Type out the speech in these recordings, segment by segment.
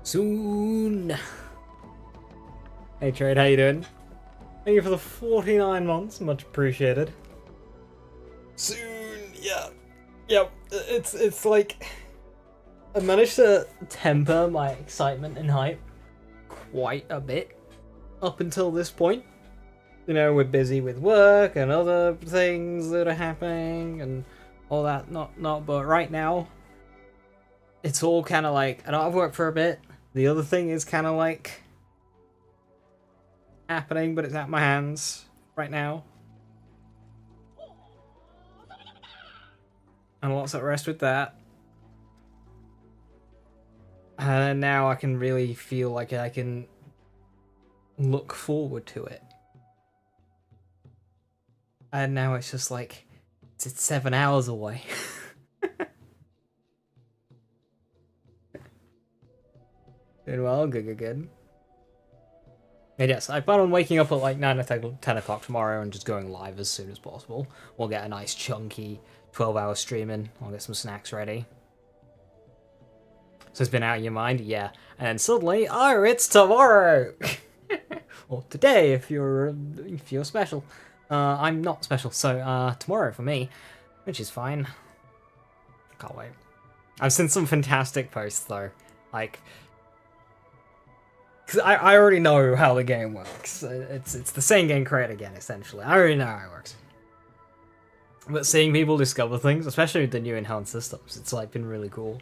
Soon. Hey Trade, how you doing? Thank you for the 49 months, much appreciated. Soon, yeah. Yep, it's like I managed to temper my excitement and hype quite a bit up until this point. You know, we're busy with work and other things that are happening and all that, but right now it's all kind of like, I know I've worked for a bit. The other thing is kind of like happening, but it's at my hands right now. And lots at rest with that. And now I can really feel like I can look forward to it. And now it's just like, it's 7 hours away. Doing well, good. And yes, I plan on waking up at like 9 or 10 o'clock tomorrow and just going live as soon as possible. We'll get a nice chunky 12-hour stream in. I'll get some snacks ready. So it's been out of your mind? Yeah. And then suddenly, oh, it's tomorrow! Or today, if you're special. I'm not special, so tomorrow for me, which is fine. Can't wait. I've seen some fantastic posts though, like, because I already know how the game works. It's the same game created again, essentially. I already know how it works. But seeing people discover things, especially with the new enhanced systems, it's like been really cool.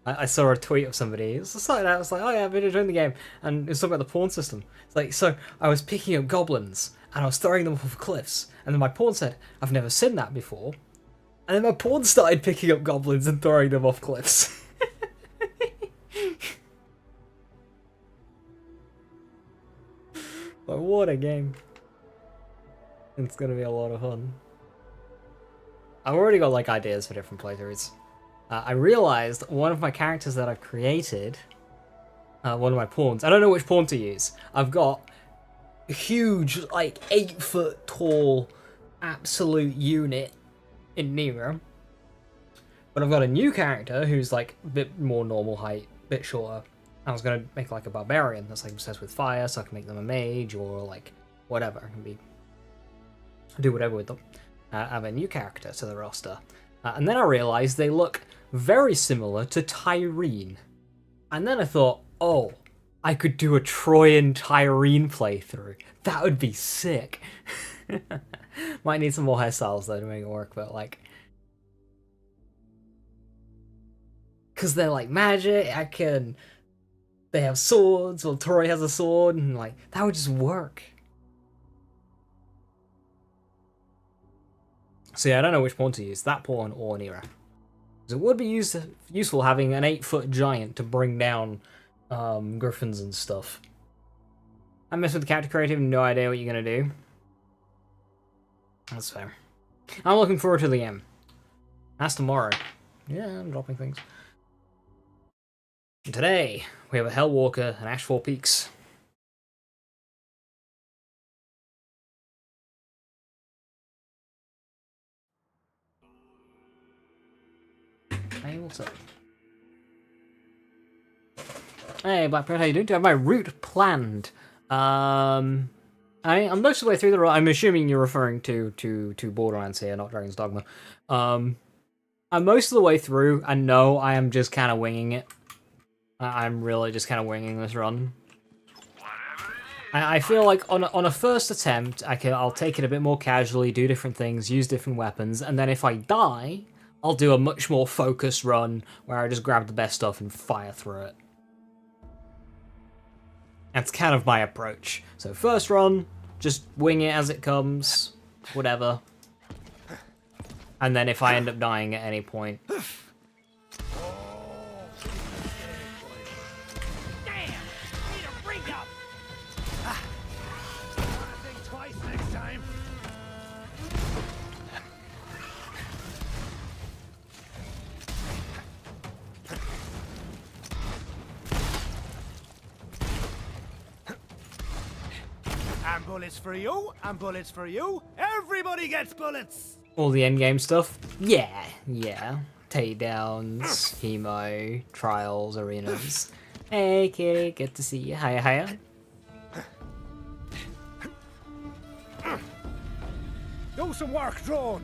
I saw a tweet of somebody, it was like, I was like, oh yeah, I've been enjoying the game, and it's talking about the pawn system. It's like, so I was picking up goblins, and I was throwing them off of cliffs, and then my pawn said, I've never seen that before. And then my pawn started picking up goblins and throwing them off cliffs. Like, what a game. It's gonna be a lot of fun. I've already got like ideas for different playthroughs. I realized one of my characters that I've created, one of my pawns, I don't know which pawn to use. I've got a huge, like 8-foot tall, absolute unit in Nero. But I've got a new character who's like a bit more normal height, a bit shorter. I was gonna make like a barbarian that's like obsessed with fire, so I can make them a mage or like whatever. I can do whatever with them. I have a new character to the roster. And then I realized they look very similar to Tyreen. And then I thought, oh, I could do a Troyan Tyreen playthrough. That would be sick. Might need some more hairstyles though to make it work, but like, because they're like magic, they have swords, well Tori has a sword, and like, that would just work. So yeah, I don't know which pawn to use, that pawn or Nero. Because it would be useful having an 8-foot giant to bring down griffins and stuff. I mess with the character creative, no idea what you're going to do. That's fair. I'm looking forward to the game. That's tomorrow. Yeah, I'm dropping things. And today, we have a Hellwalker and Ashfall Peaks. Hey, what's up? Hey, Blackbird, how you doing? Do I have my route planned? I'm most of the way through the route. I'm assuming you're referring to Borderlands here, not Dragon's Dogma. I'm most of the way through, and no, I am just kind of winging it. I'm really just kind of winging this run. I feel like on a first attempt, I'll take it a bit more casually, do different things, use different weapons, and then if I die, I'll do a much more focused run where I just grab the best stuff and fire through it. That's kind of my approach. So first run, just wing it as it comes, whatever. And then if I end up dying at any point... And bullets for you, and bullets for you. Everybody gets bullets! All the endgame stuff? Yeah. Takedowns, hemo, trials, arenas. Hey, kitty, good to see you. Hiya, hiya. Do some work, drone.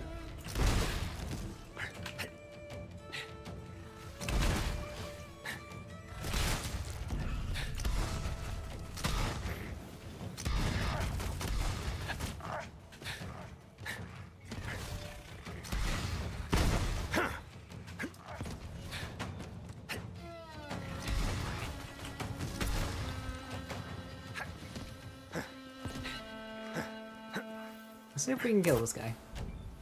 Let's see if we can kill this guy.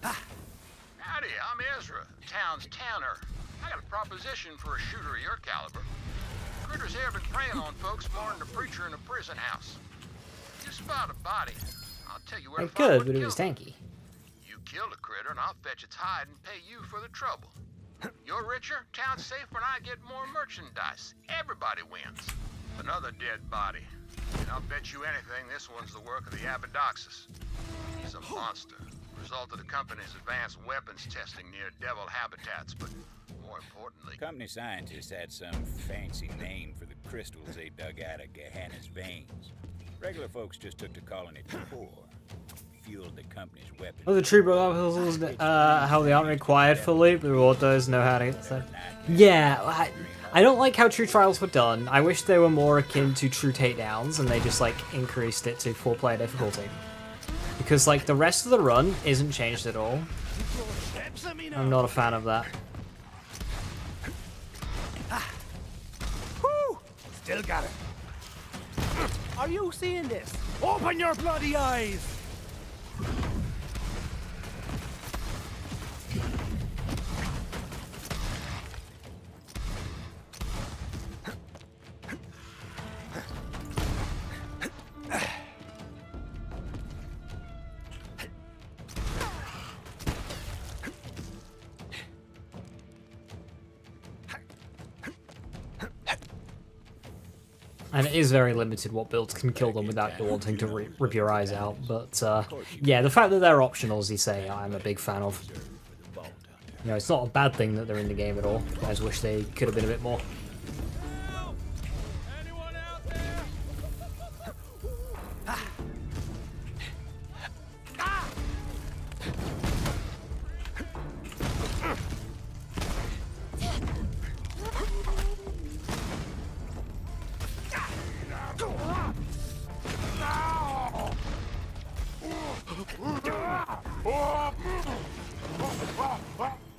Howdy, I'm Ezra, the town's tanner. I got a proposition for a shooter of your caliber. Critters here been preying on folks more than a preacher in a prison house. You spot a body, I'll tell you where I to find could, what but it killed was it. tanky. You killed a critter and I'll fetch its hide and pay you for the trouble. You're richer, town's safer, and I get more merchandise. Everybody wins. Another dead body. And I'll bet you anything this one's the work of the Abadoxus. He's a monster. Result of the company's advanced weapons testing near devil habitats, but more importantly... Company scientists had some fancy name for the crystals they dug out of Gehenna's veins. Regular folks just took to calling it core. Fueled the company's weapons. Oh, the tree broke up, how they aren't required fully, but reward those know how to get that. Yeah, I don't like how true trials were done. I wish they were more akin to true takedowns, and they just, like, increased it to 4-player difficulty. Because, like, the rest of the run isn't changed at all. I'm not a fan of that. Whew! Still got it. Are you seeing this? Open your bloody eyes! And it is very limited what builds can kill them without you wanting to rip your eyes out. But, yeah, the fact that they're optional, as you say, I'm a big fan of. You know, it's not a bad thing that they're in the game at all. I just wish they could have been a bit more. Anyone out there?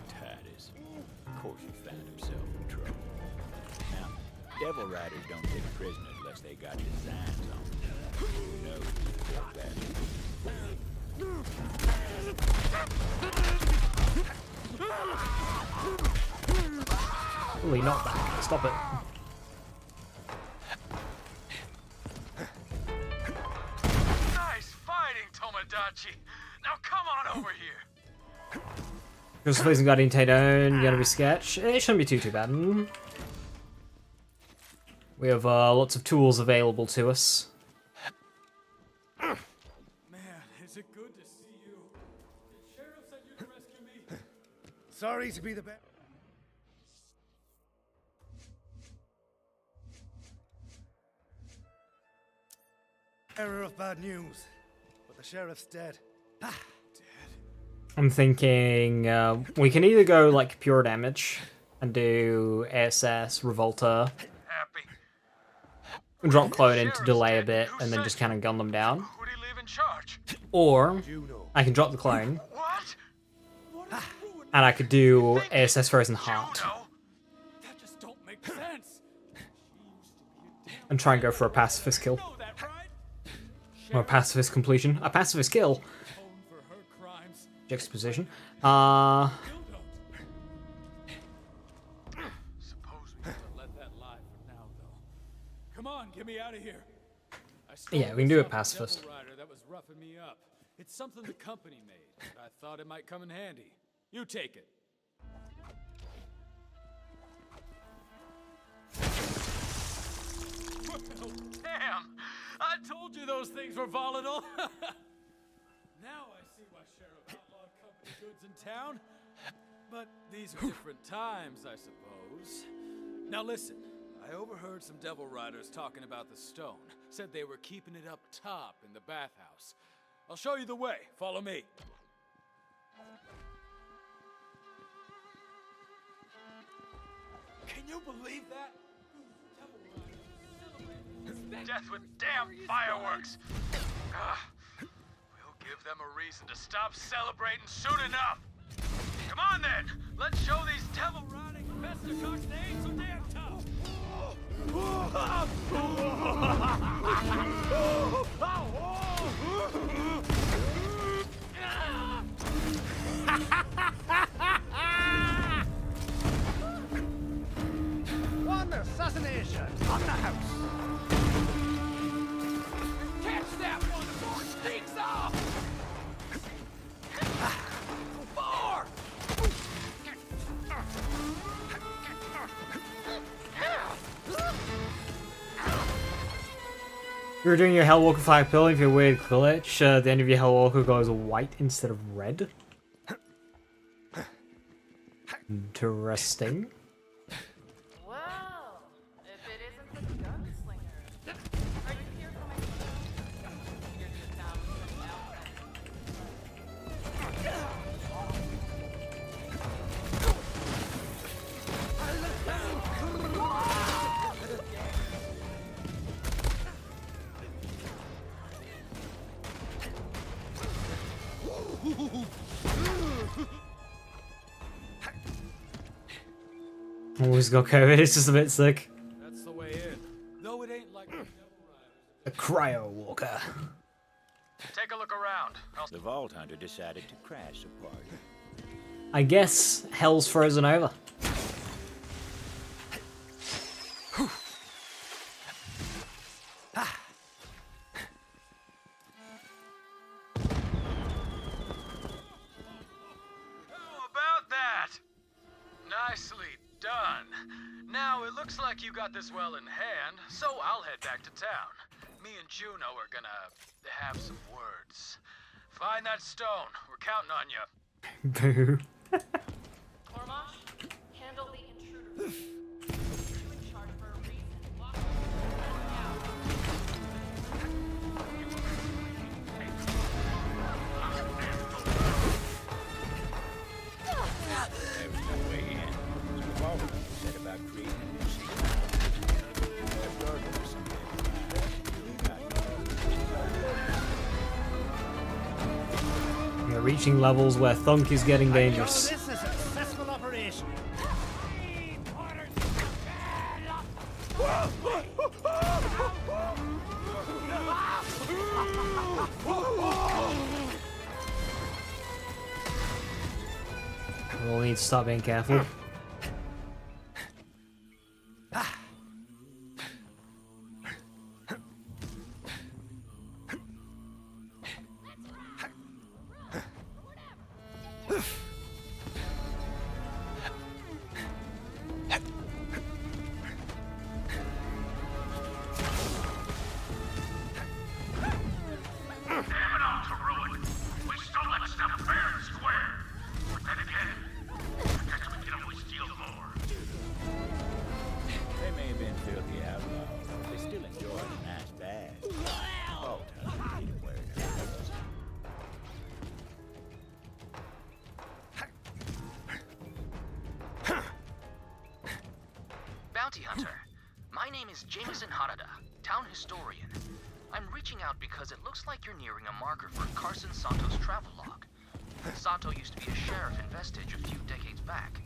Titus. Of course he found himself in trouble. Now, devil riders don't take prisoners unless they got designs on them. Who knows what that Holy knockback. Stop it. Nice fighting, Tomodachi! Now come on over here! Just facing Guardian Taedon, gonna be sketch. It shouldn't be too bad. We have lots of tools available to us. Man, is it good to see you? The sheriff said you'd rescue me. Sorry to be the bad. Bearer of bad news, but the sheriff's dead. Ah, dead. I'm thinking we can either go like pure damage and do ASS, Revolta, Happy. drop clone in to delay a bit, and then just kind of gun them down. Who do you leave in charge? Or I can drop the clone, What? and I could do ASS Frozen Heart, Juno? That just don't make sense. and try and go for a pacifist kill. Know that, right? Or a pacifist completion. A pacifist kill. Atone for her crimes. Juxtaposition. Still don't. Suppose we Let that lie for now, though. Come on, get me out of here. I Yeah, we can do it stole this off a pacifist. devil rider that was roughing me up. It's something the company made. But I thought it might come in handy. You take it. Well, damn! I told you those things were volatile. Now I see why Sheriff outlawed company goods in town. But these are different times, I suppose. Now listen, I I overheard some Devil Riders talking about the stone. Said they were keeping it up top in the bathhouse. I'll show you the way. Follow me. Can you believe that? Death with damn fireworks! We'll give them a reason to stop celebrating soon enough! Come on then! Let's show these devil riding pesticocks they ain't so damn tough! One assassination on the house! Catch that one before it sneaks off! Four! You're doing your Hellwalker 5 pill, if you weird glitch, the end of your Hellwalker goes white instead of red. Interesting. Well, if it isn't the gunslinger. Are you here for my You're just down with Always got COVID, it's just a bit sick. That's the way in. Though it ain't like the Devil Riders. A cryo walker. Take a look around. The Vault Hunter decided to crash the party. I guess hell's frozen over. How about that? Nicely done. Now, it looks like you got this well in hand, so I'll head back to town. Me and Juno are gonna have some words. Find that stone. We're counting on you. Boo. Ormosh, handle the intruder. You in charge for a reason. Lock them out. There was no way in. So the Vault Hunter set about creating a new season. Left Gardner with some You're reaching levels where Thunk is getting dangerous. This is a successful operation. We'll need to stop being careful. They may have been filthy outlaws, but they still enjoyed a nice bath. Vault Hunter didn't wear it out. Bounty Hunter, my name is Jameson Hanada, town historian. I'm reaching out because it looks like you're nearing a marker for Carson Santo's travel log. Santo used to be a sheriff in Vestige a few decades back.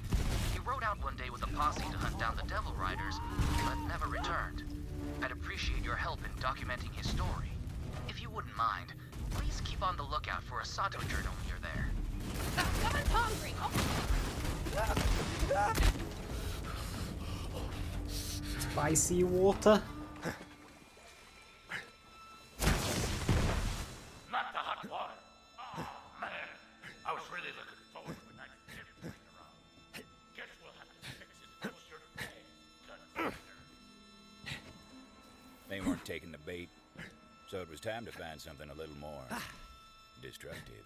He rode out one day with a posse to hunt down the Devil Riders, but never returned. I'd appreciate your help in documenting his story. If you wouldn't mind, please keep on the lookout for a Santo journal when you're there. Someone's hungry. Spicy water. Not the hot water. Oh, man. I was really looking forward to a nice dip laying around. Guess we'll have to fix it until you're dead. They weren't taking the bait, so it was time to find something a little more destructive.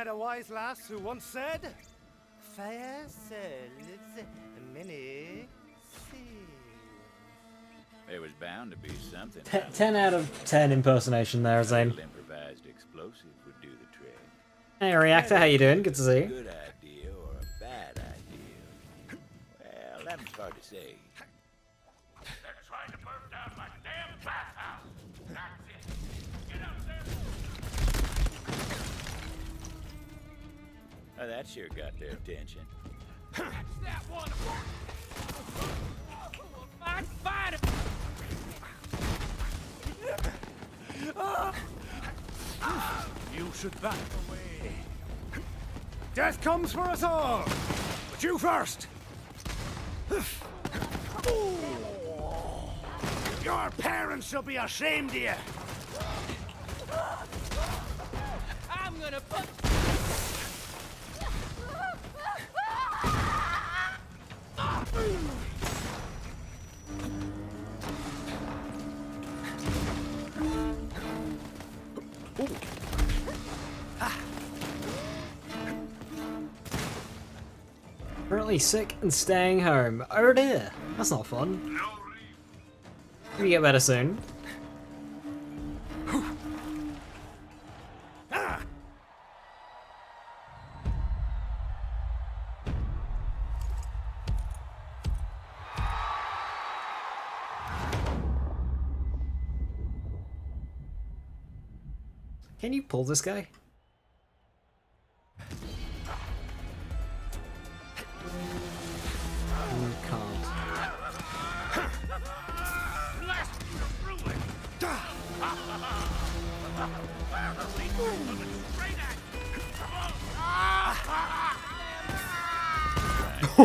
met a wise lass who once said, "Fire sells many seals." There was bound to be something. 10 out of 10 impersonation there, A Zane. little improvised explosive would do the trick. Hey, Reactor, how you doing? Good to see you. Good idea or a bad idea? Well, that was hard to say. They're trying to burn down my damn bathhouse. That's it. Get up there. Oh, that sure got their attention. That's that one. Fight. You should back away. Death comes for us all, but you first. Your parents should be ashamed of you. I'm gonna put. Currently sick and staying home. Oh dear, that's not fun. You get better soon. Can you pull this guy? You can't.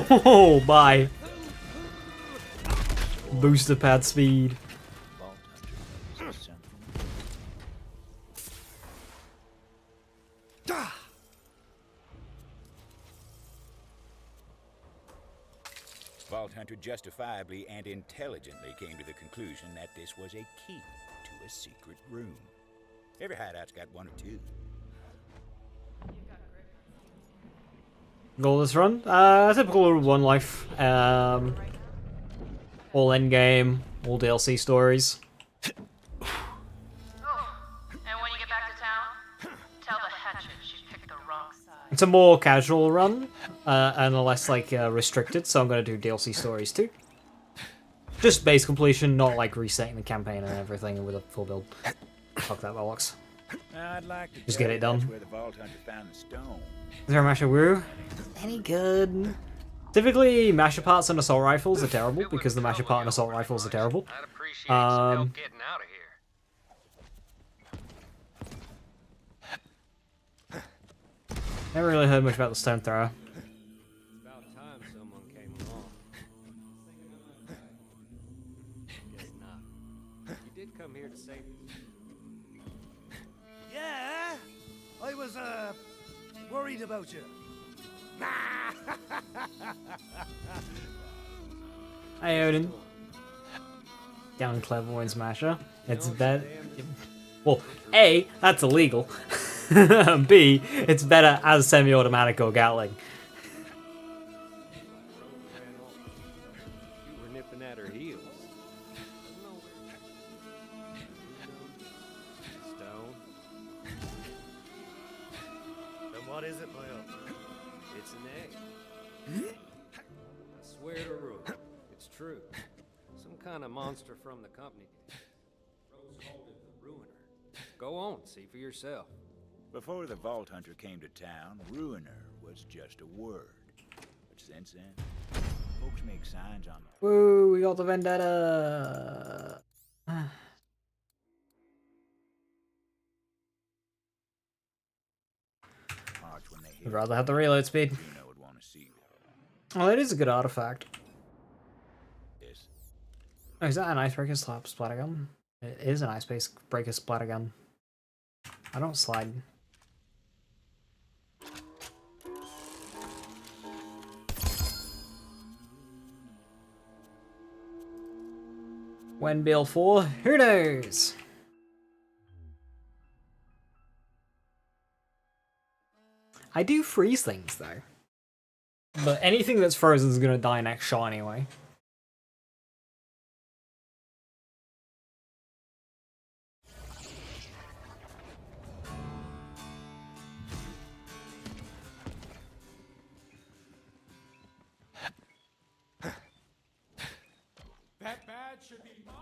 Oh, bye. Booster pad speed. Vault Hunter knows something. Vault Hunter justifiably and intelligently came to the conclusion that this was a key to a secret room. Every hideout's got one or two. Goal this run? Typical one life. All endgame, all DLC stories. Oh, and when you get back to town, tell the hatchet she picked the wrong side. It's a more casual run, and less like restricted, so I'm gonna do DLC stories too. Just base completion, not like resetting the campaign and everything with a full build. Fuck that bollocks. I'd like to Just tell get it you done. That's where the Vault Hunter found the stone. Is there a Masher Woo? Any good? Typically, Masher parts and assault rifles are terrible because the Masher part and assault rifles are terrible. I'd appreciate some help getting out of here. Never really heard much about the stone thrower. About time someone came along. Guess not. You did come here to save me. Yeah, I was worried about you. Hey Odin. Young clever wins Masher. It's better. Well, A, that's illegal. B, it's better as semi-automatic or Gatling. You were nipping at her heels. Stone. Then what is it, my own? It's an egg. I swear to Rue, it's true. Some kind of monster from the company. Rose called it the Ruiner. Go on, see for yourself. Before the Vault Hunter came to town, Ruiner was just a word. But since then, folks make signs on the Woo, we got the vendetta. march when they I'd hear rather have the reload speed. Ruiner would want to see Oh, that is a good artifact. this. Oh, is that an icebreaker splatter gun? It is an icebreaker splatter gun. I don't slide. When Bill 4? Who knows? I do freeze things though. But anything that's frozen is gonna die next shot anyway.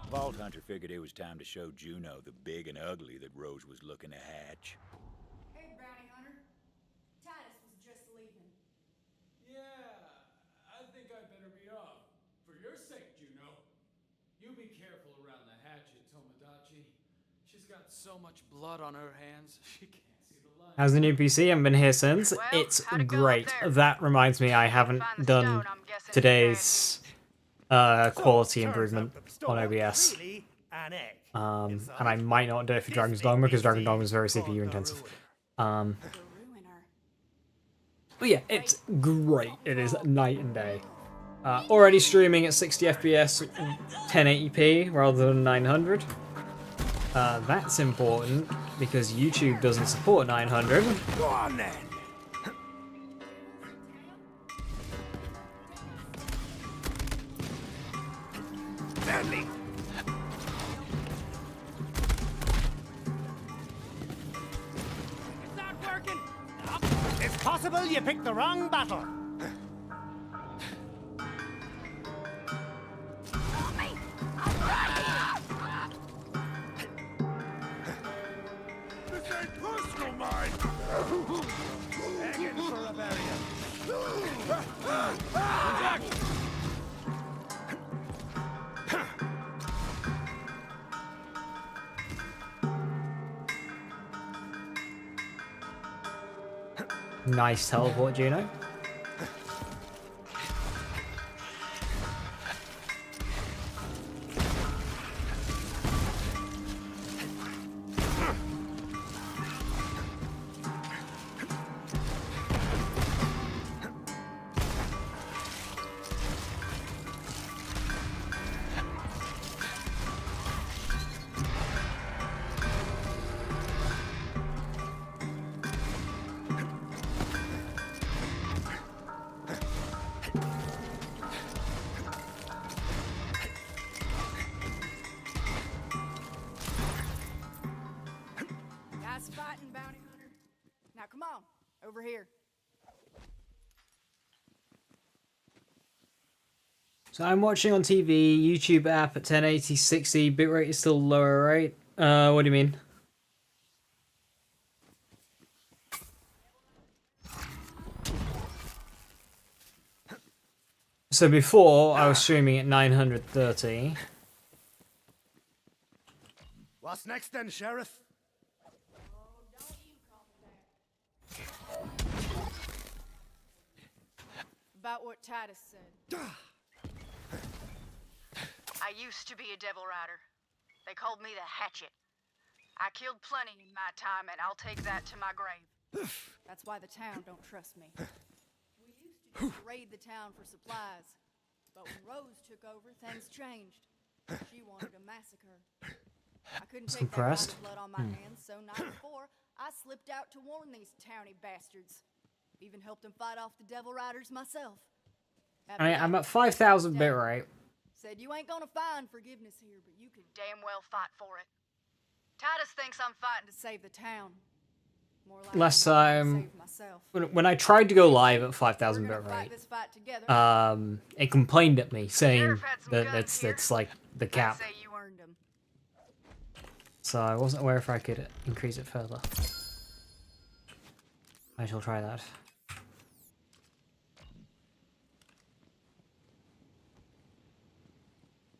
Vault Hunter figured it was time to show Juno the big and ugly that Rose was looking to hatch. Hey, Bounty Hunter. Titus was just leaving. Yeah, I think I better be off. For your sake, Juno. You be careful around the hatchet, Tomodachi. She's got so much blood on her hands, she can't see the light. How's the new PC? I haven't been here since. Well, It's how'd it go up great. there? That reminds me, I haven't Find the done stone, I'm guessing today's quality improvement on OBS. And I might not do it for Dragon's Dogma because Dragon's Dogma is very CPU intensive. The Ruiner. But yeah, it's great. It is night and day. Already streaming at 60 FPS, 1080p rather than 900. That's important because YouTube doesn't support 900. Go on then! Deadly! It's not working! It's possible you picked the wrong battle. This ain't personal, mine! Begging for a barrier. Nice teleport, Juno. Nice fighting, Bounty Hunter. Now come on, over here. So I'm watching on TV, YouTube app at 1080, 60, bitrate is still lower, right? What do you mean? So before, I was streaming at 930. What's next then, Sheriff? About what Titus said. I used to be a devil rider. They called me the Hatchet. I killed plenty in my time, and I'll take that to my grave. That's why the town don't trust me. We used to just raid the town for supplies. But when Rose took over, things changed. She wanted a massacre. I couldn't take that kind of blood on my hands, so night before, I slipped out to warn these towny bastards. Even helped them fight off the devil riders myself. I'm at 5,000 bitrate. Said you ain't gonna find forgiveness here, but you can Damn well fight for it. Titus thinks I'm fighting to save the town. More like Last I'm fighting to time, save myself. when I tried to go live at 5,000 We're gonna fight bitrate, this fight together. it complained at me saying Sheriff had some that guns that's here. like the I'd cap. say you earned them. So I wasn't aware if I could increase it further. I shall try that.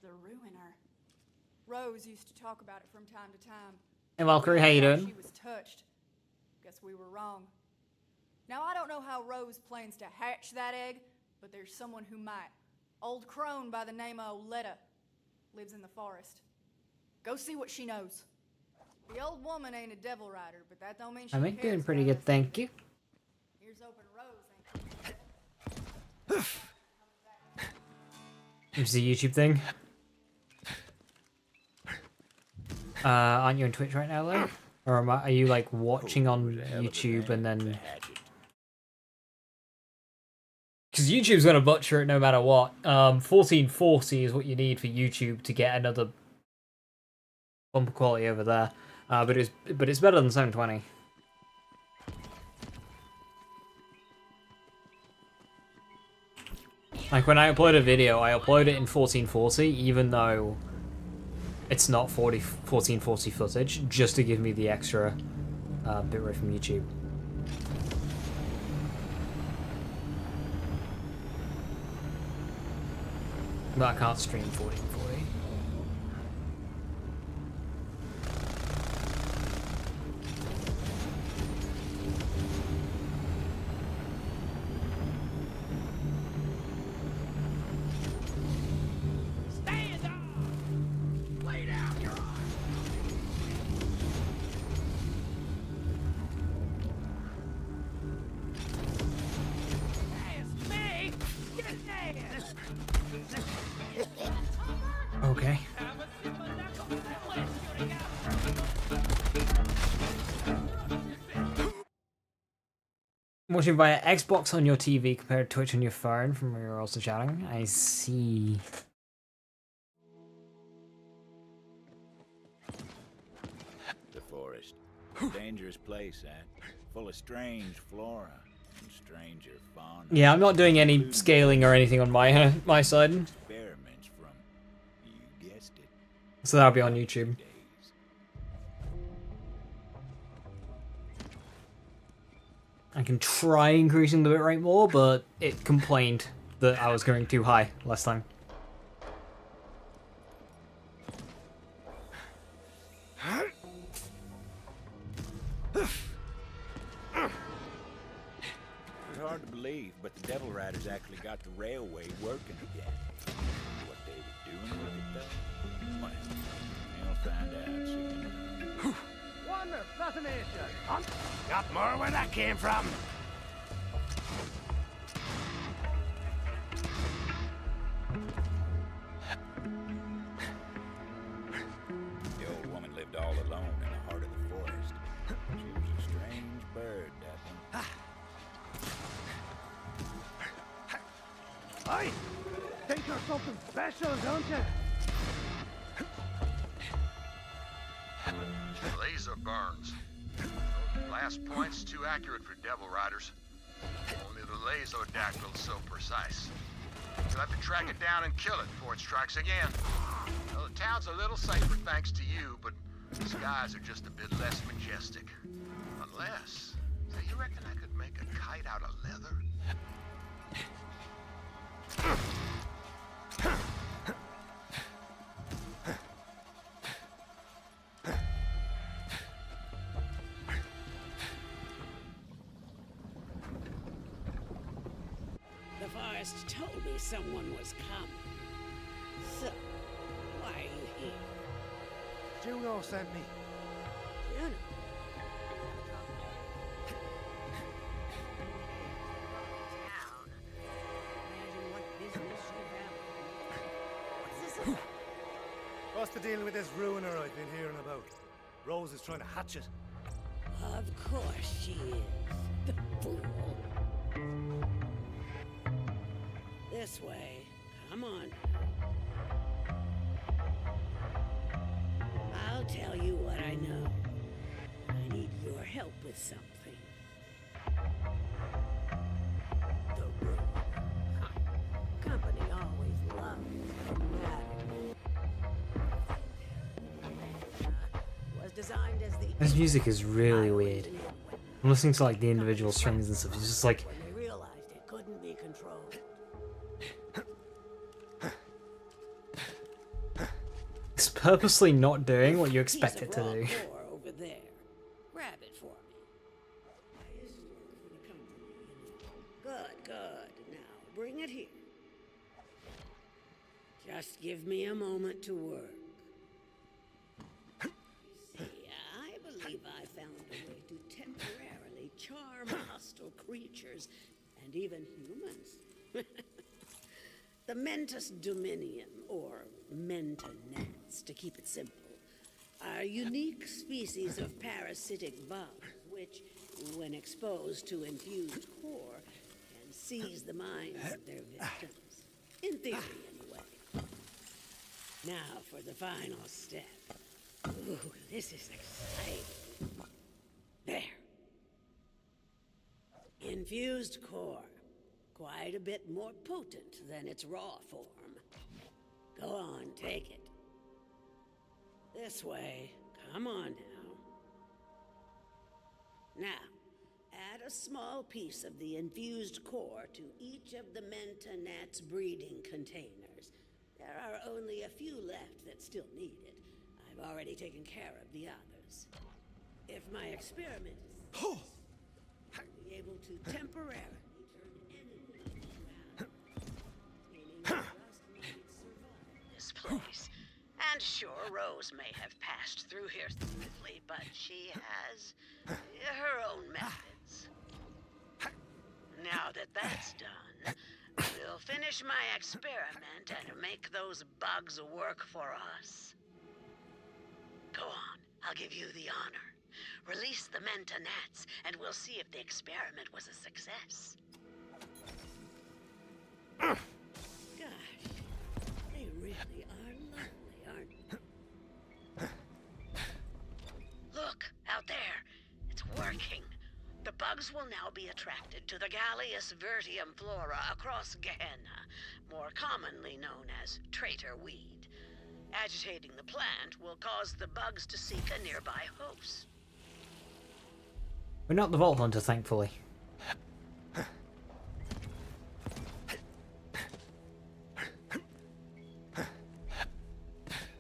The Ruiner. Rose used to talk about it from time to time. Hey Valkyrie, how you doing? She was touched. Guess we were wrong. Now I don't know how Rose plans to hatch that egg, but there's someone who might. Old crone by the name of Oletta lives in the forest. Go see what she knows. The old woman ain't a devil rider, but that don't mean she I'm cares doing pretty about good, us. thank you. Here's open Rose, ain't It's the YouTube thing. Aren't you on Twitch right now, though? Or are you like watching on YouTube and then Because YouTube's going to butcher it no matter what. 1440 is what you need for YouTube to get another bumper quality over there. But it's better than 720. Like when I upload a video, I upload it in 1440, even though it's not 1440 footage, just to give me the extra bitrate from YouTube. But I can't stream 1440. Stand up! Lay down your arms! Hey, it's me! Get there! Okay. Watching via Xbox on your TV compared to Twitch on your phone from where you're also chatting. I see. The forest. Dangerous place, full of strange flora and stranger fauna. Yeah, I'm not doing any scaling or anything on my my side. Experiments from, you guessed it, So that'll be on YouTube. days. I can try increasing the bitrate more, but it complained that I was going too high last time. It's hard to believe, but the Devil Riders actually got the railway working again. What they were doing with it, though? Well, you'll find out soon. Wonder, fascination! Hunt! Got more where that came from! The old woman lived all alone in the heart of the forest. She was a strange bird, that one. Hey! Think you're something special, don't you? Laser burns. Those blast points too accurate for Devil Riders. Only the Laserdactyl's so precise. You'll have to track it down and kill it before it strikes again. Well, the town's a little safer thanks to you, but the skies are just a bit less majestic. Unless... So you reckon I could make a kite out of leather? The forest told me someone was coming. So, why are you here? Juno sent me. Juno? Town. Imagine what business you have. What's this about? What's the deal with this ruiner I've been hearing about? Rose is trying to hatch it. Of course she is. The fool. This way. Come on. I'll tell you what I know. I need your help with something. The room. Company always loved dramatic. Was designed as the This music is really weird. I'm listening to like the individual strings and stuff. It's just like when they realized it couldn't be controlled. it's purposely not doing what you expect Piece it of to raw do. core over there. Grab it for me. I used to work for the company, you know. Good, good. Now bring it here. Just give me a moment to work. See, I believe I found a way to temporarily charm hostile creatures and even humans. The Mentis Dominion, or Mentonets, to keep it simple, are unique species of parasitic bugs which, when exposed to infused core, can seize the minds of their victims. In theory, anyway. Now for the final step. Ooh, this is exciting. There. Infused core. Quite a bit more potent than its raw form. Go on, take it. This way. Come on now. Now, add a small piece of the infused core to each of the Mentonat's breeding containers. There are only a few left that still need it. I've already taken care of the others. If my experiment is I'll be able to temporarily turn enemies around, meaning you just might survive this place. And sure, Rose may have passed through here safely, but she has her own methods. Now that that's done, we'll finish my experiment and make those bugs work for us. Go on, I'll give you the honor. Release the Mentonats, and we'll see if the experiment was a success. Gosh, they really are lovely, aren't they? Look, out there. It's working. The bugs will now be attracted to the Gallius vertium flora across Gehenna, more commonly known as traitor weed. Agitating the plant will cause the bugs to seek a nearby host. We're not the Vault Hunter, thankfully.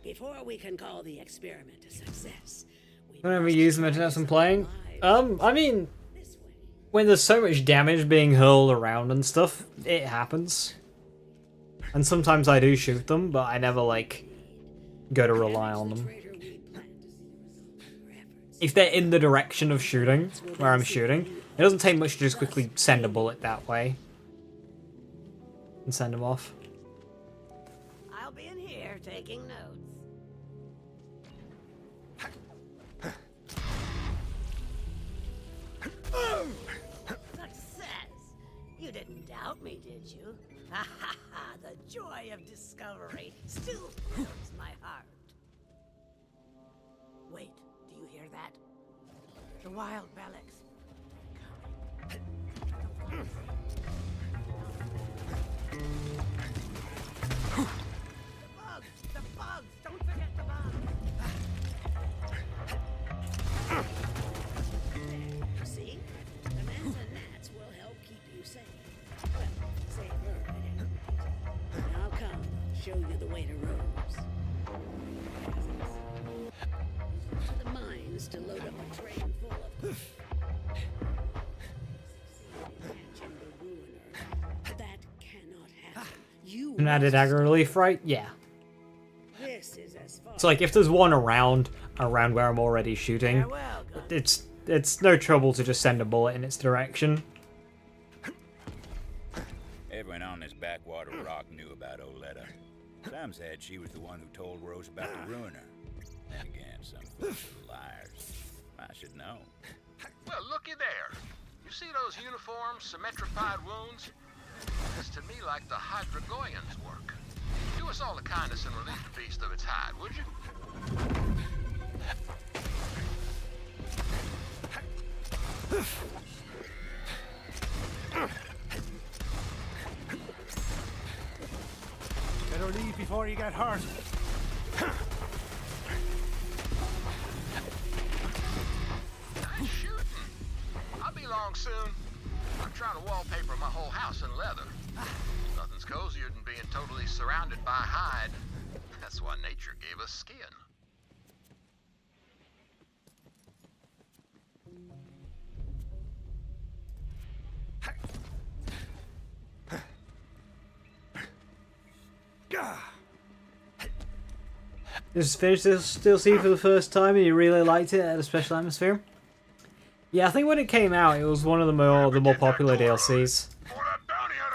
Before we can call the experiment a success, Whenever you use them as I'm playing, I mean, when there's so much damage being hurled around and stuff, it happens. And sometimes I do shoot them, but I never, like, go to rely on them. If they're in the direction of shooting, where I'm shooting, it doesn't take much to just quickly send a bullet that way. And send them off. I'll be in here taking notes. Success! You didn't doubt me, did you? Ha ha ha! The joy of discovery still fills my heart. Wait, do you hear that? The wild Belix. The bugs! Don't forget the bugs! See? The Mentonats will help keep you safe. Well, safer at any rate. Now come, show you the way to Rose. To the mines to load up a train full of... Catching the Ruiner. That cannot happen. You An added aggro relief, right? Yeah. This is as far So like, if there's one around where I'm already shooting, it's no trouble to just send a bullet in its direction. Everyone on this backwater rock knew about Oletta. Sam said she was the one who told Rose about the Ruiner. And again, some folks are liars. I should know. Well, looky there. You see those uniform, symmetrified wounds? Looks to me like the Hydragoyans work. Do us all a kindness and relieve the beast of its hide, would you? Better leave before you get hurt. Nice shooting. I'll be along soon. I'm trying to wallpaper my whole house in leather. Nothing's cozier than being totally surrounded by hide. That's why nature gave us skin. Just finished this DLC for the first time and you really liked it at a special atmosphere? Yeah, I think when it came out, it was one of the more popular DLCs.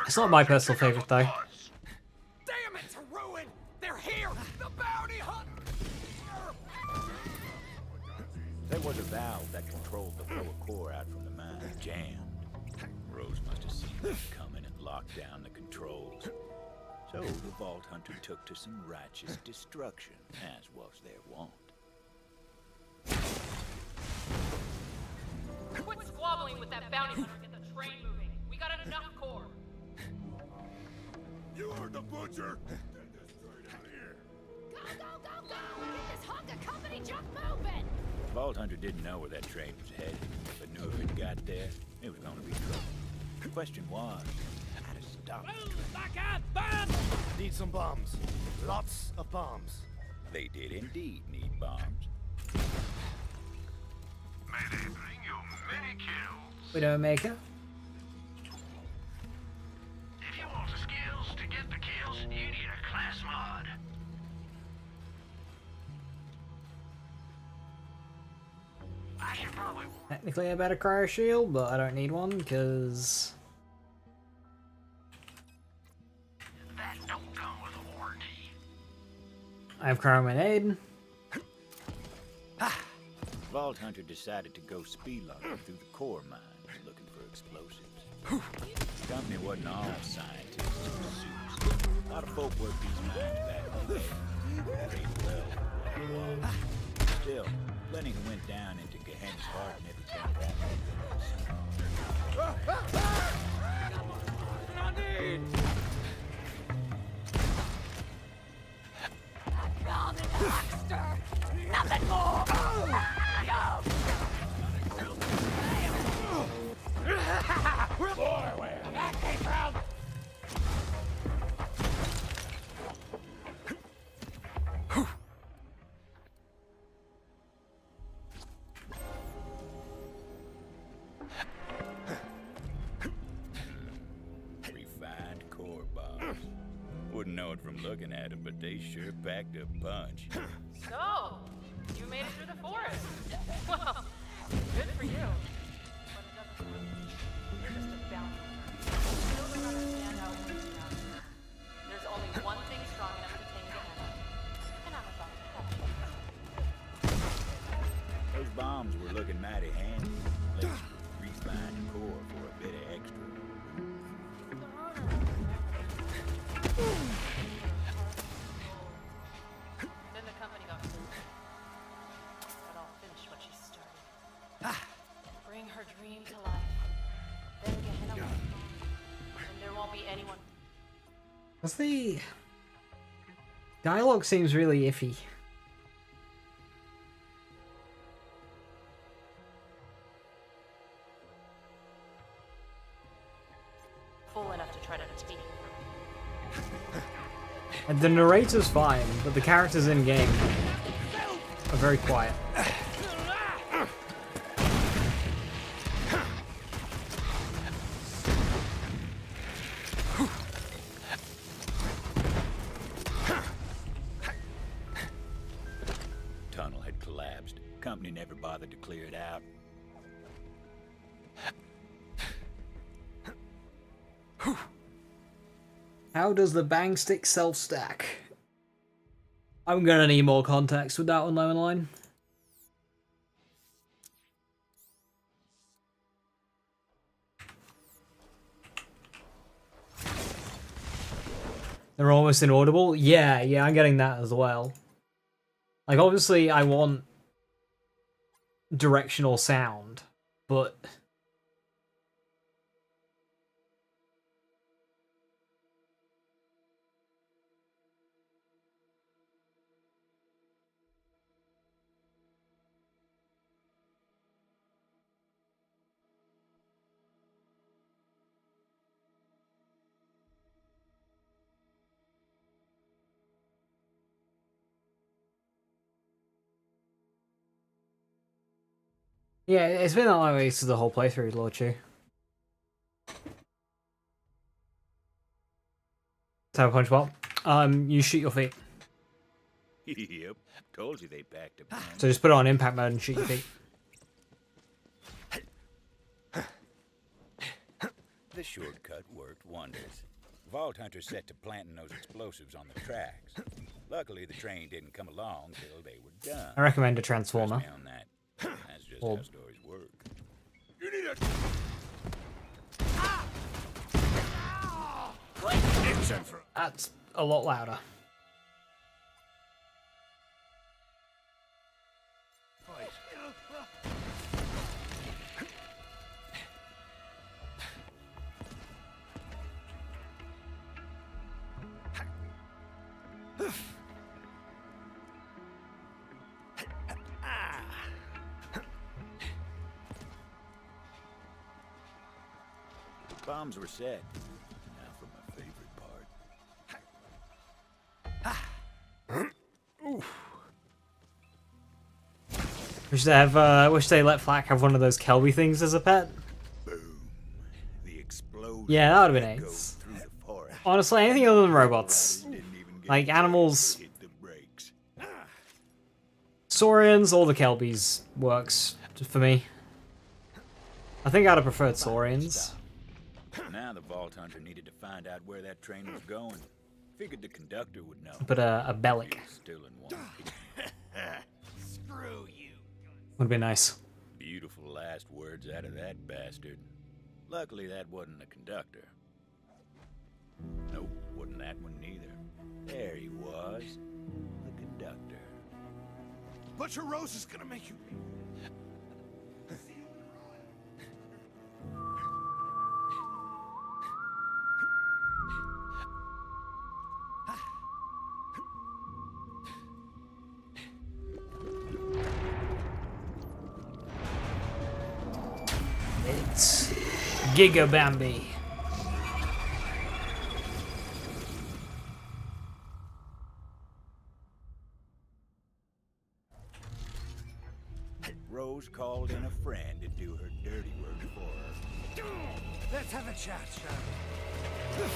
It's not my personal favourite though. Damn, it's a ruin! They're here! The bounty hunter! There was a valve that controlled the flow of core out from the mine jammed. Rose must have seen it coming locked down the controls. So the Vault Hunter took to some righteous destruction, as was their wont. Quit squabbling with that bounty hunter and get the train moving. We got enough core. You are the butcher! Get this train out of here! Go, go, go, go! Get this hunk of company junk moving! The Vault Hunter didn't know where that train was headed, but knew if it got there, it was going to be trouble. The question was, how to stop it. Need some bombs. Lots of bombs. They did indeed need bombs. May they bring you many kills. Widowmaker. If you want the skills to get the kills, you need a class mod. I should probably... Technically a better cryo shield, but I don't need one because That don't come with a warranty. I have cryogrenade. Vault Hunter decided to go speedlunking through the core mines looking for explosives. The company wasn't all scientists in suits. A lot of folk worked these mines back in the day. Paid well for what it was. Still, plenty who went down into Gehenna's heart never came back. Nothing more! Refined core bombs. Wouldn't know it from looking at them, but they sure packed a punch. So, you made it through the forest. Well, good for you. But it doesn't mean you're just a bounty. Still don't understand how it works around here. There's only one thing strong enough to tame Gehenna, and I'm about to catch it. Those bombs were looking mighty handy. Let's refine the core for a bit of extra. Then the company got sued. But I'll finish what she started. Bring her dream to life. Then Gehenna will be gone. And there won't be anyone. What's the dialogue seems really iffy. Fool enough to try to take her. And the narrator's fine, but the characters in game are very quiet. Tunnel had collapsed. Company never bothered to clear it out. How does the bang stick self-stack? I'm gonna need more context with that one, low line. They're almost inaudible? Yeah, I'm getting that as well. Like, obviously, I want directional sound, but... Yeah, it's been that way through the whole playthrough, Lord Chu. Tower punch bot. You shoot your feet. Yep, told you they packed a punch. So just put it on impact mode and shoot your feet. The shortcut worked wonders. Vault Hunter set to planting those explosives on the tracks. Luckily, the train didn't come along till they were done. I recommend a transformer. Trust me on that. That's just Or- how stories work. You need a... sent for. That's a lot louder. Bombs were set. Now for my favorite part. Wish they let Flack have one of those Kelby things as a pet. boom. The explosion. Yeah, that would have that been goes nice. through the forest. Honestly, anything other than robots. Didn't even get Like a animals, chance to hit the brakes. Saurians, all the Kelbies works for me. I think I'd have preferred Saurians. Now the Vault Hunter needed to find out where that train was going. Figured the conductor would know. But a Bellic He was still in one piece. Screw you. would be nice. Beautiful last words out of that bastard. Luckily that wasn't a conductor. Nope, wasn't that one neither. There he was. The conductor. Butcher Rose is gonna make you. It's Giga Bambi. Rose called in a friend to do her dirty work for her. Let's have a chat, shall we?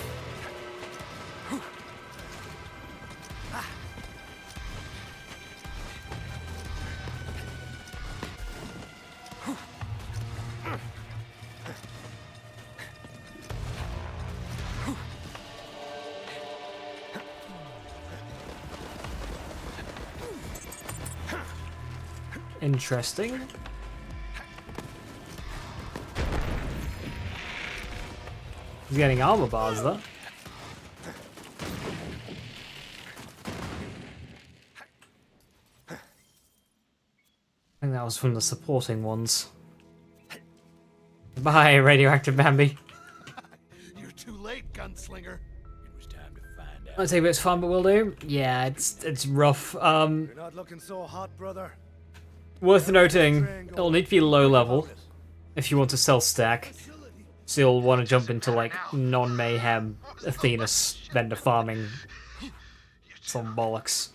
Interesting. He's getting armor bars though. I think that was from the supporting ones. Bye, radioactive Bambi. You're too late, gunslinger. It was time to find out. I'll take a bit of fun, but we'll do. Yeah, it's rough. You're not looking so hot, brother. Worth noting, it'll need to be low level if you want to sell stack. So you'll want to jump into like non-mayhem Athena vendor farming some bollocks.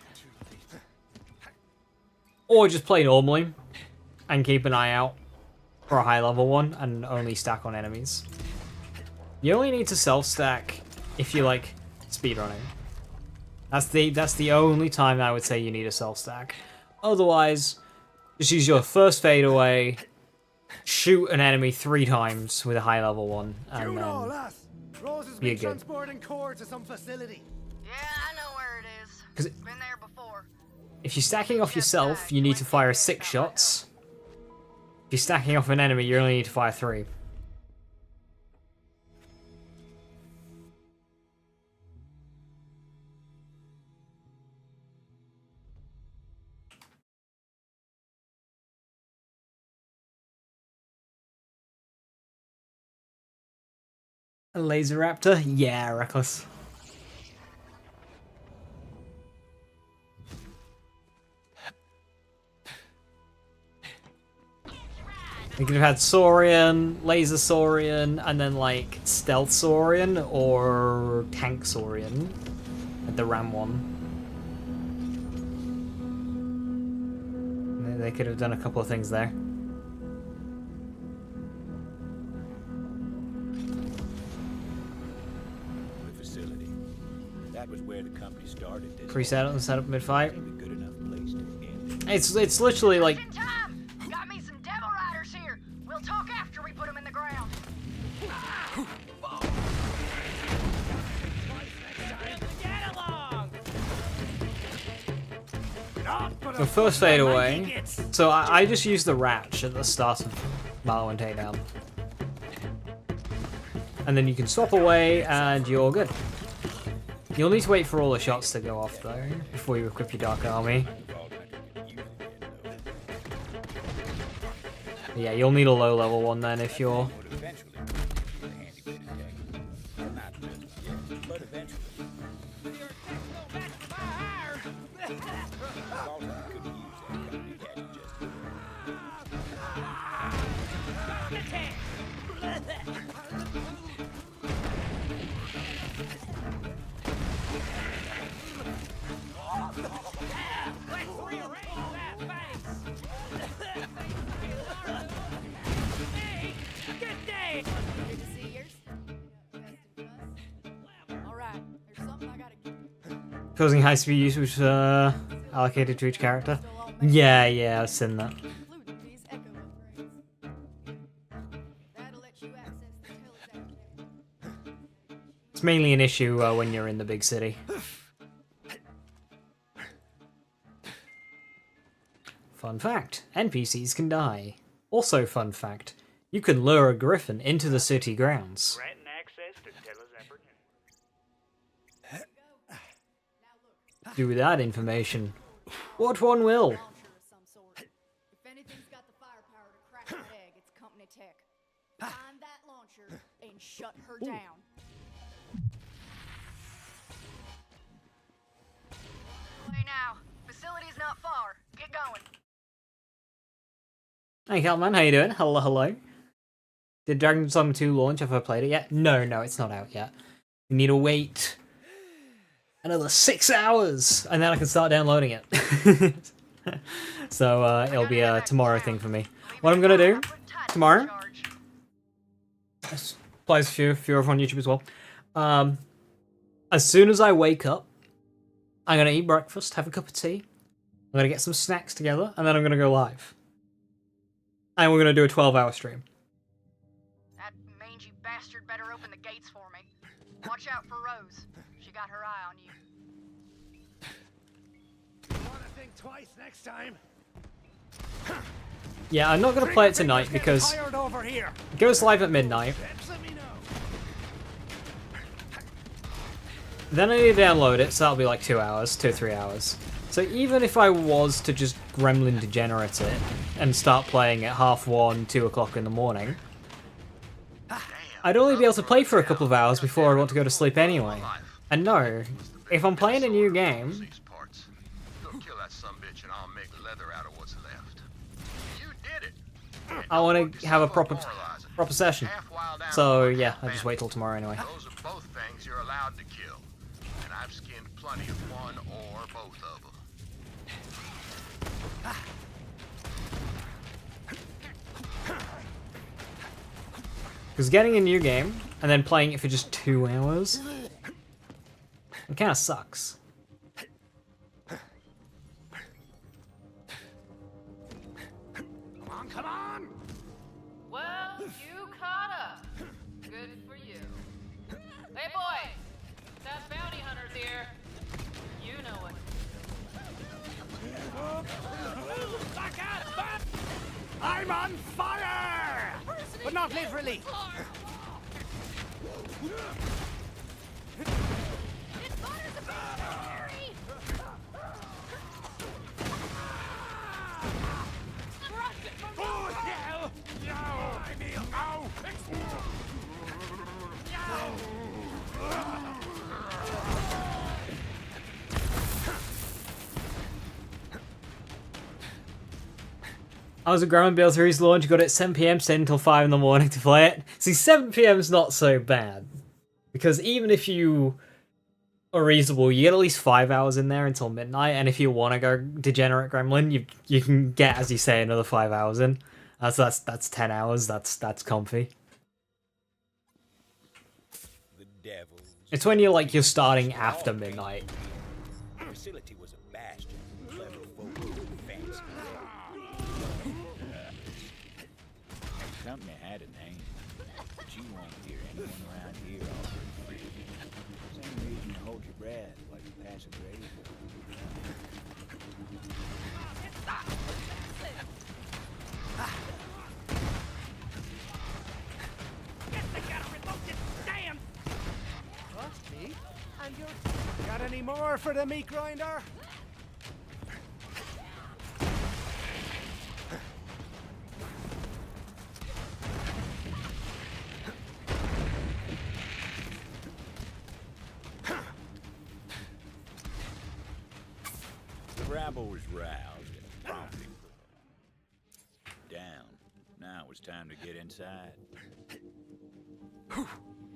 Or just play normally and keep an eye out for a high level one and only stack on enemies. You only need to self-stack if you like speedrunning. That's the only time I would say you need a self-stack. Otherwise, just use your first fadeaway, shoot an enemy 3 times with a high level one, and You know, then lass. Rose has you're been good. transporting core to some facility. Yeah, I know where it is. 'Cause Been there before. if you're stacking off yourself, you need to fire 6 shots. If you're stacking off an enemy, you only need to fire 3. A laser raptor? Yeah, reckless. You could have had Saurian, Laser Saurian, and then like Stealth Saurian or Tank Saurian at the Ram one. They could have done a couple of things there. The facility. That was where the company started this. Preset and set up mid-fight. Maybe good enough place to end it. It's literally like In time! Got me some devil riders here. We'll talk after we put them in the ground. the first fade away. So I just used the Ratch at the start of Battle and Takedown. And then you can swap away and you're good. You'll need to wait for all the shots to go off though, before you equip your Dark Army. Yeah, you'll need a low level one then if you're... Good to see yours. Alright, there's something I gotta get. Causing high speed use was allocated to each character. Yeah, I've seen that. Including these echo upgrades. That'll let you access the telesound. It's mainly an issue when you're in the big city. Fun fact, NPCs can die. Also fun fact, you can lure a griffin into the city grounds. Granting access to Telezapper. Do that information what one will. Launcher of some sort. If anything's got the firepower to crack that egg, it's company tech. Find that launcher and shut her down. Hey now, facility's not far. Get going. Hey Catman, how you doing? Hello. Did Dragon Song 2 launch? Have I played it yet? No, it's not out yet. We need to wait another 6 hours, and then I can start downloading it. So it'll be a tomorrow thing for me. What I'm gonna do tomorrow, this applies for everyone on YouTube as well. As soon as I wake up, I'm gonna eat breakfast, have a cup of tea, I'm gonna get some snacks together, and then I'm gonna go live. And we're gonna do a 12-hour stream. That mangy bastard better open the gates for me. Watch out for Rose. She got her eye on you. Wanna think twice next time? Yeah, I'm not gonna play it tonight because Tired over here. it goes live at midnight. Let me know. Then I need to download it, so that'll be like 2 hours, 2 or 3 hours. So even if I was to just Gremlin Degenerate it and start playing at 1:30, 2 o'clock in the morning, I'd only be able to play for a couple of hours before I want to go to sleep anyway. And no, if I'm playing a new game, Go kill that sumbitch and I'll make leather out of what's left. You did it. I want to have a proper session. So yeah, I'll just wait till tomorrow anyway. Those are both things you're allowed to kill. And I've skinned plenty of one or both of them. Because getting a new game and then playing it for just 2 hours, it kind of sucks. Come on! Well, you caught up. Good for you. Hey, boy! That bounty hunter's here. You know what to do. I'm on fire! But not literally. I was at Grandma Bale 3's launch, got it at 7 PM, stayed until 5 in the morning to play it. See, 7 PM is not so bad. Because even if you are reasonable, you get at least 5 hours in there until midnight, and if you want to go Degenerate Gremlin, you can get, as you say, another 5 hours in. So that's 10 hours, that's comfy. The devils. It's when you're starting after midnight. The facility was a bastion. Clever folk, fancy. The company had a name, but you won't hear anyone around here offer it free. Same reason you hold your breath while you pass a grave. And you got any more for the meat grinder? The rabble was roused and promptly down. Now it was time to get inside.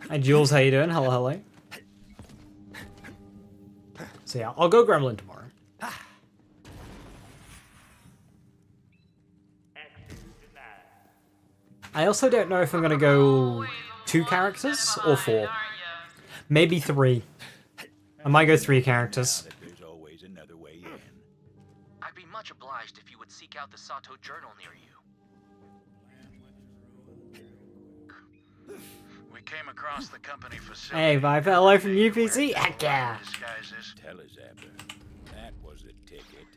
Hey Jules, how you doing? Hello, hello. So yeah, I'll go Gremlin tomorrow. I also don't know if I'm gonna go 2 characters or 4. Maybe 3. I might go 3 characters. There's always another way in. I'd be much obliged if you would seek out the Sato journal near you. We came across the company facility. Hey, Viper, hello from UPC. Heck yeah. Disguises. Telezapper. That was the ticket.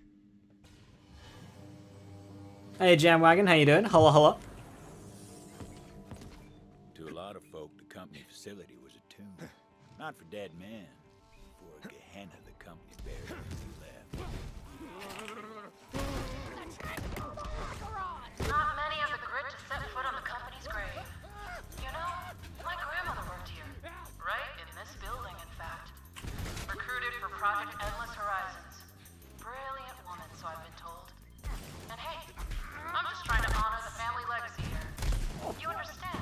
Hey, Jamwagon, how you doing? Hello, hello. To a lot of folk, the company facility was a tomb. Not for dead men, for a Gehenna the company buried when we left. Not many of the grit to set foot on the company's grave. You know, my grandmother worked here. Right in this building, in fact. Recruited for Project Endless Horizons. Brilliant woman, so I've been told. And hey, I'm just trying to honor the family legacy here. You understand?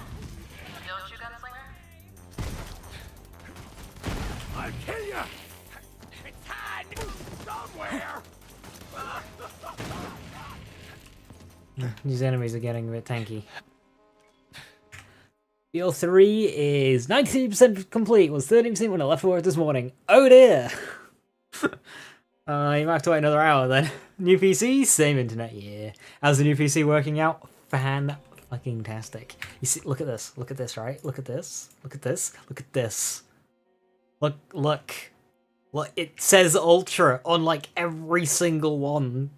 Don't you, gunslinger? I'll kill you! It's hiding somewhere! These enemies are getting a bit tanky. Deal 3 is 93% complete. Was 30% when I left work this morning. Oh dear! You might have to wait another hour then. New PC, same internet, yeah. How's the new PC working out? Fan-fucking-tastic. You see, look at this, right? Look at this, look at this, look at this. Look, look. Look, it says Ultra on like every single one.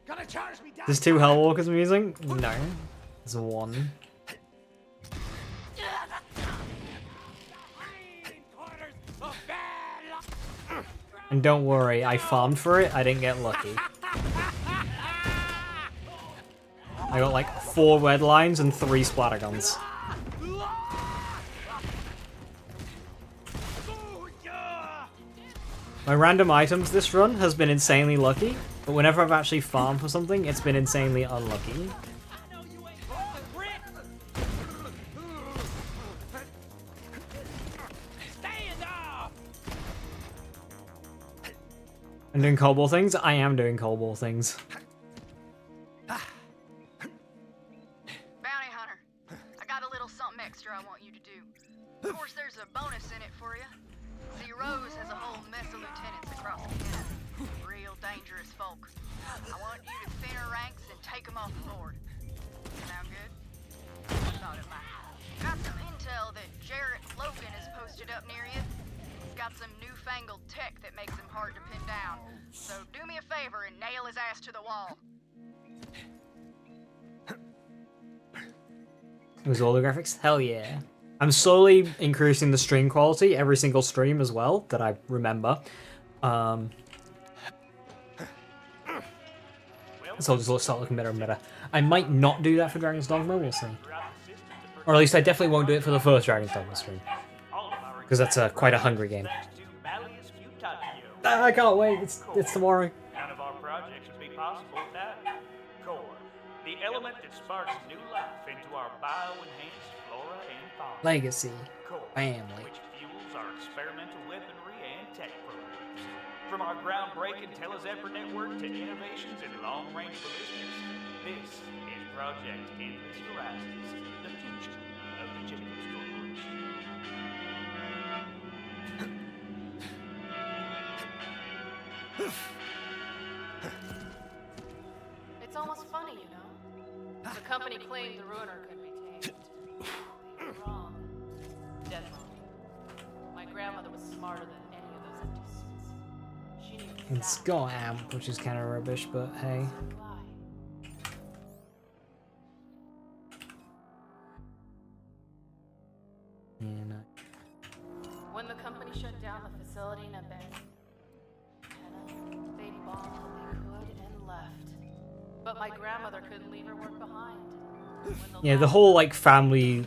Gonna charge me down. There's 2 Hellwalkers I'm using? No. There's 1. And don't worry, I farmed for it, I didn't get lucky. I got like 4 red lines and 3 splatter guns. My random items this run has been insanely lucky, but whenever I've actually farmed for something, it's been insanely unlucky. I'm doing cold ball things? I am doing cold ball things. Bounty hunter, I got a little something extra I want you to do. Of course, there's a bonus in it for you. See, Rose has a whole mess of lieutenants across the county. Real dangerous folk. I want you to thin her ranks and take them off the board. Sound good? Thought it might. Got some intel that Jarrett Logan is posted up near you. He's got some newfangled tech that makes him hard to pin down. So do me a favor and nail his ass to the wall. It was all the graphics? Hell yeah. I'm slowly increasing the stream quality every single stream as well, that I remember. So I'll just start looking better and better. I might not do that for Dragon's Dogma, we'll see. Or at least I definitely won't do it for the first Dragon's Dogma stream. Because that's quite a hungry game. I can't wait, it's tomorrow. None of our projects would be possible without it. Core, the element that sparks new life into our bio-enhanced flora and fauna. Legacy. Core, Family. which fuels our experimental weaponry and tech programs. From our groundbreaking Telezapper network to innovations in long-range ballistics, this is Project Endless Horizons, the future of the Jacobs Corporation. It's almost funny, you know? The company claimed the Ruiner could be tamed. They were wrong. Definitely. My grandmother was smarter than any of those empty suits. She knew And Skull Amp, which is kind of rubbish, but hey. When the company shut down the facility in Abandon, they bought what they could and left. But my grandmother couldn't leave her work behind. Yeah, the whole like family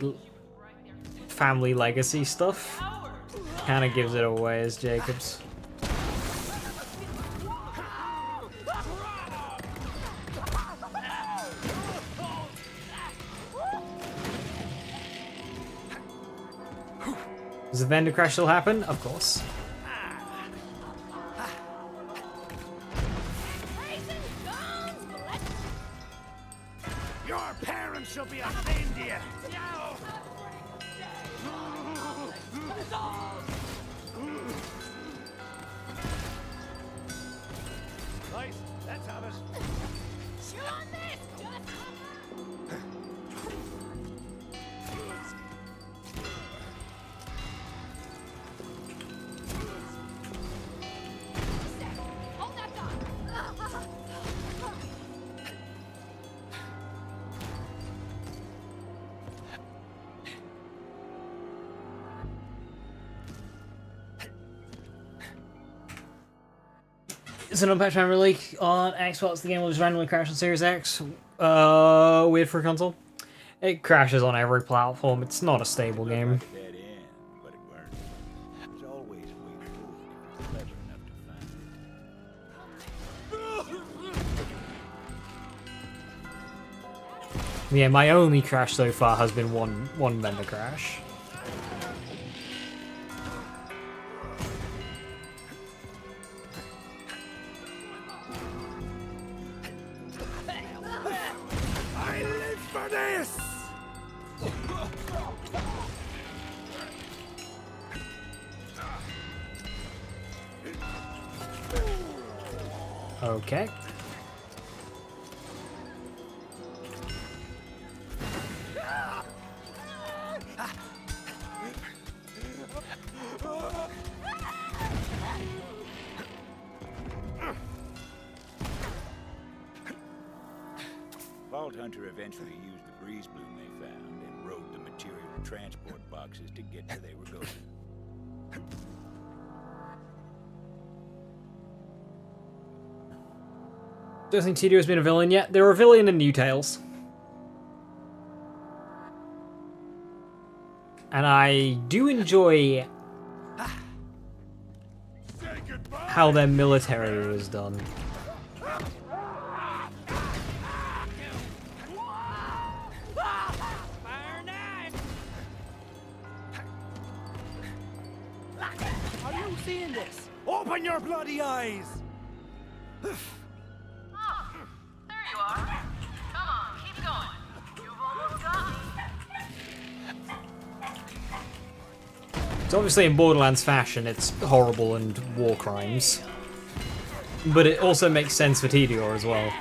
legacy stuff kind of gives it away as Jacobs. Does the vendor crash still happen? Of course. Your parents shall be ashamed of you. Right, let's have it. It's an unpatched memory leak on Xbox. The game will just randomly crash on Series X. Weird for a console. It crashes on every platform. It's not a stable game. Dead end, but it burned. There's always a way forward if you're clever enough to find it. Yeah, my only crash so far has been one vendor crash. I live for this! Okay. Vault Hunter eventually used the breeze bloom they found and rode the material transport boxes to get where they were going. Don't think Tito has been a villain yet. They're a villain in New Tales. And I do enjoy how their military was done. Are you seeing this? Open your bloody eyes! Oh, there you are. Come on, keep going. You've almost got me. So obviously in Borderlands fashion, it's horrible and war crimes. But it also makes sense for Tedior as well.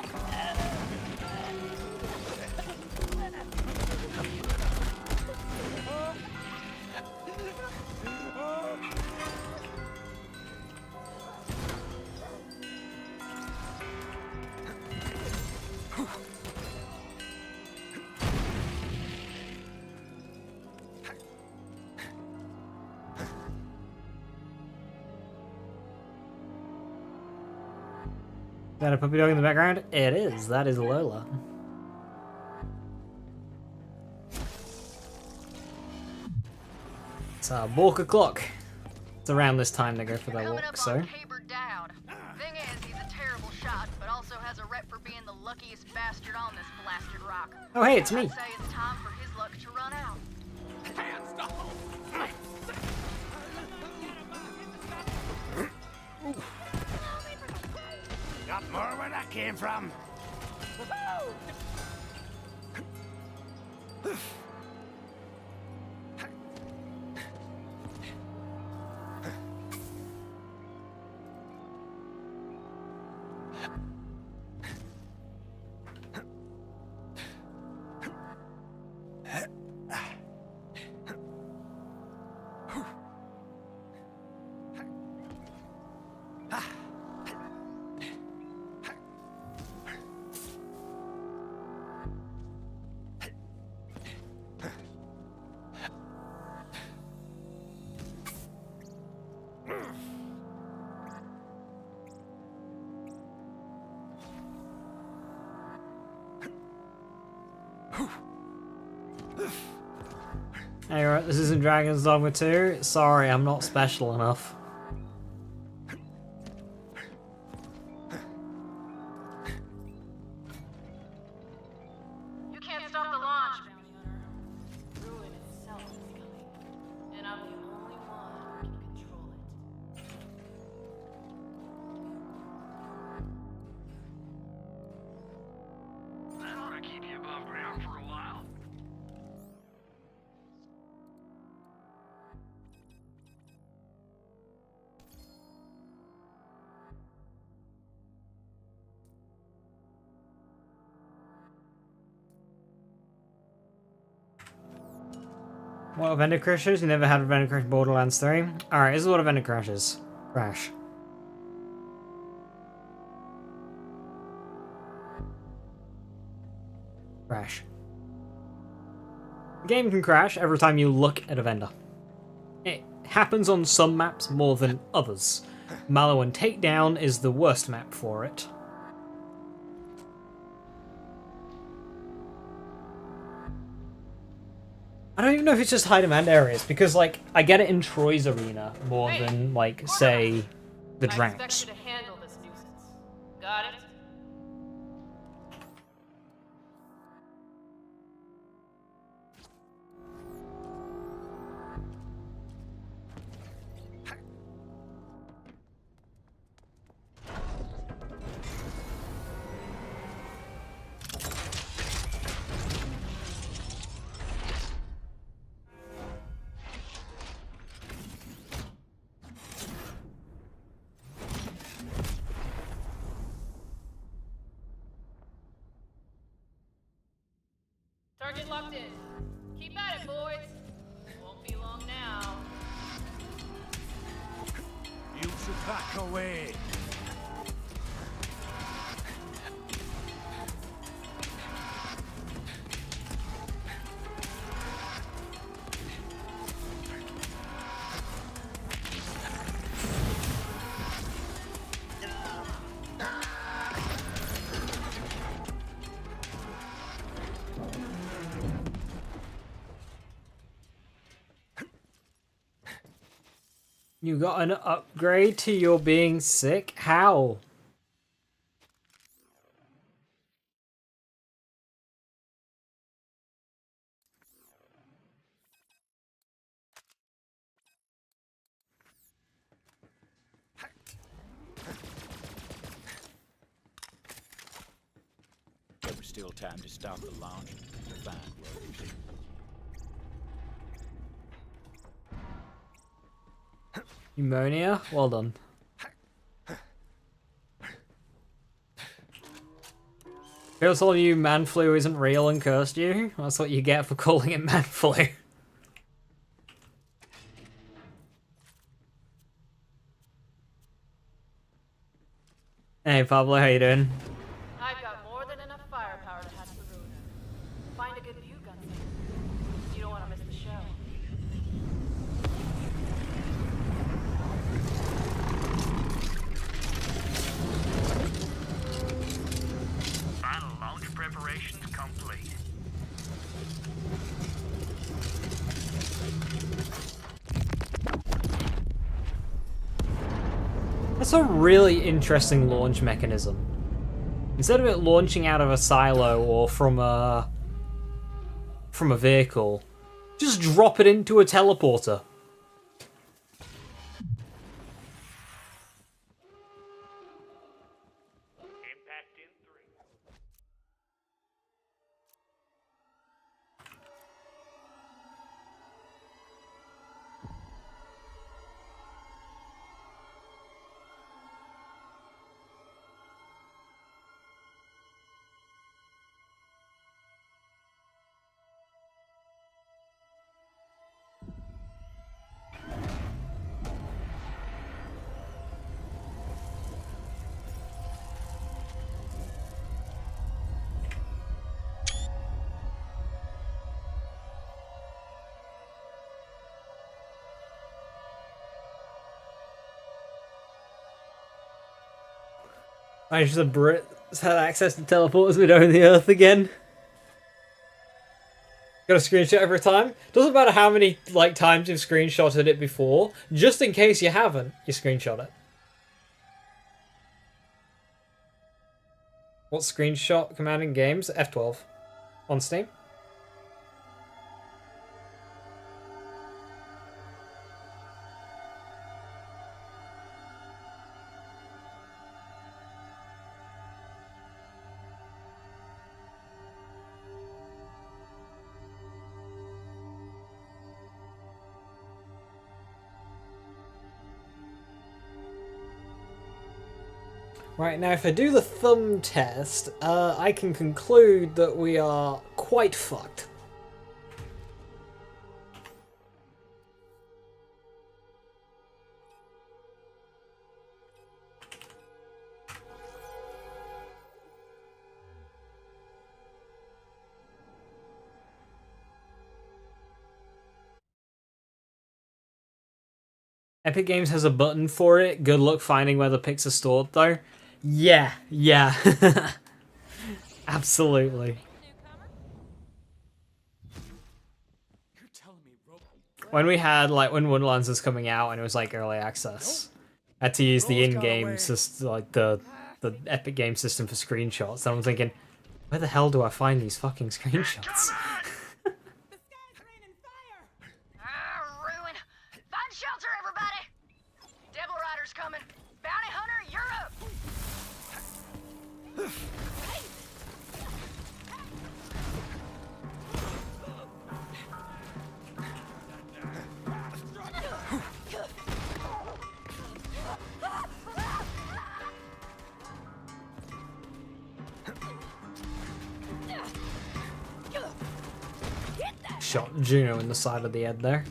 Is that a puppy dog in the background? It is. That is Lola. It's walk o'clock. It's around this time they go for their Coming walk, up so. on Tabor Dowd. Thing is, he's a terrible shot, but also has a rep for being the luckiest bastard on this blasted rock. Oh, hey, it's me. I'd say it's time for his luck to run out. Got more where that came from? Hey, right, this isn't Dragon's Dogma 2. Sorry, I'm not special enough. You can't stop the launch, bounty hunter. Ruin itself is coming, and I'm the only one who can control it. That ought to keep you above ground for a while. What, vendor crashes? You never had a vendor crash in Borderlands 3? Alright, this is what a vendor crash is. Crash. Crash. The game can crash every time you look at a vendor. It happens on some maps more than others. Mallow and Takedown is the worst map for it. I don't even know if it's just high demand areas, because, like, I get it in Troy's arena more than, like, say, the I Droughts. expect you to handle this nuisance. Got it? Target locked in. Keep at it, boys. Won't be long now. You should back away. You got an upgrade to your being sick? How? There was still time to stop the launch to find Rose. Pneumonia? Well done. People told you man flu isn't real and cursed you? That's what you get for calling it man flu. Hey Pablo, how you doing? I've got more than enough firepower to hatch the ruiner. Find a good view, Gunslinger. You don't want to miss the show. Final launch preparations complete. That's a really interesting launch mechanism. Instead of it launching out of a silo or from a vehicle, just drop it into a teleporter. Impact in 3. I just a Brit had access to teleporters we know on the Earth again. Got a screenshot every time. Doesn't matter how many like times you've screenshotted it before. Just in case you haven't, you screenshot it. What screenshot command in games? F12 on Steam. Right, now if I do the thumb test, I can conclude that we are quite fucked. Epic Games has a button for it. Good luck finding where the pics are stored, though. Yeah. Absolutely. When we had, like, when Borderlands was coming out and it was, like, early access, I had to use the in-game system, like, the Epic Game system for screenshots. And I'm thinking, where the hell do I find these fucking screenshots? Ruin. Find shelter, everybody! Devil Rider's coming. Bounty Hunter, you're up! Shot Juno in the side of the head there.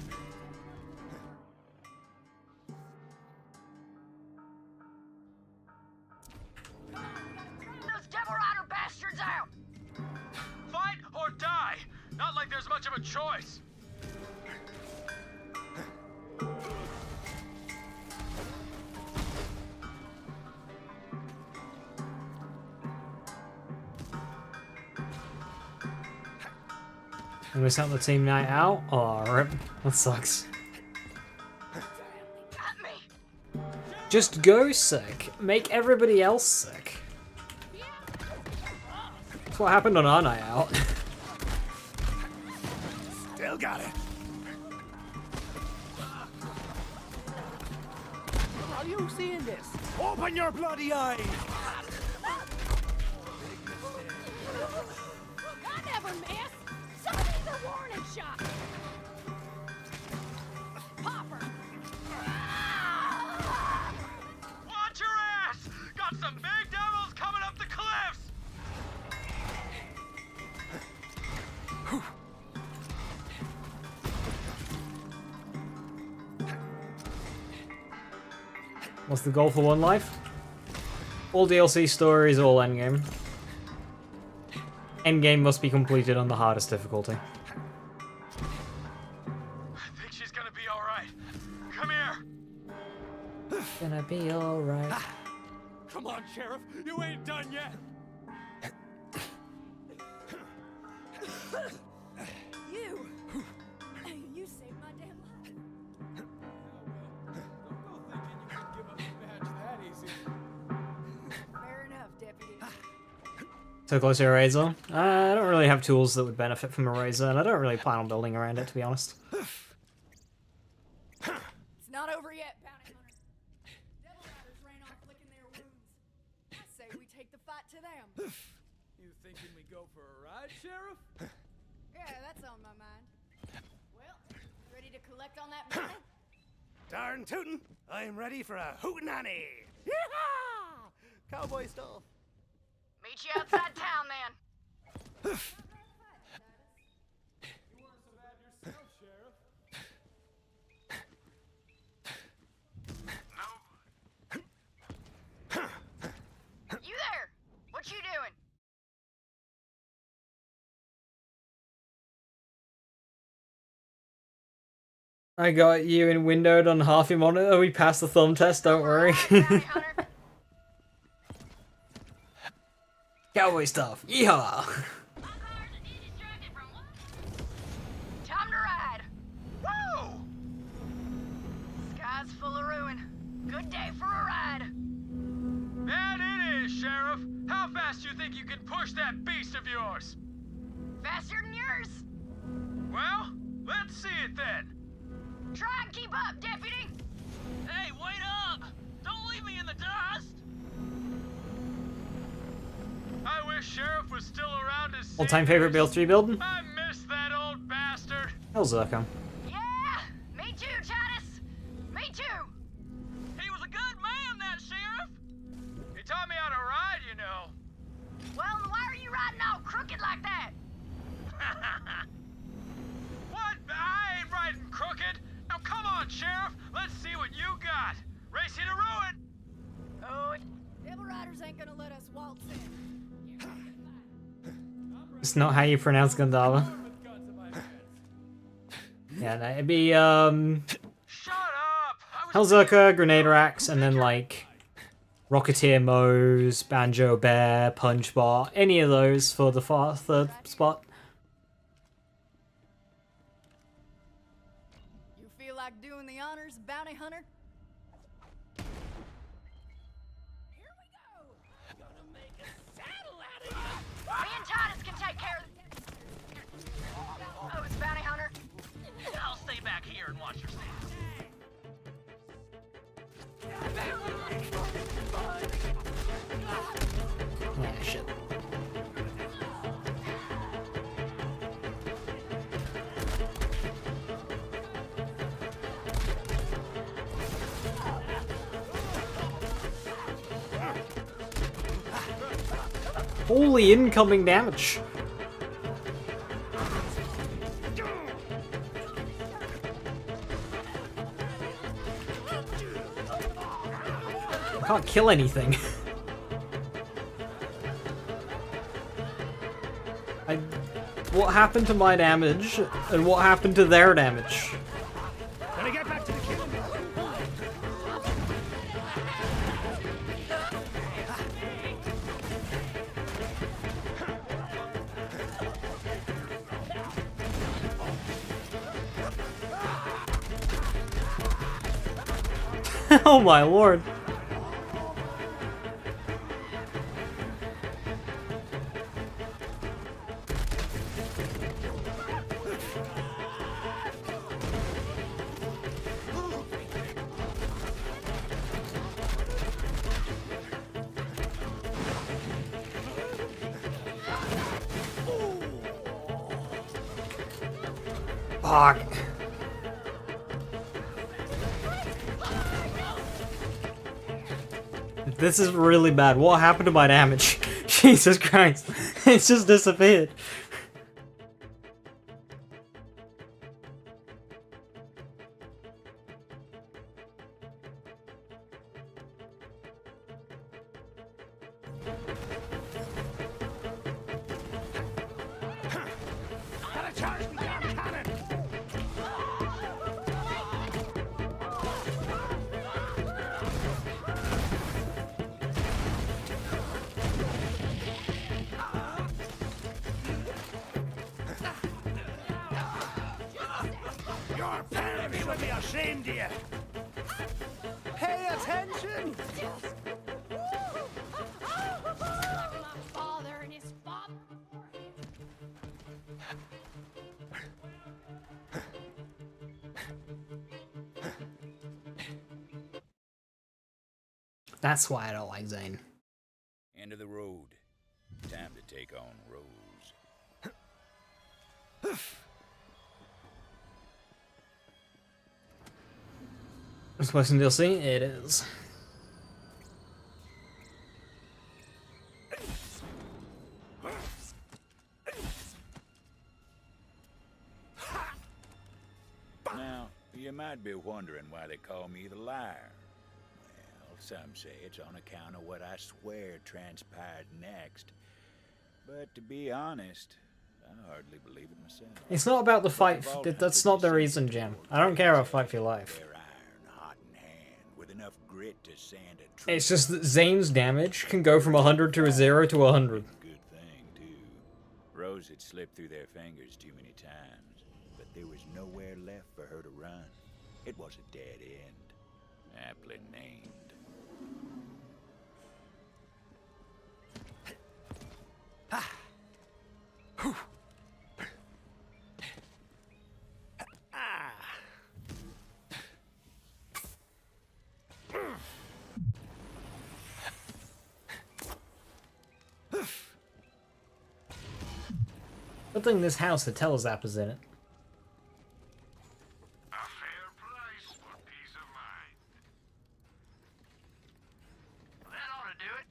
Those Devil Rider bastards out! Fight or die! Not like there's much of a choice! And we sent the team night out? Oh, rip. That sucks. Just go sick. Make everybody else sick. That's what happened on our night out. Still got it. Are you seeing this? Open your bloody eyes! I never miss. Somebody's a warning shot. Popper. Watch your ass! Got some big devils coming up the cliffs! What's the goal for One Life? All DLC stories, all endgame. Endgame must be completed on the hardest difficulty. I think she's gonna be alright. Come here! Gonna be alright. Come on, Sheriff. You ain't done yet. You saved my damn life. Fair enough, Deputy. So close to Eraser. I don't really have tools that would benefit from Eraser, and I don't really plan on building around it, to be honest. It's not over yet, Bounty Hunter. Devil Riders ran off licking their wounds. I say we take the fight to them. You thinking we go for a ride, Sheriff? Yeah, that's on my mind. Well, ready to collect on that money? Darn tootin'! I'm ready for a hootenanny! Yeehaw! Cowboy stuff. Meet you outside town, then. You weren't so bad yourself, Sheriff. You there? What you doing? I got you in windowed on half your monitor. We passed the thumb test, don't worry. Cowboy stuff. Yeehaw! can't keep up, deputy! Hey, wait up! Don't leave me in the dust! I wish Sheriff was still around to see All-time favorite BL3 build? I miss that old bastard. How's that come? Yeah! Me too, Titus! Me too! He was a good man, that sheriff! He taught me how to ride, you know. Well, then why are you riding all crooked like that? What? I ain't riding crooked. Now come on, Sheriff. Let's see what you got. Race you to ruin. Oh, Devil Riders ain't gonna let us waltz in. It's not how you pronounce Gandava. Yeah, no, it'd be, Hellzerker, Grenadier Axe, and then, like, Rocketeer Mose, Banjo Bear, Punch Bar, any of those for the third spot. You feel like doing the honors, bounty hunter? Here we go! Gonna make a saddle out of you! me and Titus can take care of Oh, it's bounty hunter. I'll stay back here and watch your step. Yeah, shit. Holy incoming damage! I can't kill anything. What happened to my damage, and what happened to their damage? Gotta get back to the killing. Oh my lord. Fuck. This is really bad. What happened to my damage? Jesus Christ. It's just disappeared. Gotta charge me down, cannon! Your parents would be ashamed of you! Pay attention! My father and his father. That's why I don't like Zane. End of the road. Time to take on Rose. This person DLC? It is. Now, you might be wondering why they call me the liar. Well, some say it's on account of what I swear transpired next. But to be honest, I hardly believe it myself. It's not about the fight. That's not the reason, Jim. I don't care about Fight for Your Life. Bare iron, hot in hand, with enough grit to sand a tree. It's just that Zane's damage can go from 100 to a 0 to 100. Good thing, too. Rose had slipped through their fingers too many times, but there was nowhere left for her to run. It was a dead end, aptly named. Good thing this house had telezappers in it. A fair price for peace of mind. That ought to do it.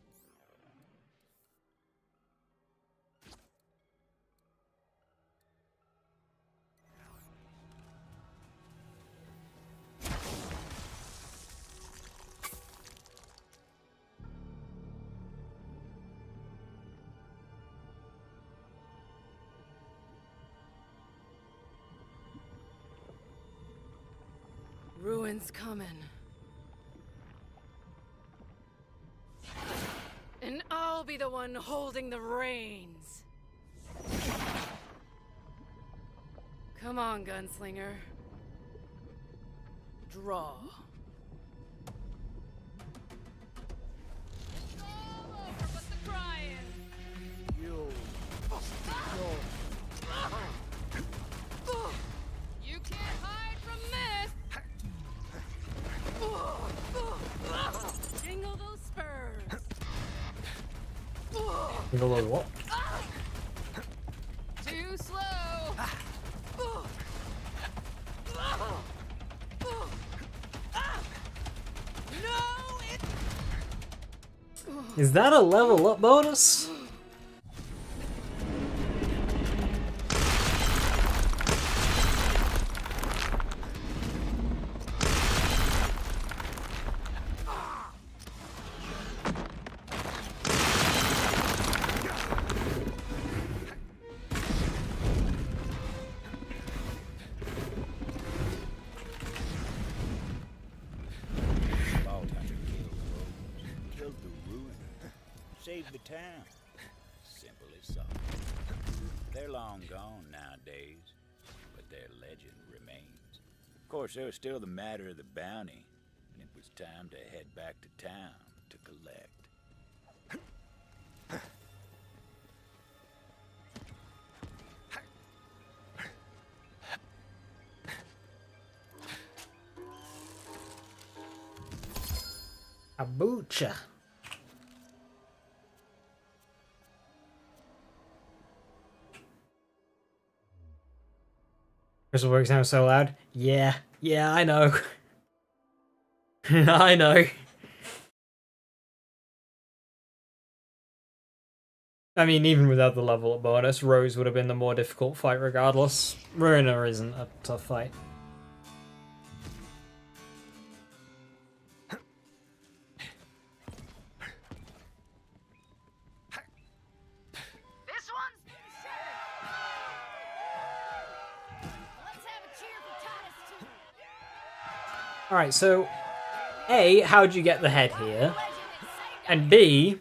Ruin's coming. And I'll be the one holding the reins. Come on, gunslinger. Draw. You can't hide from this! Jingle those spurs! You know what? Too slow! No! Is that a level up bonus? Killed the ruin. Saved the town. Simple as so. They're long gone nowadays, but their legend remains. Of course, there was still the matter of the bounty, and it was time to head back to town to collect. Abucha. Crystal work sounds so loud. Yeah, I know. I know. I mean, even without the level up bonus, Rose would have been the more difficult fight regardless. Ruiner isn't a tough fight. This one's Let's have a cheer for Titus 2. Alright, so A, how'd you get the head here? And B,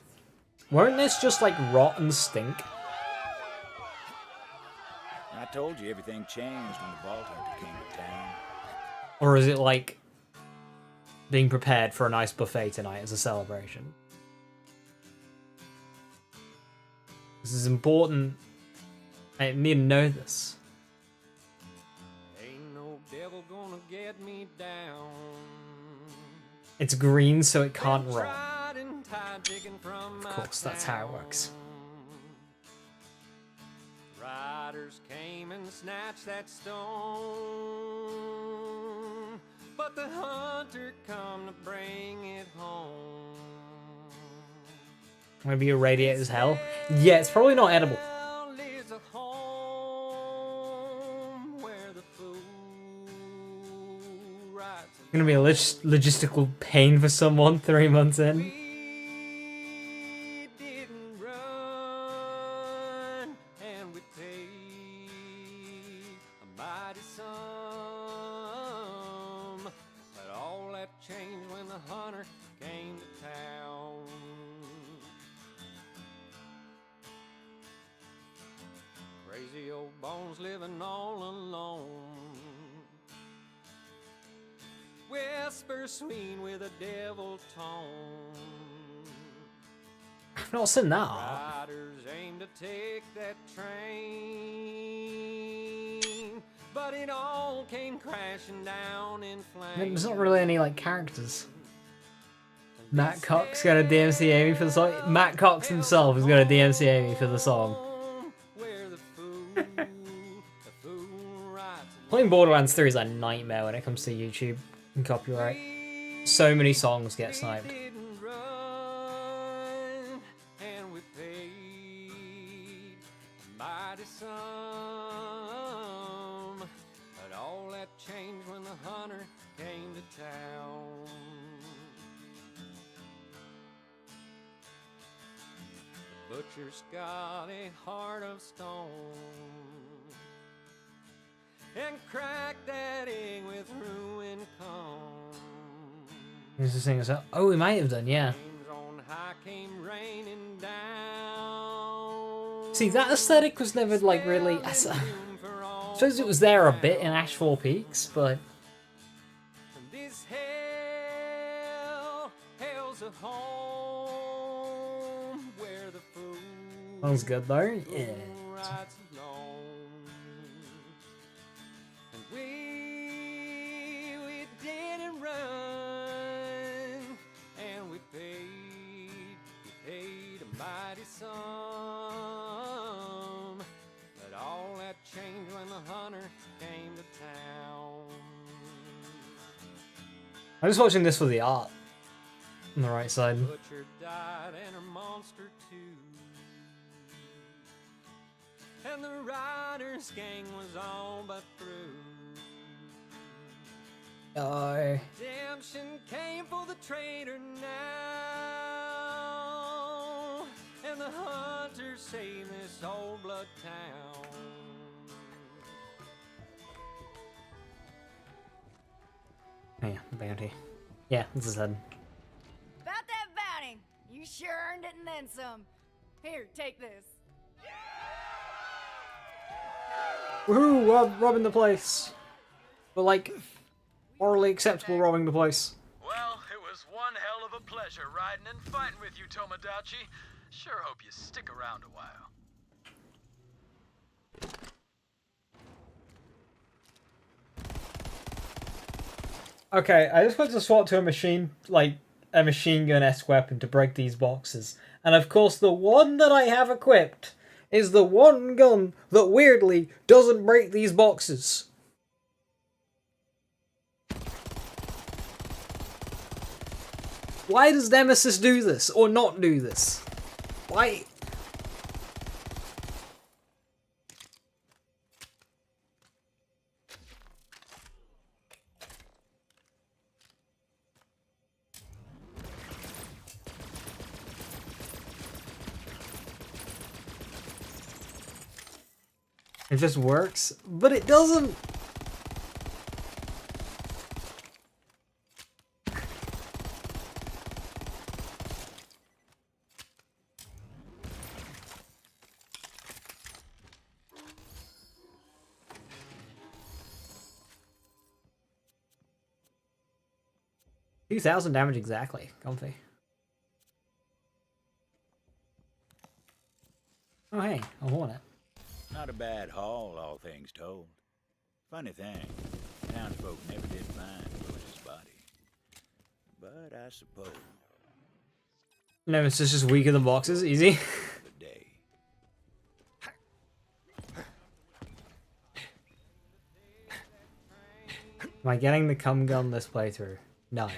won't this just like rot and stink? I told you everything changed when the Vault Hunter came to town. Or is it like being prepared for a nice buffet tonight as a celebration? This is important. I need to know this. Ain't no devil gonna get me down. It's green, so it can't Been rot. tried and tied, digging from Of course, that's how it works. Riders came and snatched that stone, but the hunter come to bring it home. Maybe irradiate as hell. Yeah, it's probably not edible. Now lives a home where the fool rides It's gonna be a logistical pain for someone 3 months in. We didn't run, and we paid a mighty sum, but all that changed when the hunter came to town. Crazy old bones living all alone. Whisper sweet with a devil tone. I've not seen that. Riders aim to take that train, but it all came crashing down in flames. There's not really any like characters. Matt Cox gonna DMCA me for the song. Matt Cox himself is gonna DMCA me for the song. Where the fool Playing Borderlands 3 is a nightmare when it comes to YouTube and copyright. So many songs get sniped. Didn't run, and we paid a mighty sum. But all that changed when the hunter came to town. The butcher's got a heart of stone, and cracked that egg with ruin come. Who's the singer? So, oh, we might have done, yeah. On high came raining down. See, that aesthetic was never like really. I suppose it was there a bit in Ash 4 Peaks, but This hell's a home where the fool sounds good though. Yeah. rides alone. And we didn't run, and we paid a mighty sum. But all that changed when the hunter came to town. I'm just watching this for the art on the right side. Butcher died and her monster too. And the riders gang was all but through. Oh. Redemption came for the traitor now. And the hunters saved this old blood town. Oh yeah, bounty. Yeah, this is head. About that bounty. You sure earned it and then some. Here, take this. Woohoo! Robbing the place. But like, morally acceptable robbing the place. Well, it was one hell of a pleasure riding and fighting with you, Tomodachi. Sure hope you stick around a while. Okay, I just went to swap to a machine, like a machine gun-esque weapon to break these boxes. And of course the one that I have equipped is the one gun that weirdly doesn't break these boxes. Why does Nemesis do this, or not do this? Why? It just works, but it doesn't. $2,000 damage exactly. Comfy. Oh hey, a hornet. Not a bad haul, all things told. Funny thing, townsfolk never did find Rose's body. But I suppose Nemesis just weaker than boxes, easy. the day. Am I getting the cum gun this playthrough? No.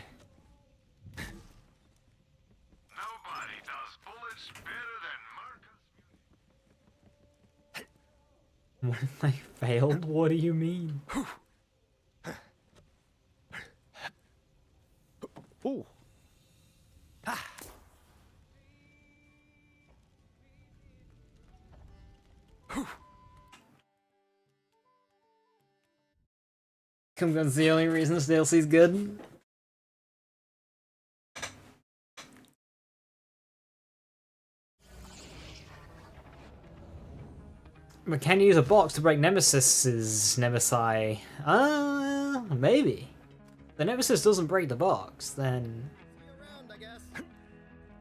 Nobody does bullets better than Marcus. What, I failed? What do you mean? Ooh. Cum gun's the only reason this DLC's good. But can you use a box to break Nemesis's Nemesi? Maybe. If the Nemesis doesn't break the box, then...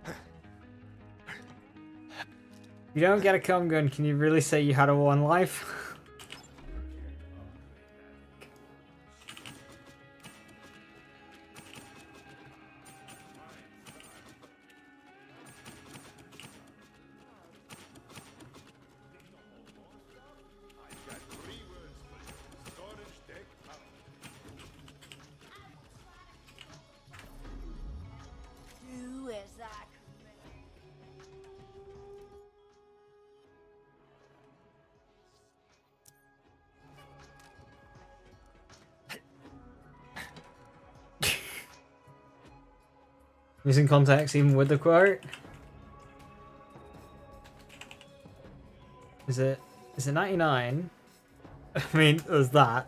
If you don't get a cum gun, can you really say you had a one life? Using context even with the quote. Is it 99? I mean, there's that.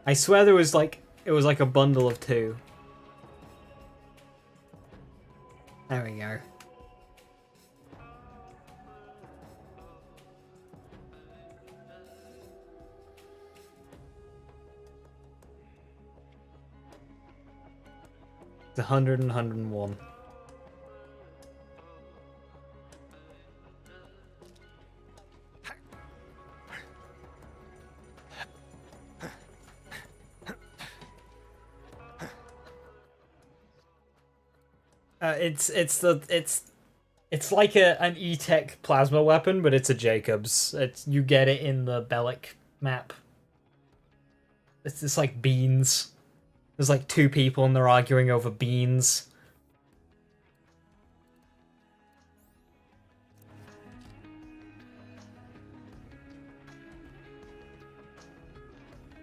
I swear there was like, it was like a bundle of 2. There we go. It's 100 and 101. It's like an E-Tech plasma weapon, but it's a Jacobs. You get it in the Bellic map. It's just like beans. There's like 2 people and they're arguing over beans.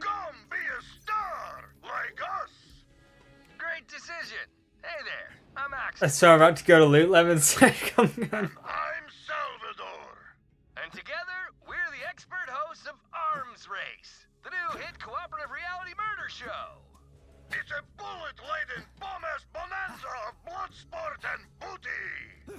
Come be a star like us. Great decision. Hey there, I'm Axe. So I'm about to go to Loot Lemons. Come on. I'm Salvador. And together, we're the expert hosts of Arms Race, the new hit cooperative reality murder show. It's a bullet-laden bomb-ass bonanza of blood sport and booty.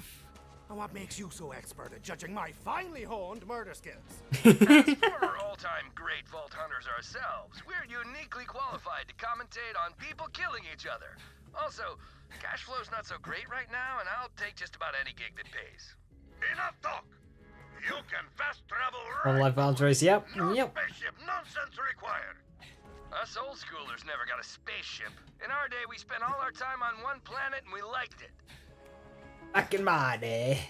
And what makes you so expert at judging my finely honed murder skills? As former all-time great vault hunters ourselves, we're uniquely qualified to commentate on people killing each other. Also, cash flow's not so great right now, and I'll take just about any gig that pays. Enough talk. You can fast travel On right. live Arms Race, yep. No Yep. spaceship nonsense required. Us old schoolers never got a spaceship. In our day, we spent all our time on one planet and we liked it. Back in my day.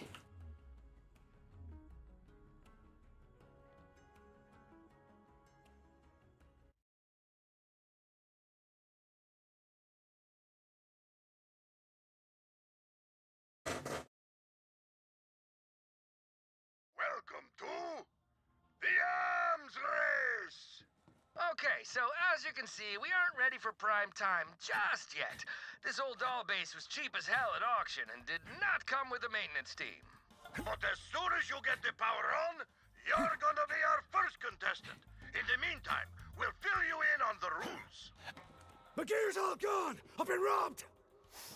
Welcome to the Arms Race. Okay, so as you can see, we aren't ready for prime time just yet. This old doll base was cheap as hell at auction and did not come with a maintenance team. But as soon as you get the power on, you're gonna be our first contestant. In the meantime, we'll fill you in on the rules. My gear's all gone! I've been robbed!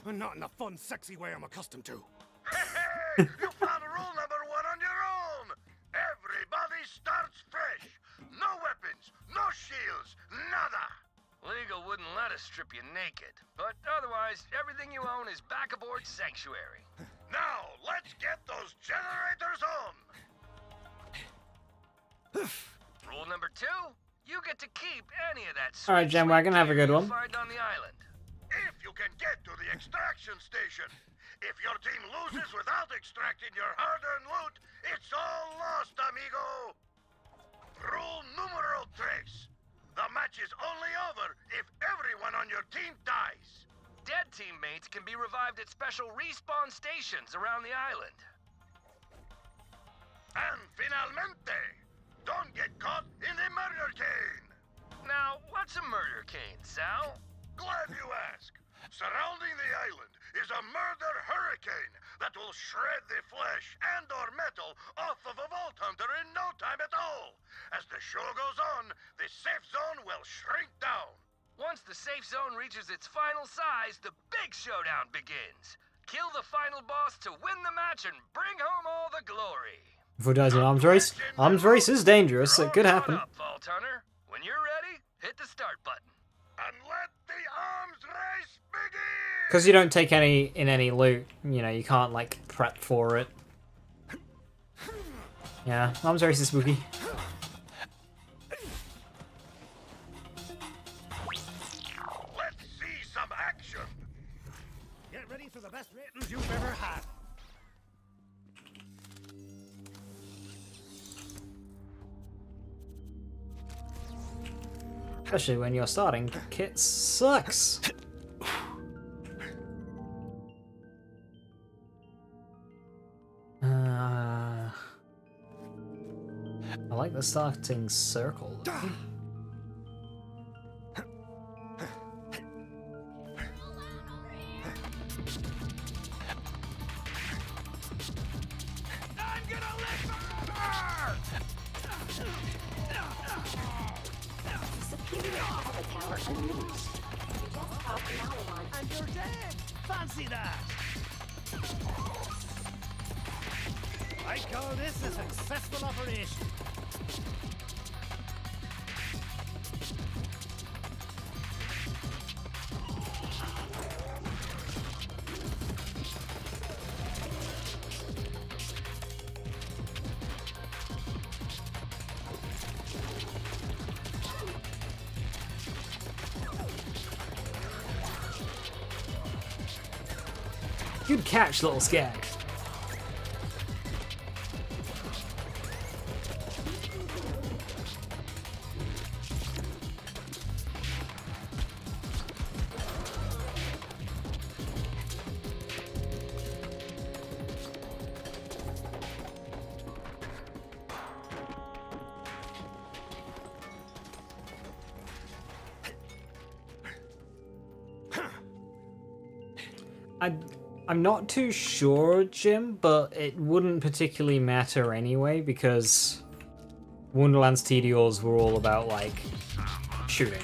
And not in the fun, sexy way I'm accustomed to. Hey, you found rule number 1 on your own. Everybody starts fresh. No weapons, no shields, nada. Legal wouldn't let us strip you naked, but otherwise, everything you own is back aboard Sanctuary. Now, let's get those generators on. Rule number 2, you get to keep any of that All right, Jen, we're gonna have a good gear one. you find on the island. If you can get to the extraction station. If your team loses without extracting your hard-earned loot, it's all lost, amigo. Rule numero 3. The match is only over if everyone on your team dies. Dead teammates can be revived at special respawn stations around the island. And finalmente, don't get caught in the murder cane. Now, what's a murder cane, Sal? Glad you ask. Surrounding the island is a murder hurricane that will shred the flesh and or metal off of a vault hunter in no time at all. As the show goes on, the safe zone will shrink down. Once the safe zone reaches its final size, the big showdown begins. Kill the final boss to win the match and bring home all the glory. If we dies in Arms Race? Arms Race is dangerous. It could happen. Up, Vault Hunter. When you're ready, hit the start button. And let the arms race begin! Because you don't take any loot, you know, you can't like prep for it. Yeah, Arms Race is spooky. Let's see some action! Get ready for the best ratings you've ever had. Especially when your starting kit sucks. I like the starting circle. And you're dead! Fancy that! I call this a successful operation. Good catch, little skag. I'm not too sure, Jim, but it wouldn't particularly matter anyway, because Wonderland's TDRs were all about, like, shooting.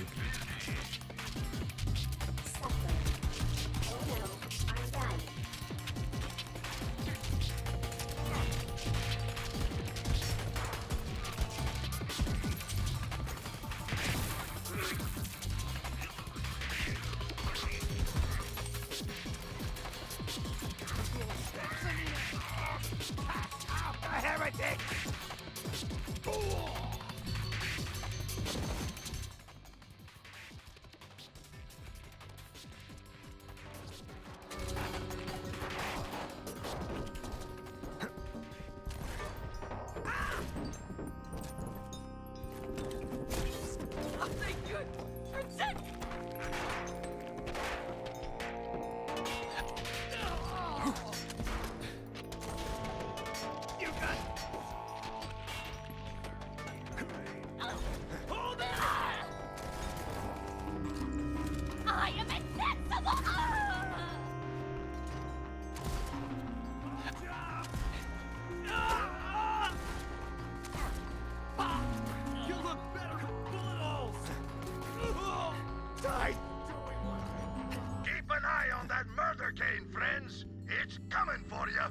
Keep an eye on that murder cane, friends. It's coming for you.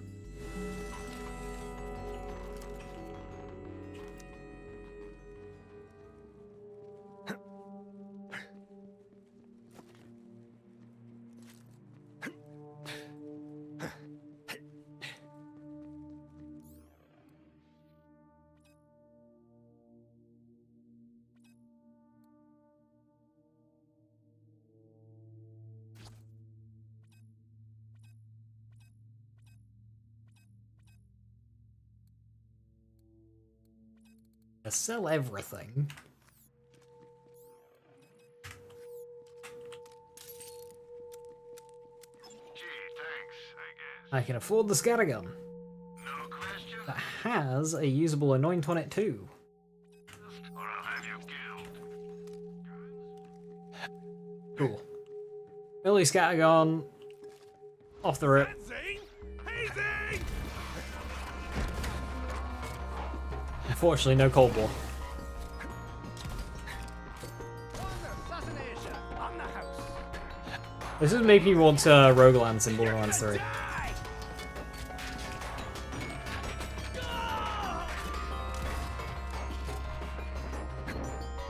Sell everything. I can afford the scattergun. No question. That has a usable anoint on it too. Or I'll have you killed. Cool. Early scattergun. Off the rip. Zane? Hey, Zane! Unfortunately, no Cold War. This is making me want Borderlands in Borderlands 3.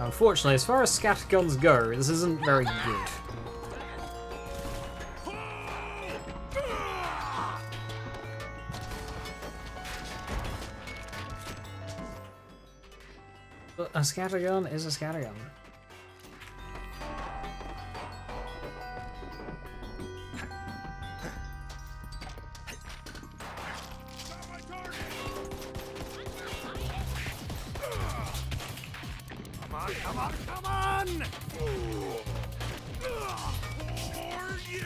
Unfortunately, as far as scatterguns go, this isn't very good. But a scattergun is a scattergun. Come on, come on! For you!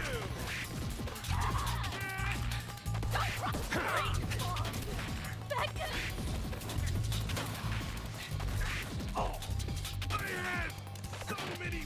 Oh, I had so many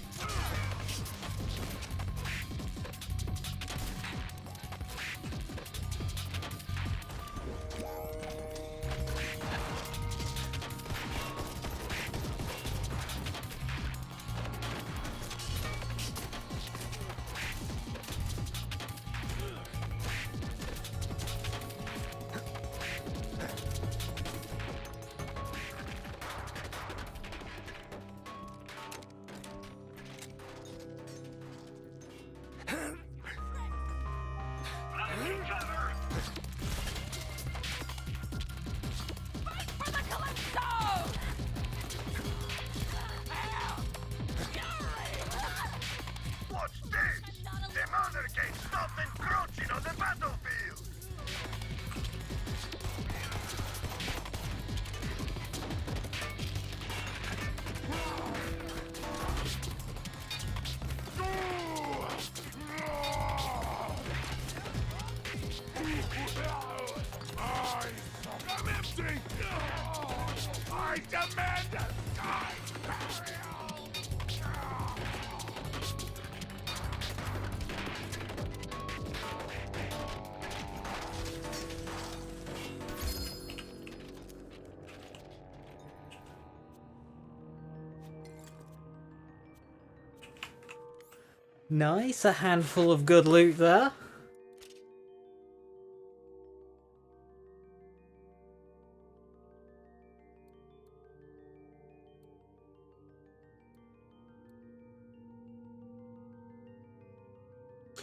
Nice, a handful of good loot there.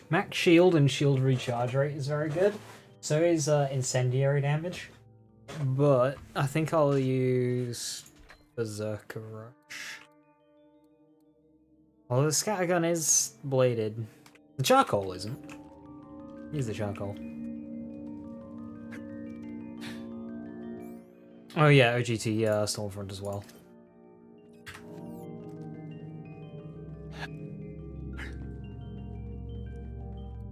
Max shield and shield recharge rate is very good. So is incendiary damage. But I think I'll use Berserker Rush. Well, the scattergun is bladed. The charcoal isn't. Use the charcoal. Oh yeah, OGT Stormfront as well.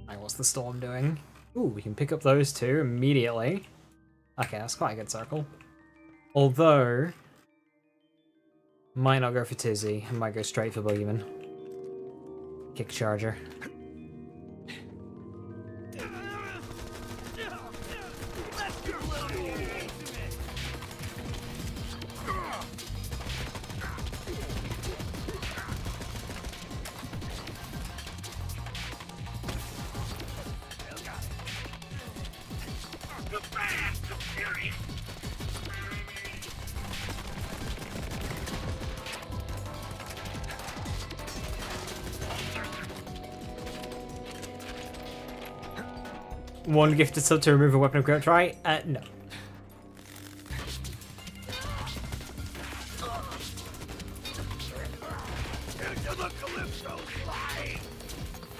Right, what's the storm doing? Ooh, we can pick up those two immediately. Okay, that's quite a good circle. Although, might not go for Tizzy. I might go straight for Boogeyman. Kick charger. One gifted sub to remove a weapon of grip. Try? No. Into the Calypso slide!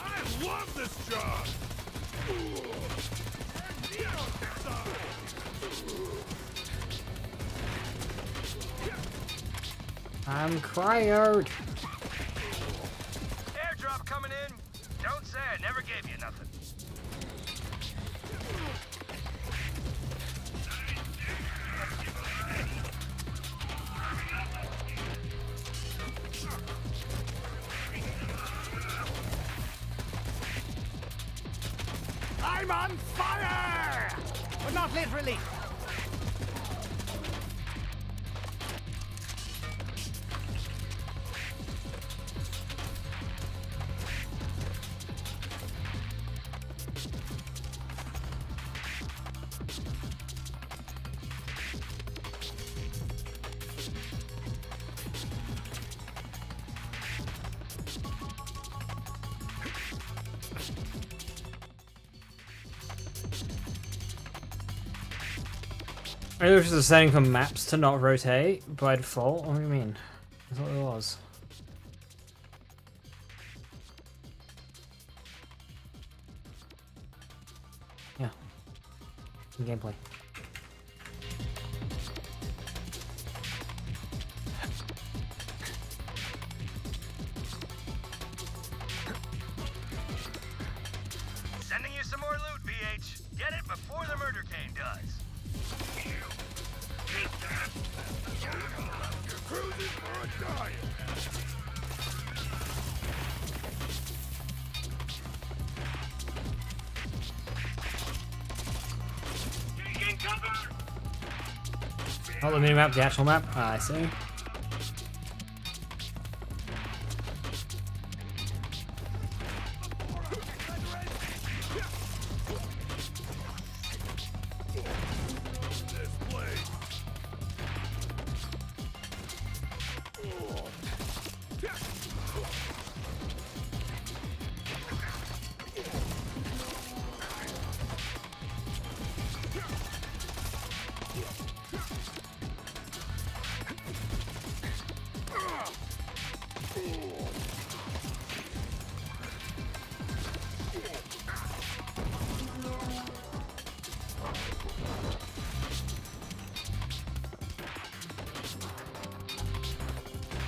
I love this job! I'm cryoed. Airdrop coming in. Don't say I never gave you nothing. I'm on fire! But not literally. Maybe it was just a setting for maps to not rotate by default. What do you mean? That's what it was. Yeah. Gameplay. Sending you some more loot, BH. Get it before the murder cane does. You're cruising for a diet! Taking cover! Not the mini-map, the actual map. Ah, I see.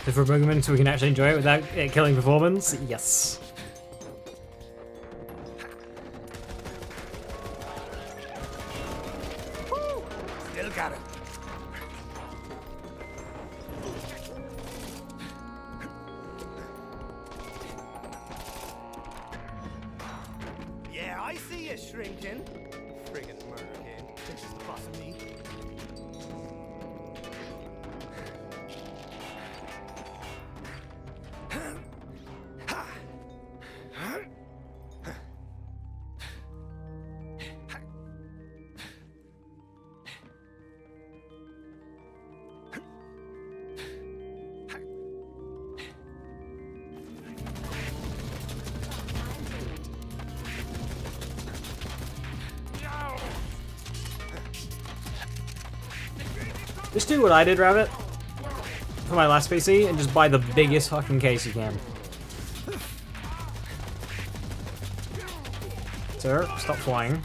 So for Boogeyman, so we can actually enjoy it without it killing performance? Yes. Still got it. Yeah, I see you shrinking. Friggin' murder kid. This is the boss of me. Just do what I did, Rabbit, for my last PC, and just buy the biggest fucking case you can. Sir, stop flying.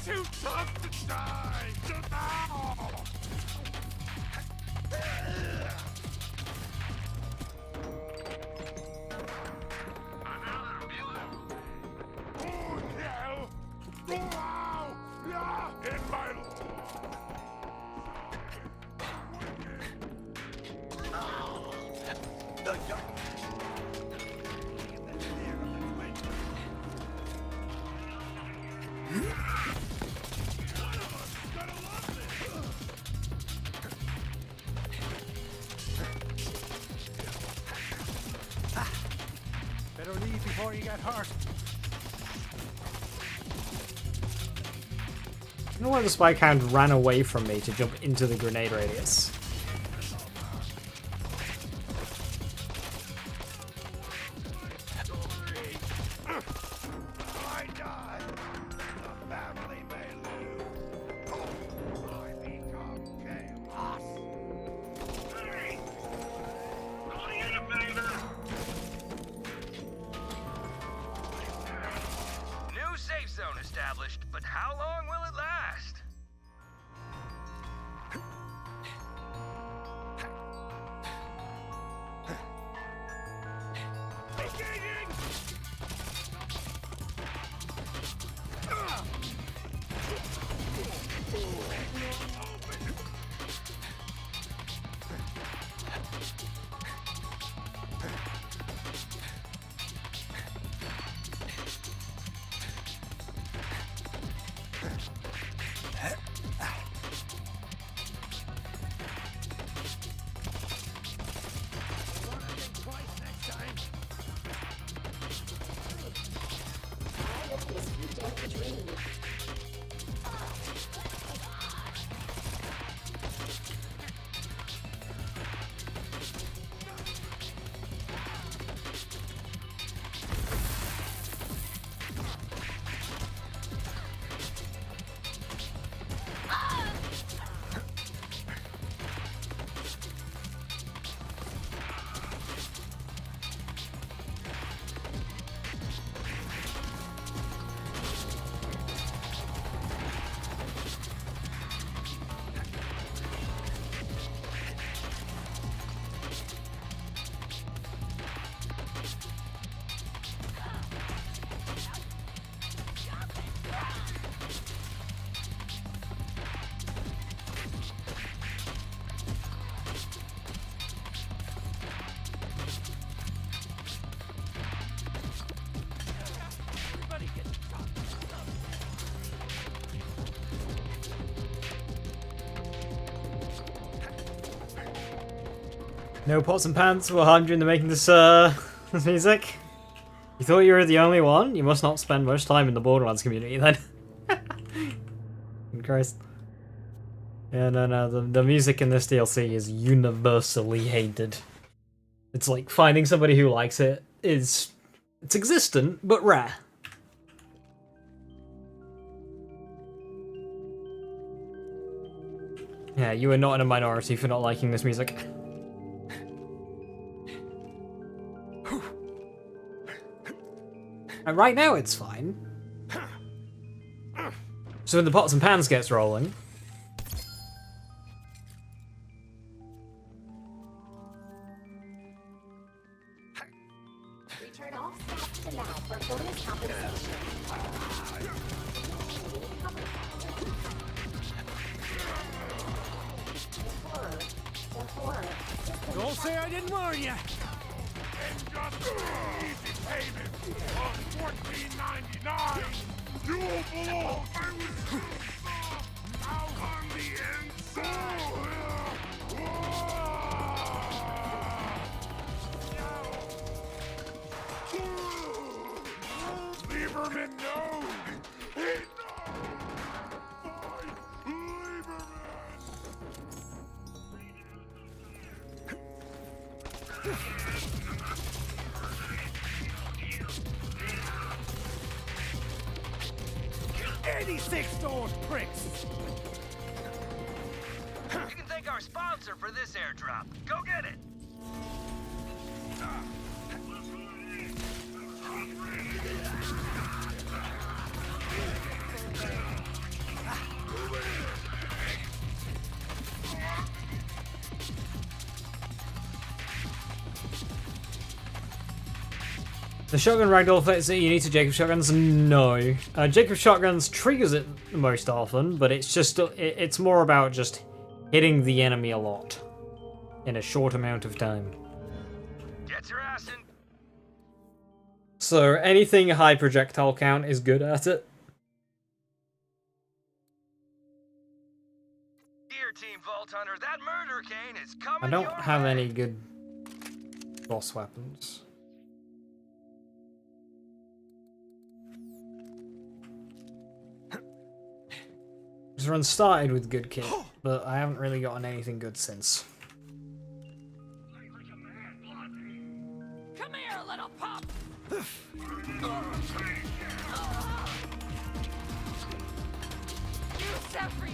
Better leave before you get hurt. I don't know why the spike hound ran away from me to jump into the grenade radius. New safe zone established, but how long will it last? No pots and pans were harmed during the making this this music. You thought you were the only one? You must not spend much time in the Borderlands community then. Christ. Yeah, no, the music in this DLC is universally hated. It's like finding somebody who likes it is... it's existent, but rare. Yeah, you are not in a minority for not liking this music. And right now it's fine. So when the pots and pans gets rolling... Return all staff to lab for bonus compensation. Don't say I didn't warn you. And just easy payment of $14.99. You belong. I was so soft out on the inside. Lieberman knows. He knows. Lieberman. 86 those pricks! You can thank our sponsor. sponsor for this airdrop. Go get it. The shotgun ragdoll effects that you need to Jacob shotguns? No. Jacob shotguns triggers it most often, but it's just it's more about just hitting the enemy a lot in a short amount of time. Get your ass in. So anything high projectile count is good at it. Here, Team Vault Hunter, that murder cane is coming. I don't have any good boss weapons. This run started with good kit, but I haven't really gotten anything good since. Come here, little pup! Use every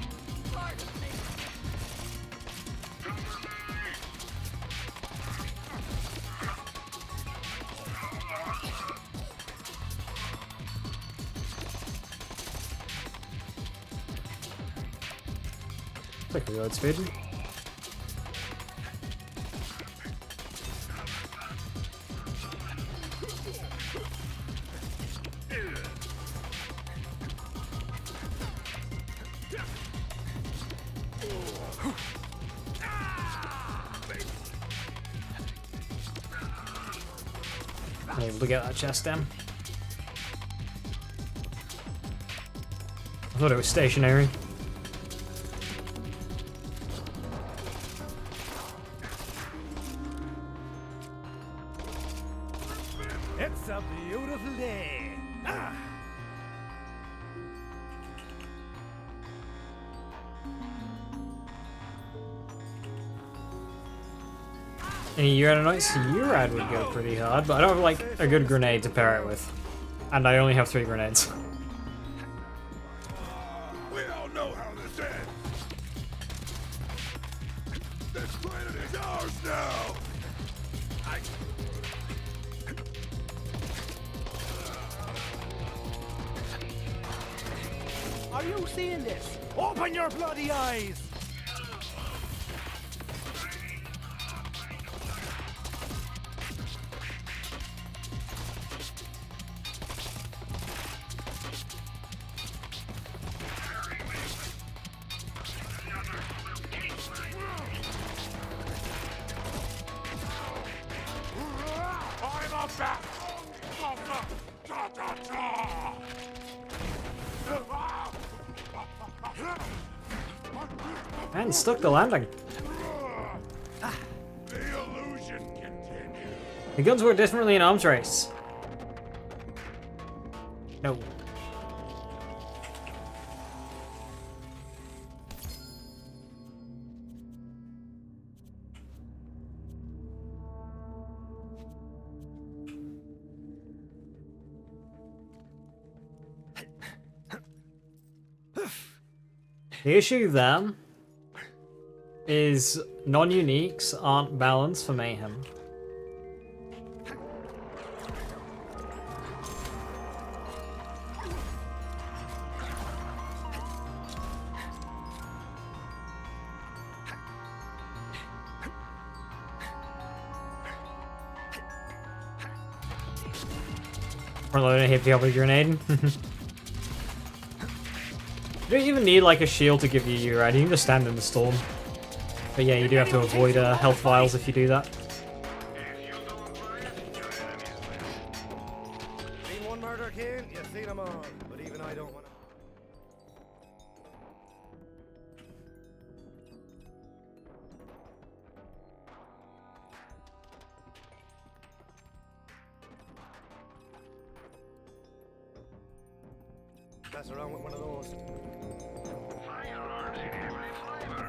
part of me! Quick reload speed. I'm able to get that chest down. I thought it was stationary. It's a beautiful day. Ah. Any Uranoids? Urad would go pretty hard, but I don't have like a good grenade to pair it with. And I only have 3 grenades. We all know how this ends. This planet is ours now. Are you seeing this? Open your bloody eyes! I'm a bat. And stuck the landing. The illusion continues. The guns work differently in arms race. No. The issue then is non-uniques aren't balanced for Mayhem. Reloading a hippie up with a grenade. You don't even need like a shield to give you Urad, you can just stand in the storm. But yeah, you do have to avoid health vials if you do that. Seen one murder, kid? You've seen them all. But even I don't want to. Mess around with one of those.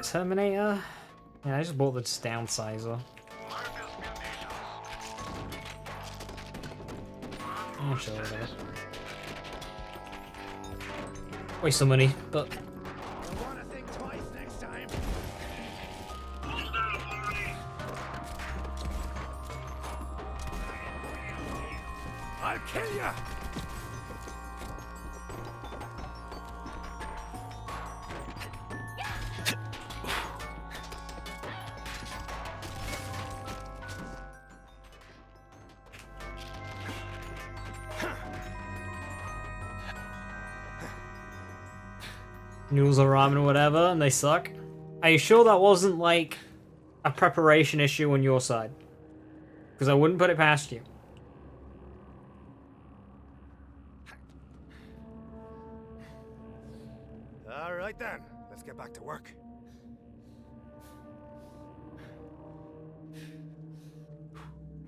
Terminator? Yeah, I just bought the downsizer. Oh, sure, whatever. Waste some money, but... I want to think twice next time. I'll kill ya! Noodles or ramen or whatever, and they suck. Are you sure that wasn't like a preparation issue on your side? Because I wouldn't put it past you. All right then, let's get back to work.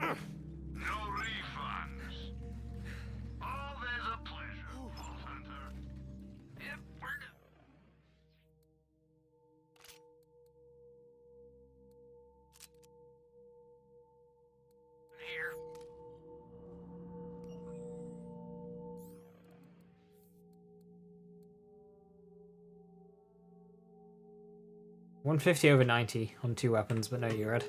No refunds. Always a pleasure, Wolf Hunter. Yep, we're done. Here. 150 over 90 on 2 weapons, but no URED.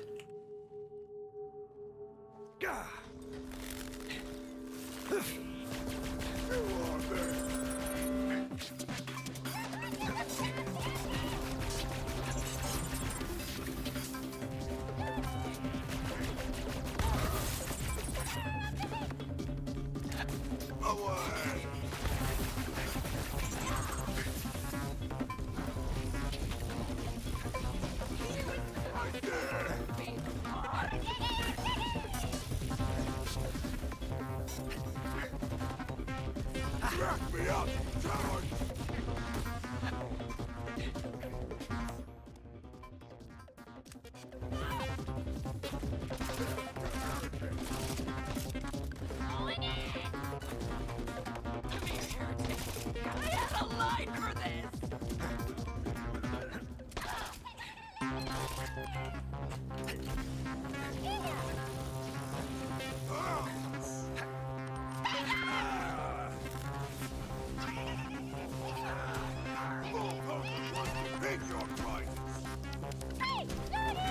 Back me up, coward!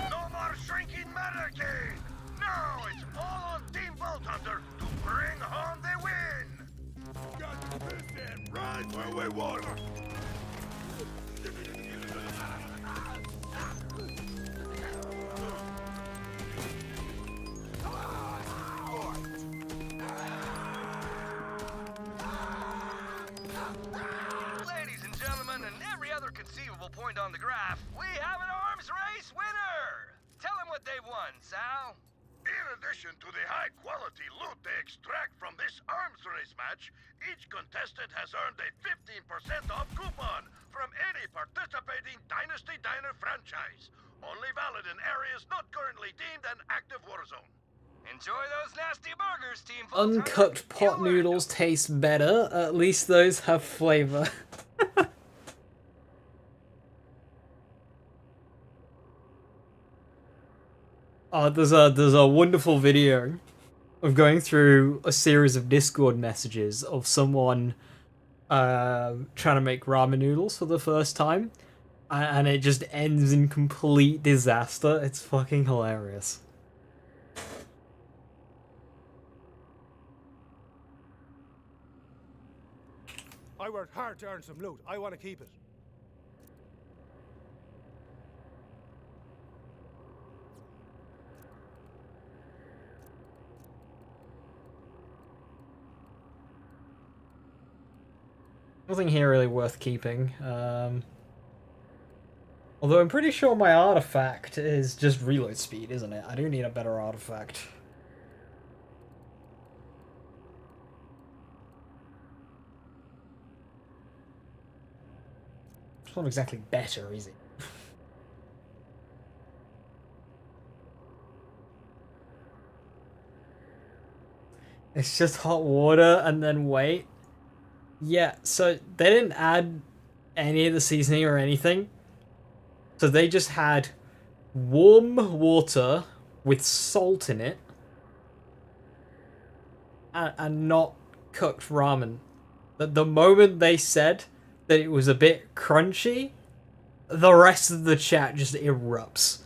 No more shrinking Medicaid! Now it's all on Team Vault Hunter to bring home the win! Got this in right where we want her! Ladies and gentlemen, and every other conceivable point on the graph, we have an arms race winner! Tell them what they've won, Sal. In addition to the high-quality loot they extract from this arms race match, each contestant has earned a 15% off coupon from any participating Dynasty Diner franchise. Only valid in areas not currently deemed an active war zone. Enjoy those nasty burgers, Team Vault Hunter. Uncooked pot noodles taste better. At least those have flavor. There's a wonderful video of going through a series of Discord messages of someone trying to make ramen noodles for the first time, and it just ends in complete disaster. It's fucking hilarious. I worked hard to earn some loot. I want to keep it. Nothing here really worth keeping. Although I'm pretty sure my artifact is just reload speed, isn't it? I do need a better artifact. It's not exactly better, is it? It's just hot water and then wait. Yeah, so they didn't add any of the seasoning or anything. So they just had warm water with salt in it and not cooked ramen. The moment they said that it was a bit crunchy, the rest of the chat just erupts.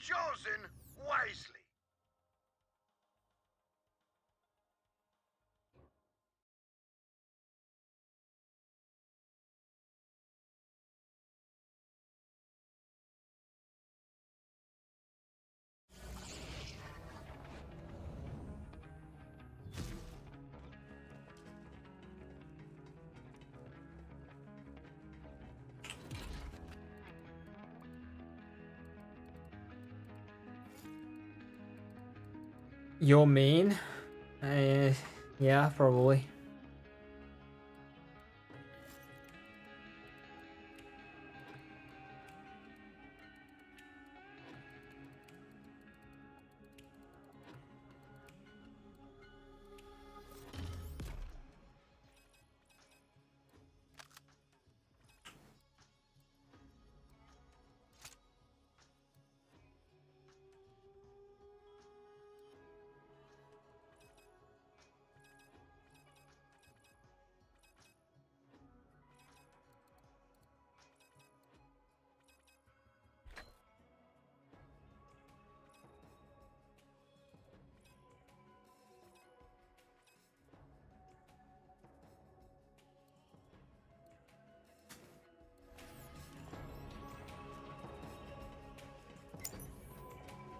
chosen wisely. You're mean? Yeah, probably.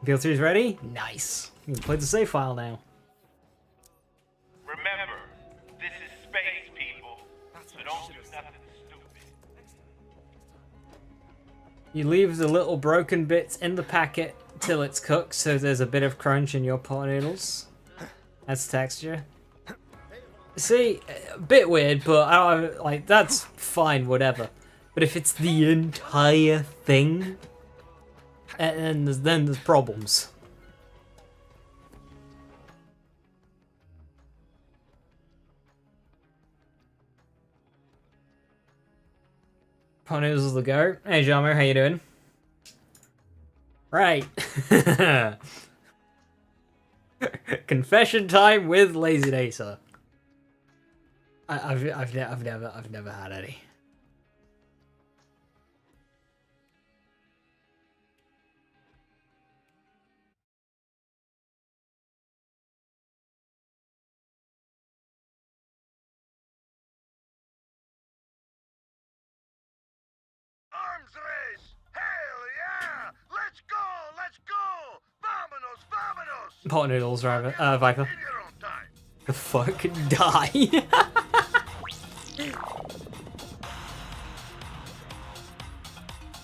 Guilty's ready? Nice. You can play the save file now. Remember, this is space, people. So don't do nothing stupid. You leave the little broken bits in the packet till it's cooked, so there's a bit of crunch in your pot noodles. That's texture. See, a bit weird, but I don't, like, that's fine, whatever. But if it's the entire thing, and then there's problems. Pot noodles the go. Hey, Jamo, how you doing? Right. Confession time with Lazy Dacer. I've never had any. Arms race! Hell yeah! Let's go! Let's go! Vamonos! Vamonos! Pot noodles, Viper. Viper. In your own time. The fuck? Die.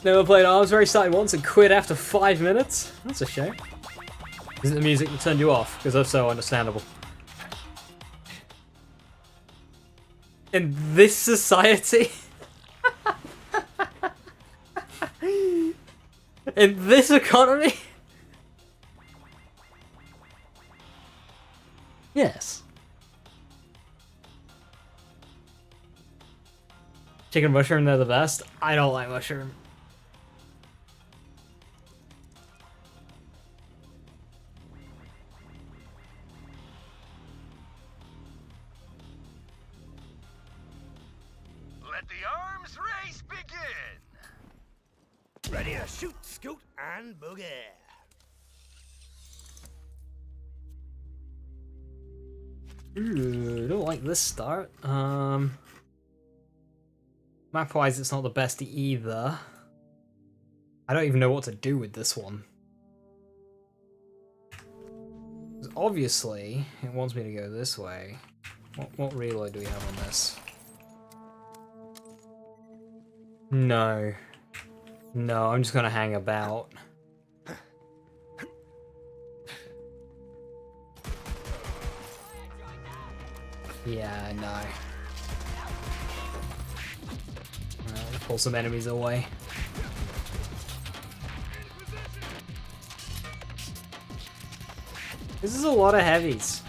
Never played Arms Race, started once and quit after 5 minutes? That's a shame. Isn't the music that turned you off? Because that's so understandable. In this society? In this economy? Yes. Chicken mushroom, they're the best. I don't like mushroom. Let the arms race begin! Ready to shoot, scoot, and boogie. Ooh, I don't like this start. Map-wise, it's not the best either. I don't even know what to do with this one. 'Cause obviously, it wants me to go this way. What reload do we have on this? No. No, I'm just gonna hang about. Yeah, no. Pull some enemies away. This is a lot of heavies.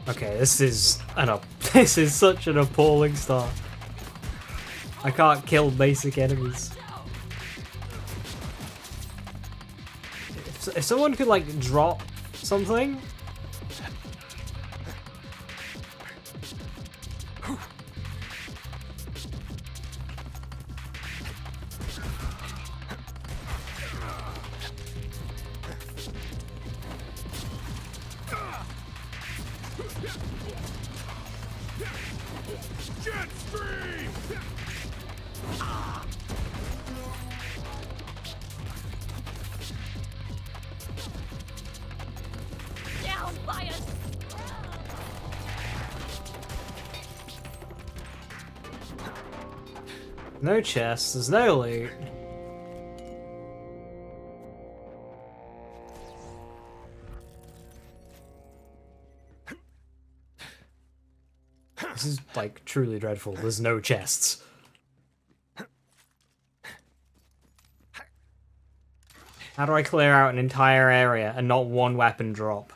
Okay, this is this is such an appalling start. I can't kill basic enemies. If someone could like drop something. Jet stream! Down by us! No chests, there's no loot. This is like truly dreadful. There's no chests. How do I clear out an entire area and not one weapon drop?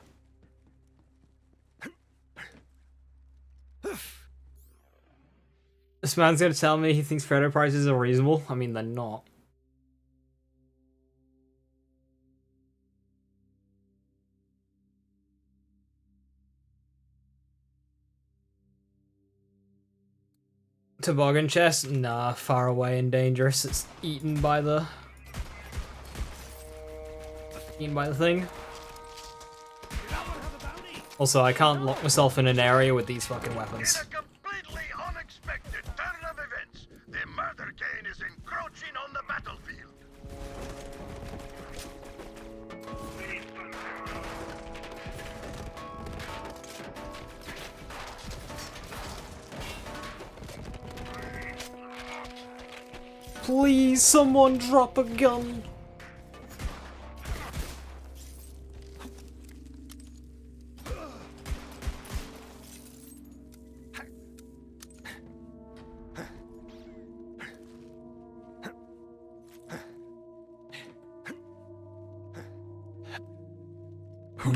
This man's gonna tell me he thinks Predator prices are reasonable? I mean, they're not. Toboggan chest? Nah, far away and dangerous. It's eaten by the thing. Also, I can't lock myself in an area with these fucking weapons. In a completely unexpected turn of events, the murder cane is encroaching on the battlefield. Please, someone drop a gun.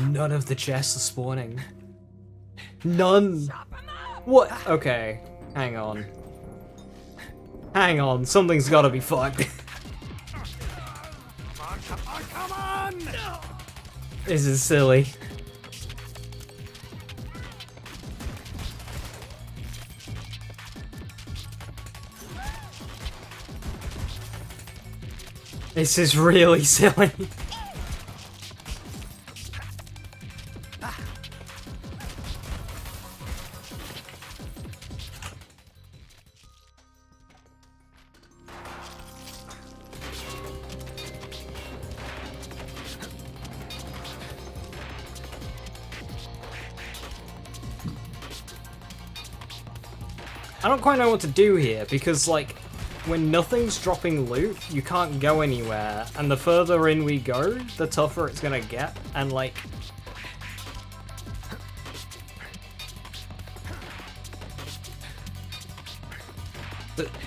None of the chests are spawning. None. What? Okay, hang on. Hang on, something's gotta be fucked. Come on! This is silly. This is really silly. I don't quite know what to do here, because, like, when nothing's dropping loot, you can't go anywhere, and the further in we go, the tougher it's gonna get, and, like...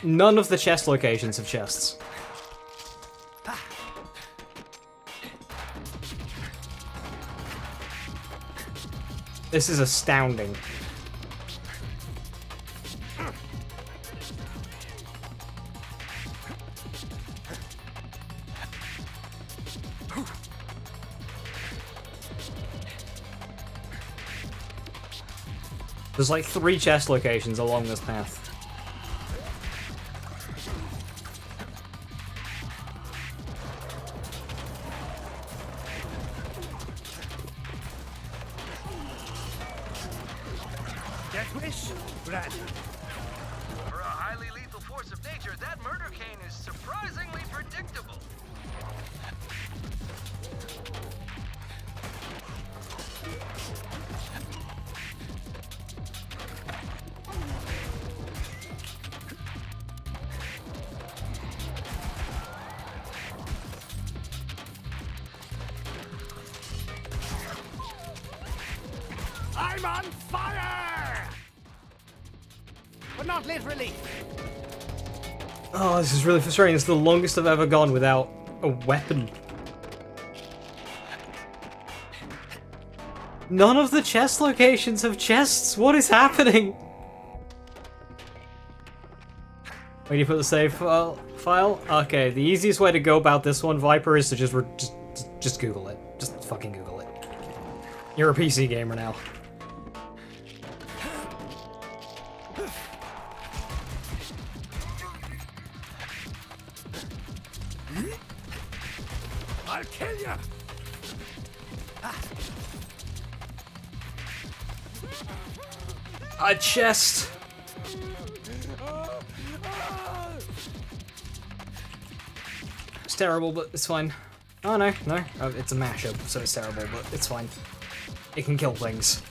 None of the chest locations have chests. This is astounding. There's like 3 chest locations along this path. Death wish? Brad. For a highly lethal force of nature, that murder cane is surprisingly predictable. I'm on fire! But not literally. Oh, this is really frustrating. It's the longest I've ever gone without a weapon. None of the chest locations have chests. What is happening? Where do you put the save file? Okay, the easiest way to go about this one, Viper, is to just Google it. Just fucking Google it. You're a PC gamer now. I'll kill you! A chest! It's terrible, but it's fine. Oh no, no. Oh, it's a mashup, so it's terrible, but it's fine. It can kill things.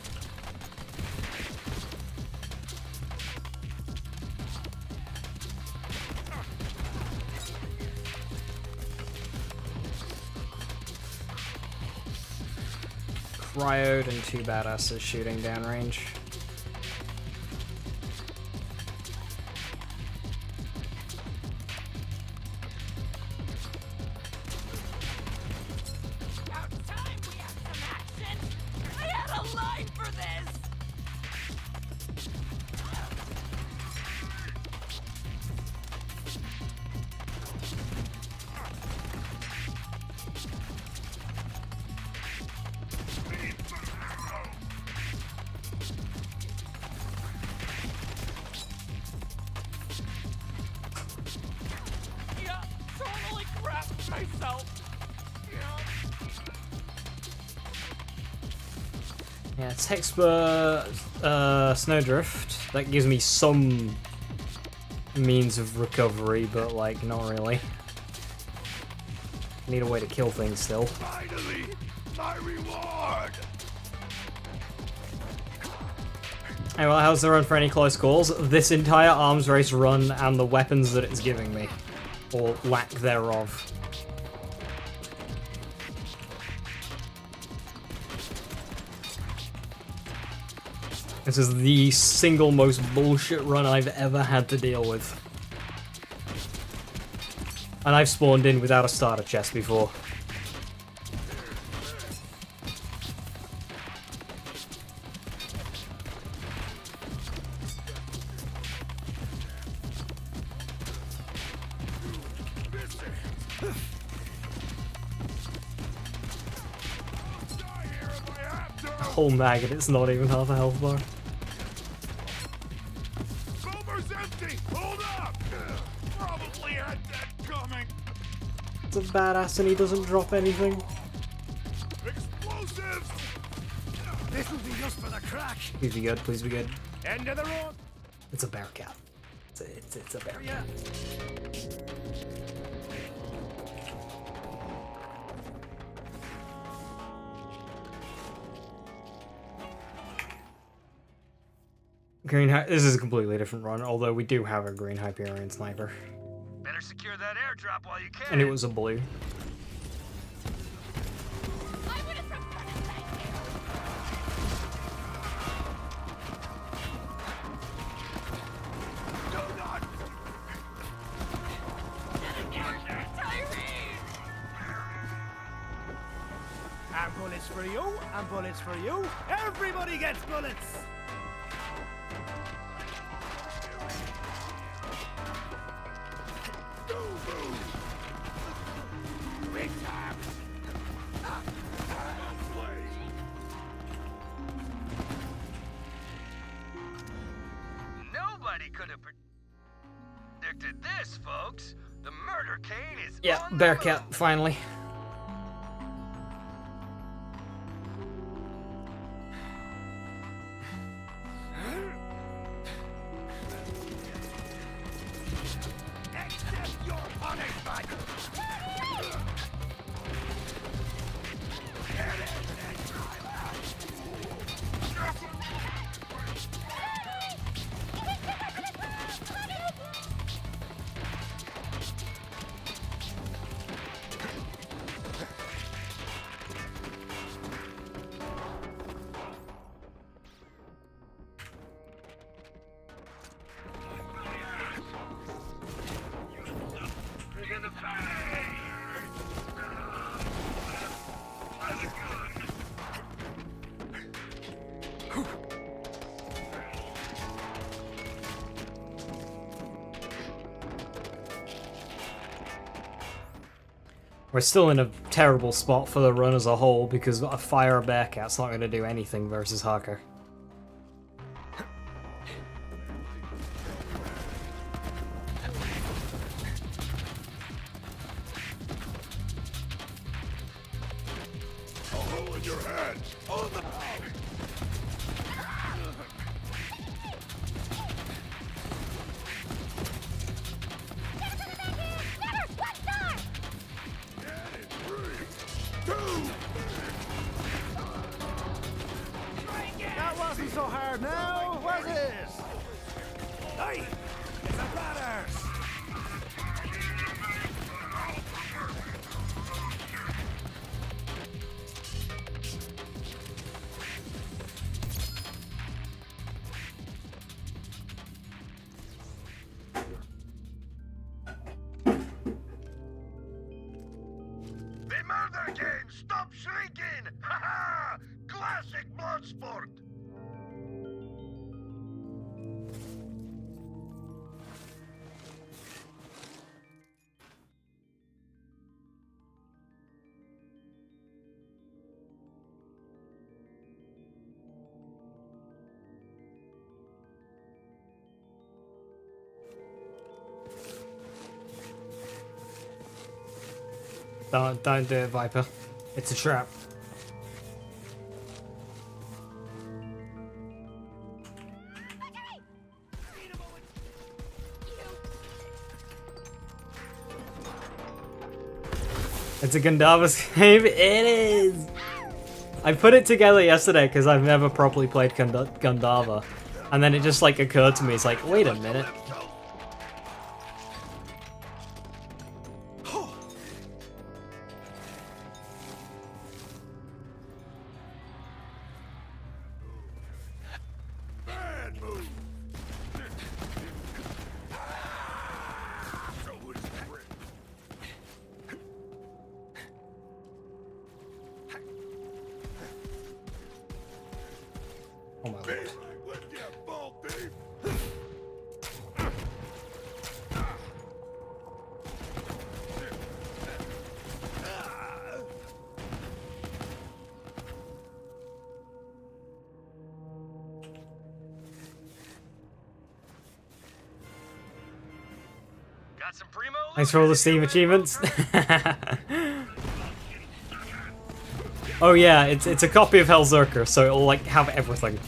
Cryoed and 2 badasses shooting downrange. Yeah, Textbook Snowdrift. That gives me some means of recovery, but like not really. Need a way to kill things still. Finally, my reward! Hey, well, how's the run for any close calls? This entire arms race run and the weapons that it's giving me. Or lack thereof. This is the single most bullshit run I've ever had to deal with. And I've spawned in without a starter chest before. Whole maggot, it's not even half a health bar. Bomer's empty! Hold up! Probably had that coming! It's a badass and he doesn't drop anything. Explosives! This will be just for the crack. Please be good, please be good. End of the road. It's a bear cat. It's a bear cat. This is a completely different run, although we do have a green Hyperion sniper. Better secure that airdrop while you can. And it was a blue. And bullets for you, and bullets for you. Everybody gets bullets. Nobody could have predicted this, folks. The murder cane is Yeah, on the bear move. cat, finally. Accept your punishment. We're still in a terrible spot for the run as a whole because a fire or bearcat's not going to do anything versus Harker. A hole in your head! On the... That wasn't so hard now, was it? Hey, it's a brothers. The murder game! Stop shrieking! Ha ha! Classic Bloodsport! Don't do it, Viper. It's a trap. It's a Gundava's game? It is! I put it together yesterday because I've never properly played Gundava. And then it just like occurred to me, it's like, wait a minute. Bad move! Oh my lord. With your ball thief! Got some primo. Thanks for all the Steam achievements. Oh yeah, it's a copy of Hellzerker, so it'll like have everything.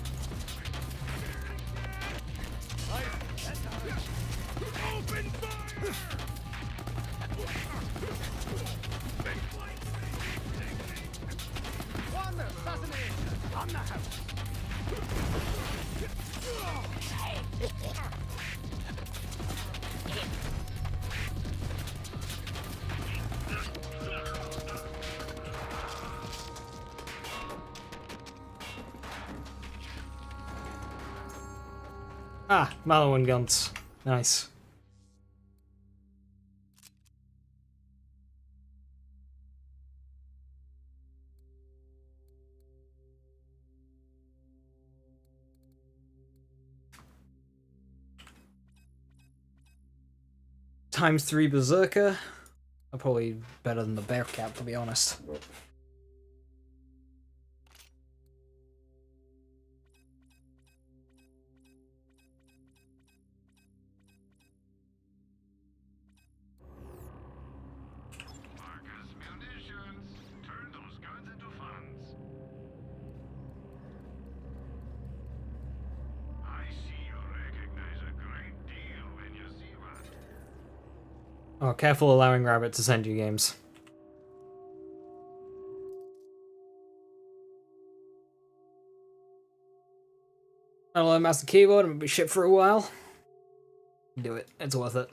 Ah, Malawan guns. Nice. ×3 Berserker. Are probably better than the Bearcat, to be honest. Oh, careful allowing Rabbit to send you games. I'll learn Master Keyboard and be shit for a while. Do it. It's worth it.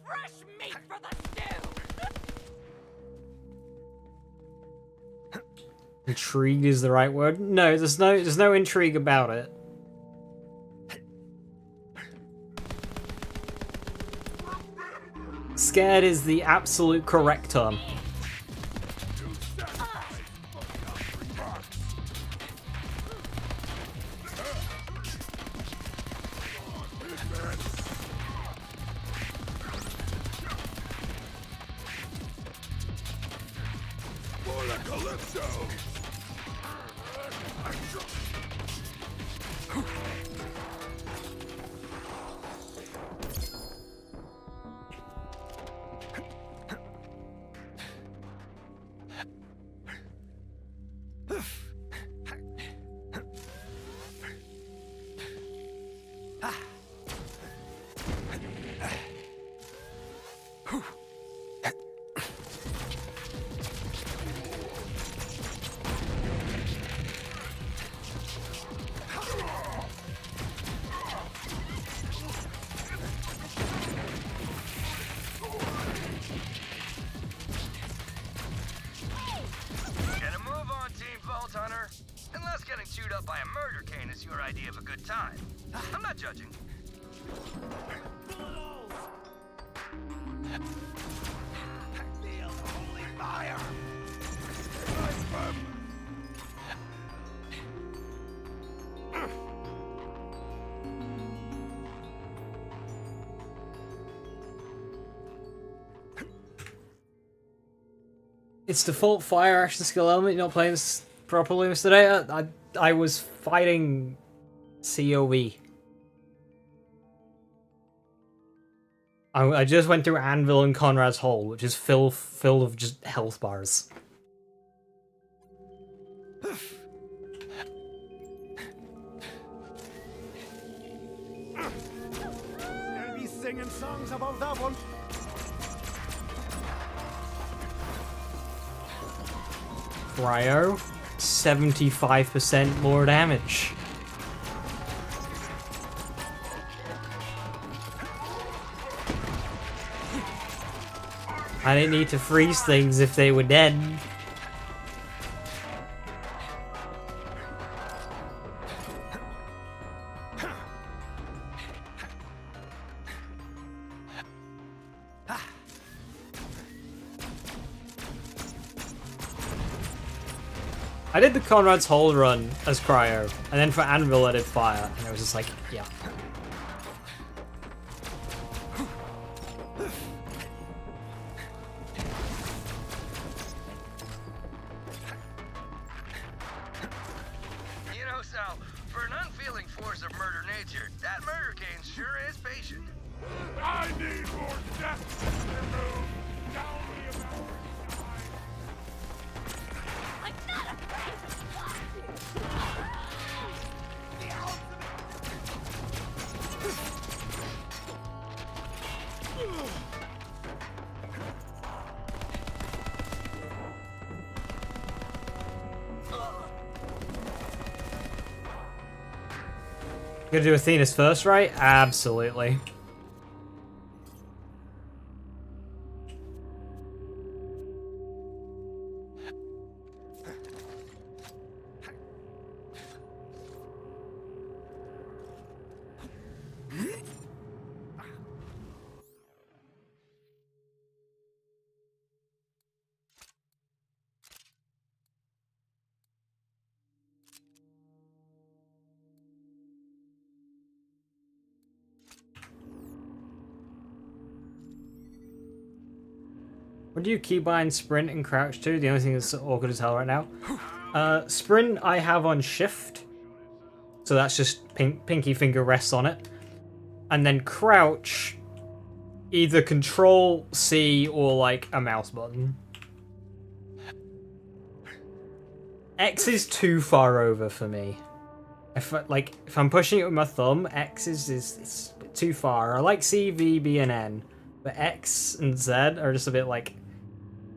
Fresh meat for the stew! Intrigued is the right word. No, there's no intrigue about it. Scared is the absolute correct term. Calypso! Get a move on, Team Vault Hunter. Unless getting chewed up by a murder cane is your idea of a good time. I'm not judging. Feel holy fire! It's default fire action skill element. You're not playing this properly, Mr. Data. I was fighting COV. I just went through Anvil and Conrad's Hole, which is filled of just health bars. They'll be singing songs about that one. Cryo, 75% more damage. I didn't need to freeze things if they were dead. I did the Conrad's Hole run as Cryo, and then for Anvil I did Fire, and it was just like, yeah. You know, Sal, for an unfeeling force of murder nature, that murder cane sure is patient. I need more death to remove. Tell me about I'm not afraid to Gonna do Athena's first, right? Absolutely. What do you keybind sprint and crouch to? The only thing that's awkward as hell right now. Sprint I have on shift. So that's just pinky finger rests on it. And then crouch, either control C or like a mouse button. X is too far over for me. If I'm pushing it with my thumb, X is a bit too far. I like C, V, B, and N. But X and Z are just a bit like...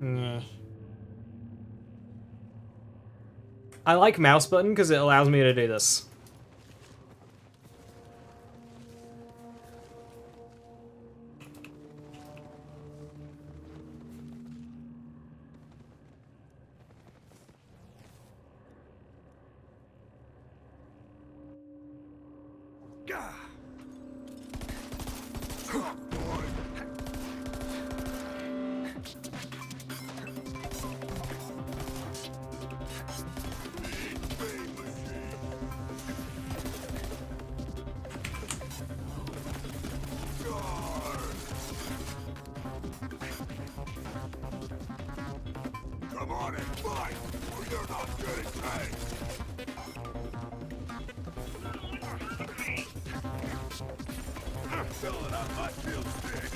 Meh. I like mouse button because it allows me to do this. Come on and fight! filling up my field stick.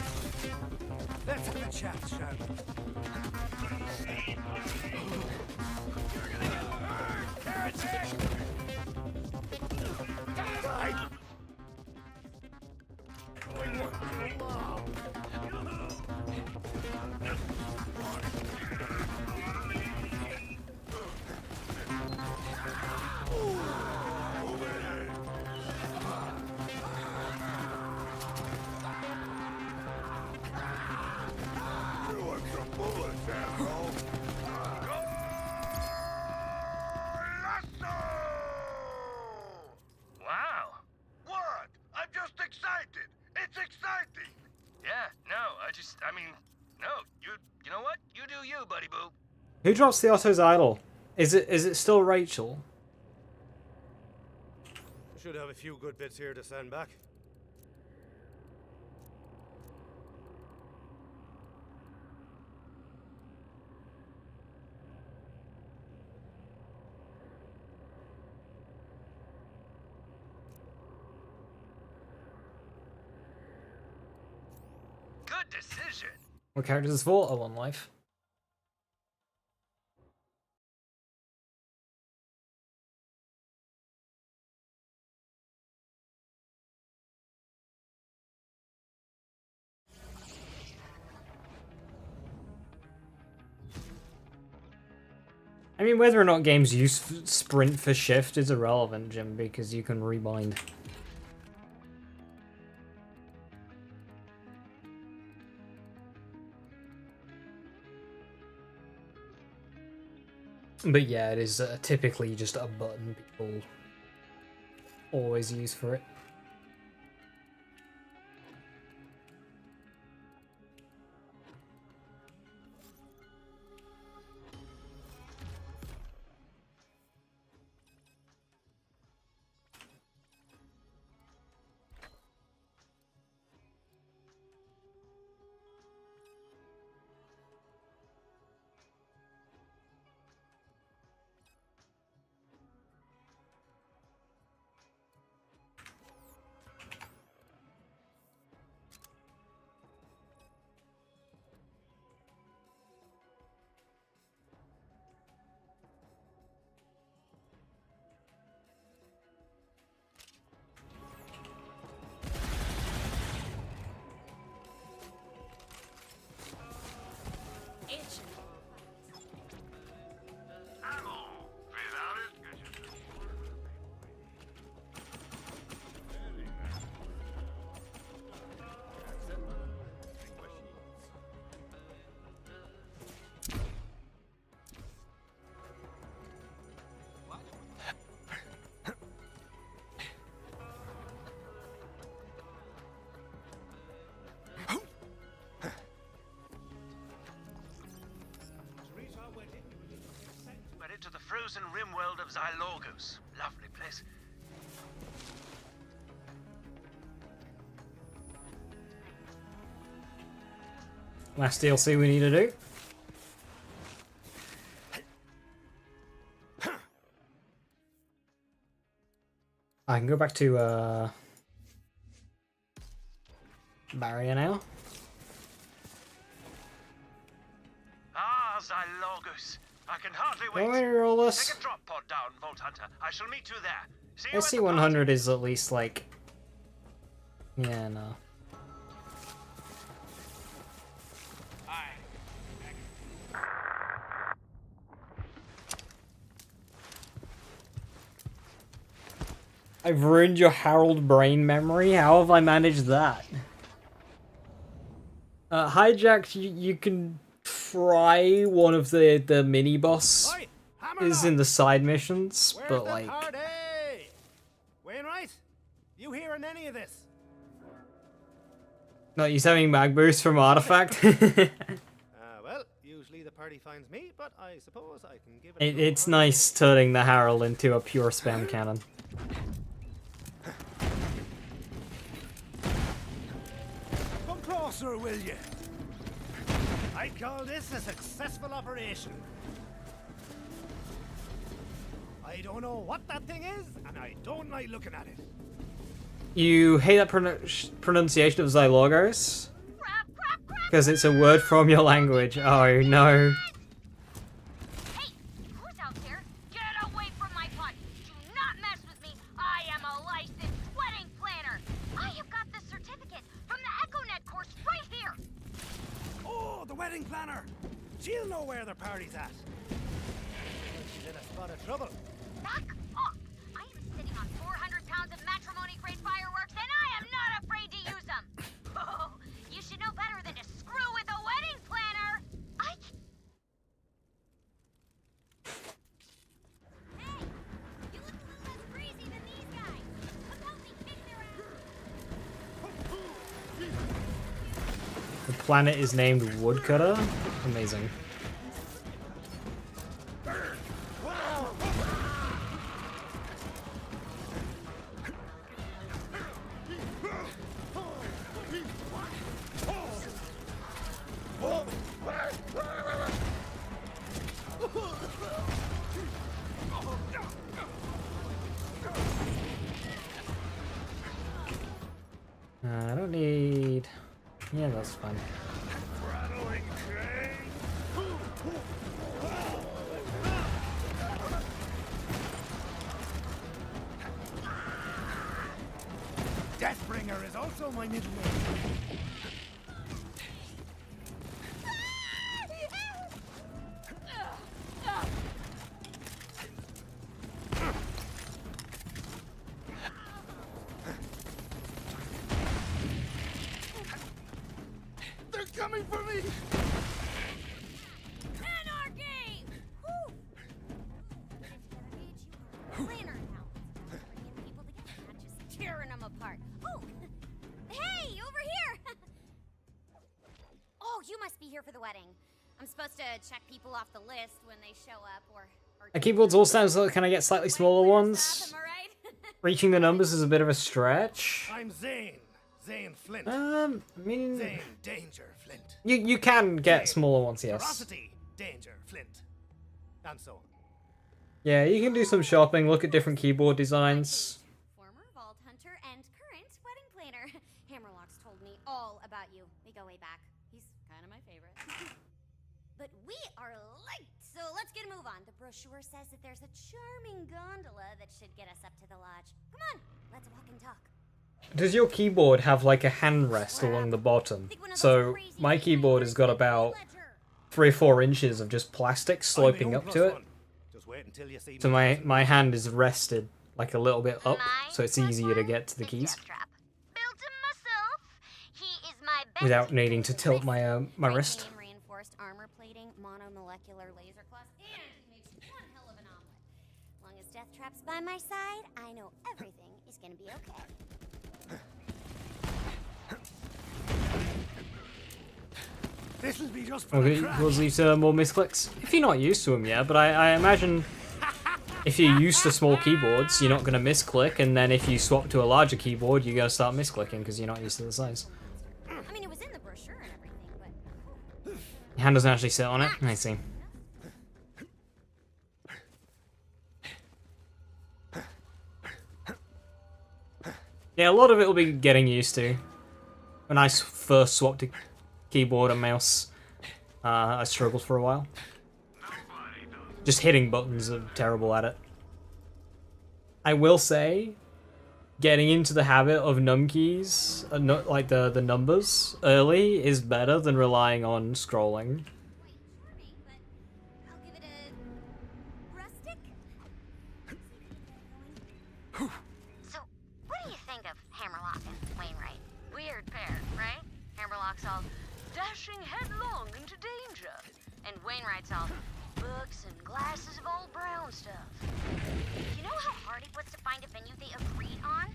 Let's have a chat, shall we? Carrot's head! Die! Going one too long. You want some bullets, asshole? Wow. What? I'm just excited. It's exciting. Yeah, no, no, you know what? You do you, buddy boo. Who drops the Otto's idol? Is it still Rachel? Should have a few good bits here to send back. Good decision. What characters is for? Oh, One Life. I mean, whether or not games use sprint for shift is irrelevant, Jim, because you can rebind. But yeah, it is typically just a button people always use for it. We're into the frozen rim world of Xylogos. Lovely place. Last DLC we need to do. I can go back to Barrier now. Ah, Xylogos. I can hardly Don't wait. worry, roll this. Take a drop pod down, Vault Hunter. I shall meet you there. See you at the SC100 is at least like... Yeah, no. I've ruined your Harold brain memory. How have I managed that? Hijacked, you can try one of the mini boss is in the side missions, but like... Wainwright, you hearing any of this? No, he's having mag boost from Artifact. Well, usually the party finds me, but I suppose I can give It's nice turning the Harold into a pure spam cannon. Come closer, will you? I'd call this a successful operation. I don't know what that thing is, and I don't like looking at it. You hate that pronunciation of Zylogos? Because it's a word from your language. Oh no. Hey, who's out there? Get away from my pot. Do not mess with me. I am a licensed wedding planner. I have got the certificate from the EchoNet course right here. Oh, the wedding planner. She'll know where the party's at. She's in a spot of trouble. Back off. I am sitting on 400 pounds of matrimony-grade fireworks, and I am not afraid to use them. Oh, you should know better than to screw with a wedding planner. Hey, you look a little less crazy than these guys. Come help me kick their ass. The planet is named Woodcutter? Amazing. I don't need... Yeah, that's fine. Deathbringer is also my middle name. They're coming for me! Anarchy! Woo! Planner now. Bringing people together, not just tearing them apart. Oh, hey, over here! Oh, you must be here for the wedding. I'm supposed to check people off the list when they show up, or My keyboards all sound so. Can I get slightly smaller ones? Reaching the numbers is a bit of a stretch. I'm Zane. Zane Flint. I mean... Zane Danger Flint. You can get smaller ones, yes. Ferocity Danger Flint. And so on. Yeah, you can do some shopping, look at different keyboard designs. former Vault Hunter and current wedding planner. Hammerlock's told me all about you. We go way back. He's kind of my favorite. But we are late, so let's get a move on. The brochure says that there's a charming gondola that should get us up to the lodge. Come on, let's walk and talk. Does your keyboard have like a handrest along the bottom? So my keyboard has got about 3 or 4 inches of just plastic sloping up to it. So my hand is rested like a little bit up, so it's easier to get to the keys without needing to tilt my my wrist. Reinforced armor plating, monomolecular laser class, and he makes one hell of an omelet. As long as Deathtrap's by my side, I know everything is gonna be okay. This'll be just for Okay, the crack. we'll lead to more misclicks. If you're not used to them yet, but I imagine if you're used to small keyboards, you're not going to misclick, and then if you swap to a larger keyboard, you're going to start misclicking because you're not used to the size. I mean, it was in the brochure and everything, but... Your hand doesn't actually sit on it. I see. Yeah, a lot of it will be getting used to. When I first swapped to keyboard and mouse, I struggled for a while. Just hitting buttons, I'm terrible at it. I will say, getting into the habit of num keys, like the numbers, early is better than relying on scrolling. So, what do you think of Hammerlock and Wainwright? Weird pair, right? Hammerlock's all dashing headlong into danger, and Wainwright's all books and glasses of old brown stuff. You know how hard it was to find a venue they agreed on?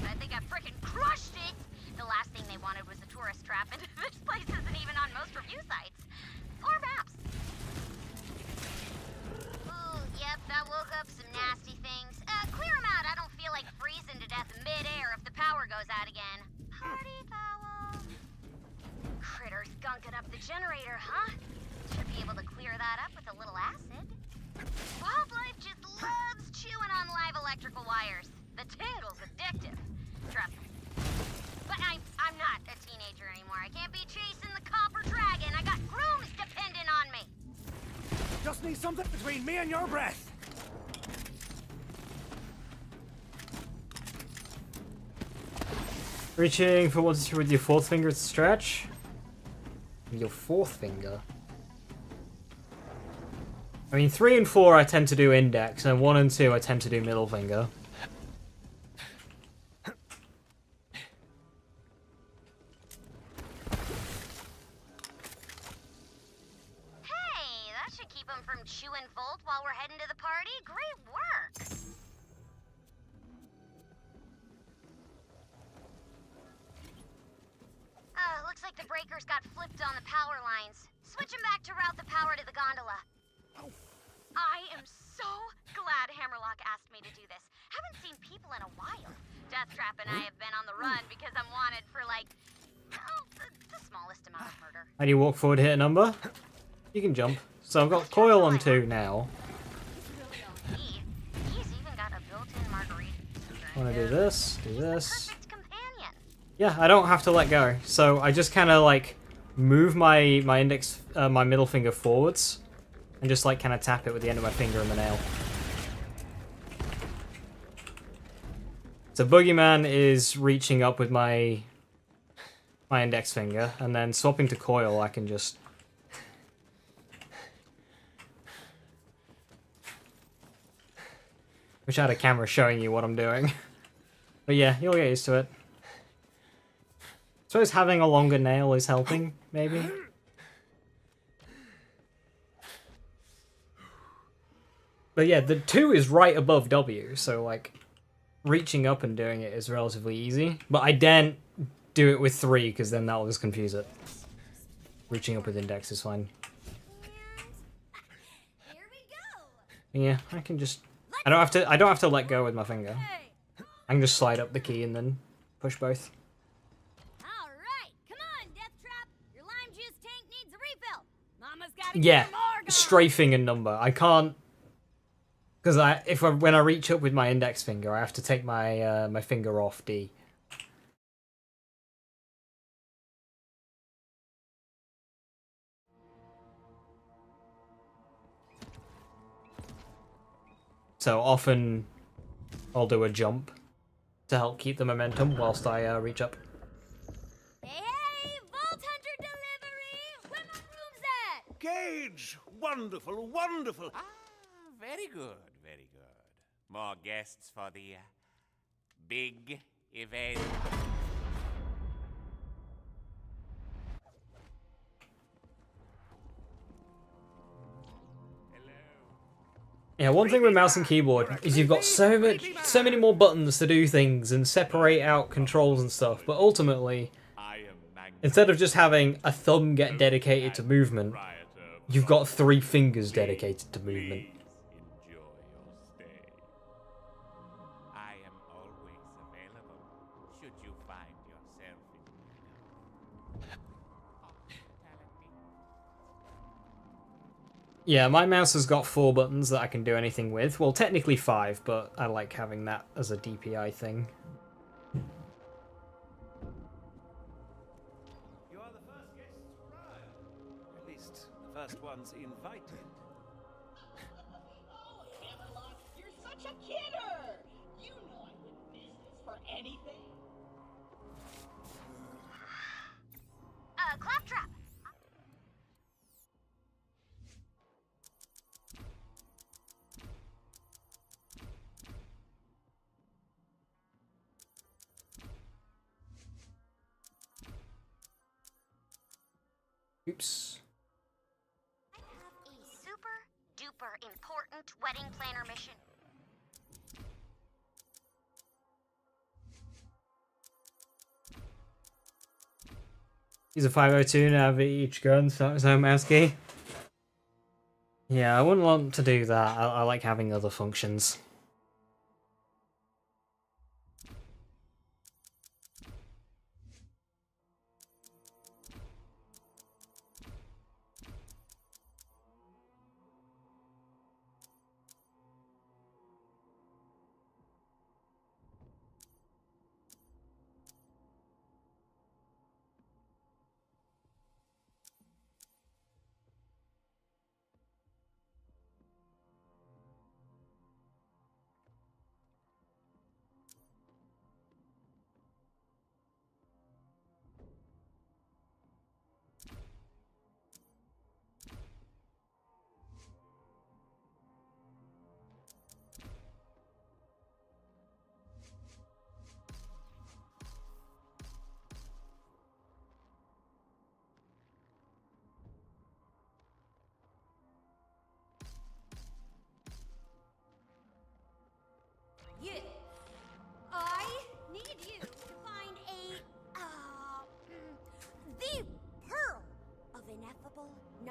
I think I frickin' crushed it! The last thing they wanted was a tourist trap, and this place isn't even on most review sites. Or maps. Oh, yep, that woke up some nasty things. Clear them out. I don't feel like freezing to death mid-air if the power goes out again. Party foul. Critters gunking up the generator, huh? Should be able to clear that up with a little acid. Wildlife just loves chewing on live electrical wires. The tingle's addictive. Trust me. But I'm not a teenager anymore. I can't be chasing the copper dragon. I got grooms dependent on me. Just need something between me and your breath. Reaching for what's with your fourth finger to stretch? Your fourth finger? I mean, 3 and 4 I tend to do index, and 1 and 2 I tend to do middle finger. Hey, that should keep him from chewing Volt while we're heading to the party. Great work. Looks like the breakers got flipped on the power lines. Switch them back to route the power to the gondola. I am so glad Hammerlock asked me to do this. Haven't seen people in a while. Deathtrap and I have been on the run because I'm wanted for, like, the smallest amount of murder. How do you walk forward, hit a number? You can jump. So I've got coil on 2 now. He's even got a built-in margarita. I want to do this, Yeah, I don't have to let go. So I just kind of like move my index, my middle finger forwards, and just like kind of tap it with the end of my finger and the nail. So Boogeyman is reaching up with my index finger, and then swapping to coil, I can just. Wish I had a camera showing you what I'm doing. But yeah, you'll get used to it. I suppose having a longer nail is helping, maybe. But yeah, the 2 is right above W, so like reaching up and doing it is relatively easy. But I daren't do it with 3 because then that'll just confuse it. Reaching up with index is fine. Yeah, I can just. I don't have to let go with my finger. I can just slide up the key and then push both. Yeah, strafing a number. I can't, because when I reach up with my index finger, I have to take my my finger off D. So often, I'll do a jump to help keep the momentum whilst I reach up. Gage! Wonderful, wonderful! Ah, very good, very good. More guests for the big event. Yeah, one thing with mouse and keyboard is you've got so many more buttons to do things and separate out controls and stuff, but ultimately, instead of just having a thumb get dedicated to movement, you've got 3 fingers dedicated to movement. Enjoy your stay. I am always available should you find yourself in Yeah, my mouse has got 4 buttons that I can do anything with. Well, technically 5, but I like having that as a DPI thing. You are the first guests to arrive. At least, the first ones invited. Oh, Hammerlock, you're such a kidder! You know I wouldn't miss this for anything. Claptrap! Oops. I have a super duper important wedding planner mission. Use a 502 to have each gun start its own mouse key. Yeah, I wouldn't want to do that. I like having other functions.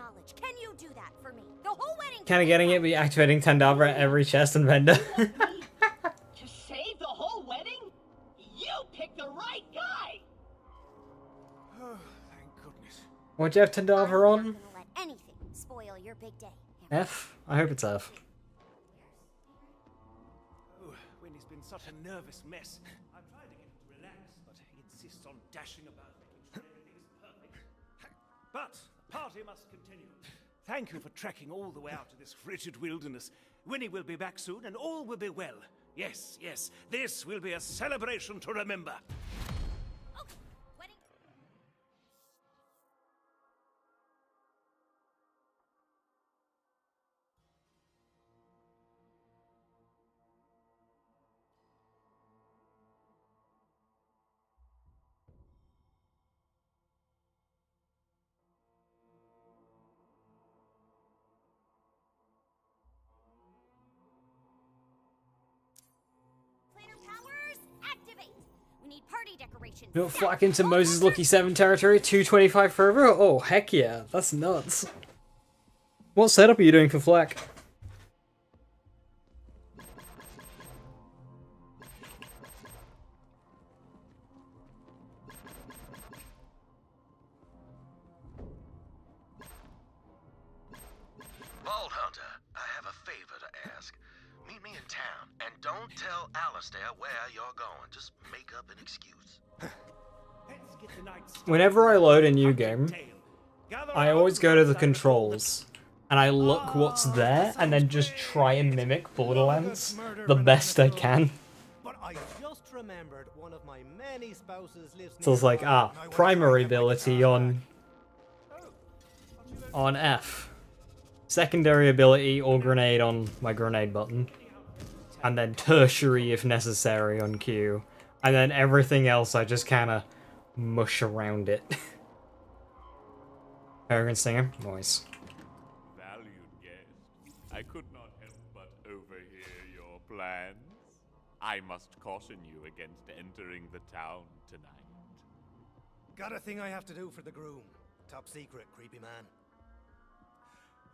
knowledge. Can you do that for me? The whole wedding. Kind of getting it, be activating Tandavra at every chest and vendor. To save the whole wedding? You picked the right guy! Oh, thank goodness. What'd you have Tandavra on? I'm not gonna let anything spoil your big day. F? I hope it's F. Oh, Winnie's been such a nervous mess. I've tried to get him to relax, but he insists on dashing about, making sure everything is perfect. But the party must continue. Thank you for trekking all the way out to this frigid wilderness. Winnie will be back soon, and all will be well. Yes, yes, this will be a celebration to remember. Planner powers, activate. We need party decorations. You're flack into Moses Lucky 7 territory, 225 forever? Oh, heck yeah, that's nuts. What setup are you doing for Flack? Vault Hunter, I have a favor to ask. Meet me in town, and don't tell Alistair where you're going. Just make up an excuse. Let's get the night started. Whenever I load a new game, I always go to the controls, and I look what's there, and then just try and mimic Borderlands the best I can. But I just remembered one of my many spouses lives So it's like, primary ability on F. Secondary ability or grenade on my grenade button. And then tertiary if necessary on Q. And then everything else I just kinda mush around it. Arrogant Singer, noise. Valued guest, I could not help but overhear your plans. I must caution you against entering the town tonight. Got a thing I have to do for the groom. Top secret, creepy man.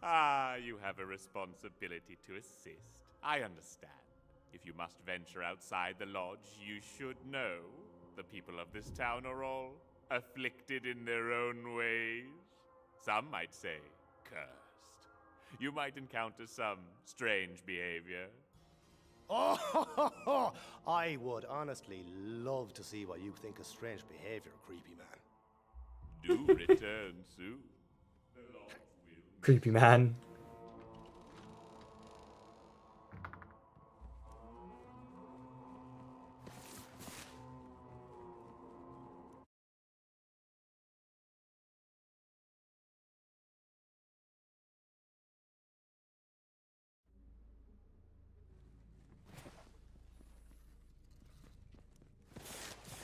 Ah, you have a responsibility to assist. I understand. If you must venture outside the lodge, you should know the people of this town are all afflicted in their own ways. Some might say cursed. You might encounter some strange behavior. Oh, I would honestly love to see what you think of strange behavior, creepy man. Do return soon. Creepy man.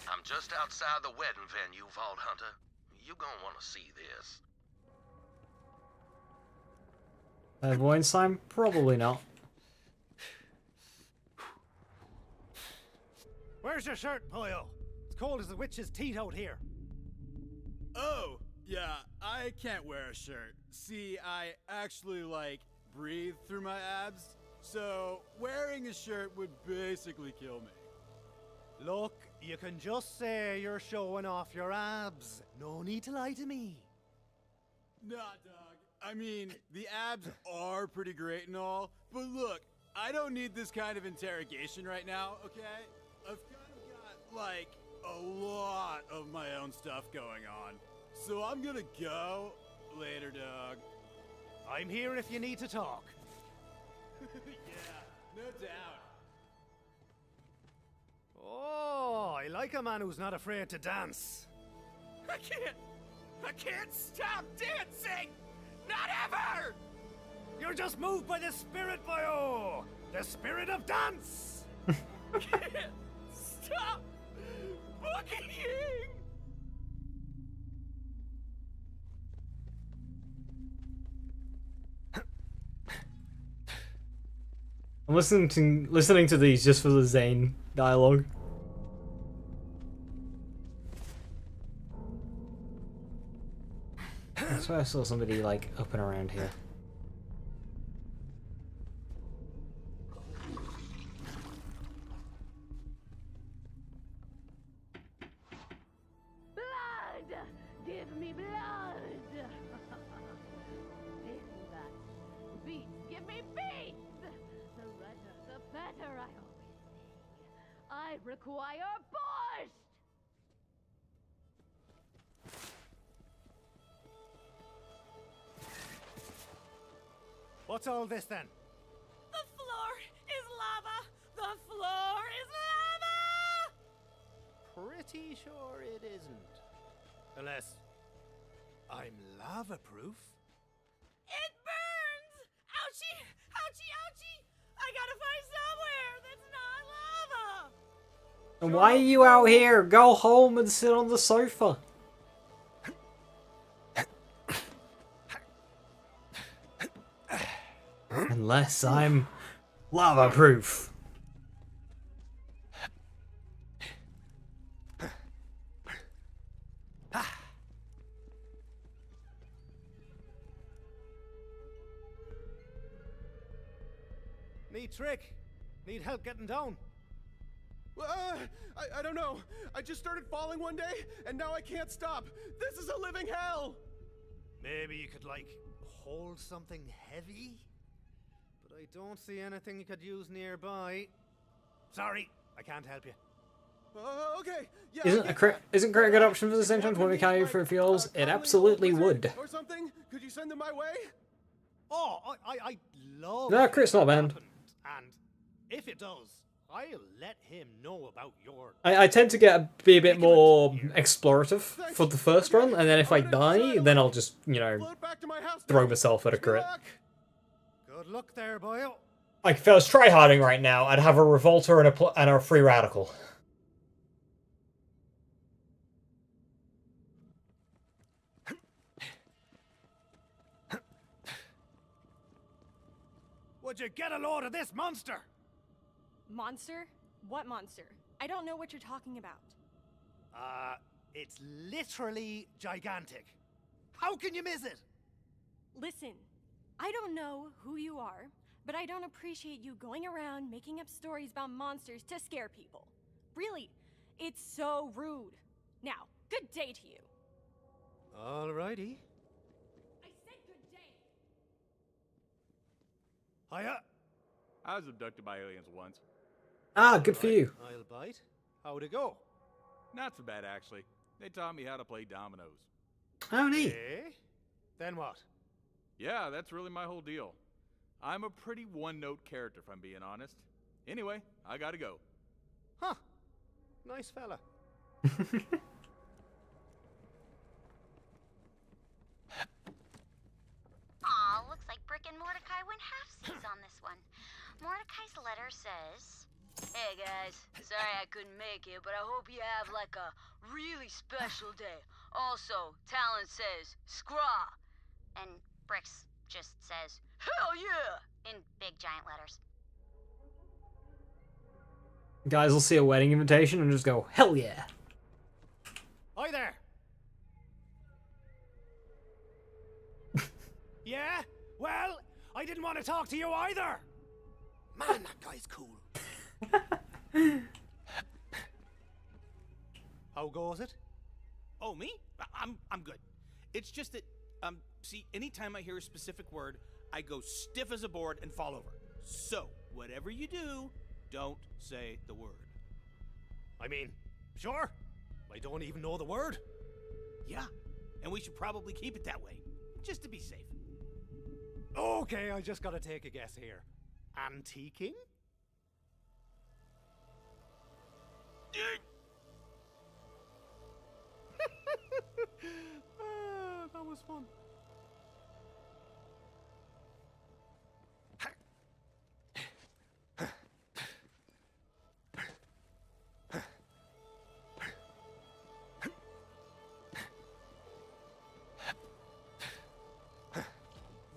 I'm just outside the wedding venue, Vault Hunter. You gonna want to see this. Clairvoyance time? Probably not. Where's your shirt, Pollo? It's cold as a witch's teat out here. Oh, yeah, I can't wear a shirt. See, I actually, breathe through my abs, so wearing a shirt would basically kill me. Look, you can just say you're showing off your abs. No need to lie to me. Nah, dog. I mean, the abs are pretty great and all, but look, I don't need this kind of interrogation right now, okay? I've kind of got, a lot of my own stuff going on. So I'm gonna go. Later, dog. I'm here if you need to talk. Yeah, no doubt. Oh, I like a man who's not afraid to dance. I can't stop dancing! Not ever! You're just moved by the spirit, boyo! The spirit of dance! Can't stop boogieing! I'm listening to these just for the Zane dialogue. I swear I saw somebody like up and around here. Blood! Give me blood! Beats, give me beats! The redder, the better, I always say. I require borscht! What's all this then? The floor is lava! The floor is lava! Pretty sure it isn't. Unless I'm lava-proof. It burns! Ouchie! Ouchie! Ouchie! I gotta find somewhere that's not lava! And why are you out here? Go home and sit on the sofa. Unless I'm lava-proof. Need trick? Need help getting down? I don't know. I just started falling one day, and now I can't stop. This is a living hell! Maybe you could, like, hold something heavy? But I don't see anything you could use nearby. Sorry, I can't help you. Okay. Yeah, Isn't crit a good option for the same time when we carry for fuels? It absolutely would. Or something? Could you send them my way? Oh, I love. No, crit's not banned. And if it does, I'll let him know about your. I tend to be a bit more explorative for the first run, and then if I die, then I'll just, you know, throw myself at a crit. Good luck there, boy. Like, if I was tryharding right now, I'd have a revolter and a free radical. Would you get a load of this monster? Monster? What monster? I don't know what you're talking about. It's literally gigantic. How can you miss it? Listen, I don't know who you are, but I don't appreciate you going around making up stories about monsters to scare people. Really, it's so rude. Now, good day to you. Alrighty. I said good day. Hiya. I was abducted by aliens once. Ah, good for you. I'll bite. How'd it go? Not so bad, actually. They taught me how to play dominoes. Oh, neat. Eh? Then what? Yeah, that's really my whole deal. I'm a pretty one-note character, if I'm being honest. Anyway, I gotta go. Huh. Nice fella. Aw, looks like Brick and Mordecai went halfsies on this one. Mordecai's letter says, "Hey guys, sorry I couldn't make it, but I hope you have like a really special day. Also, Talon says, scraw." And Bricks just says, "Hell yeah!" in big giant letters. Guys will see a wedding invitation and just go, hell yeah. Hi there. Yeah? Well, I didn't want to talk to you either. Man, that guy's cool. How goes it? Oh, me? I'm good. It's just that, see, anytime I hear a specific word, I go stiff as a board and fall over. So, whatever you do, don't say the word. I mean, sure. I don't even know the word. Yeah, and we should probably keep it that way, just to be safe. Okay, I just gotta take a guess here. Antiquing? That was fun.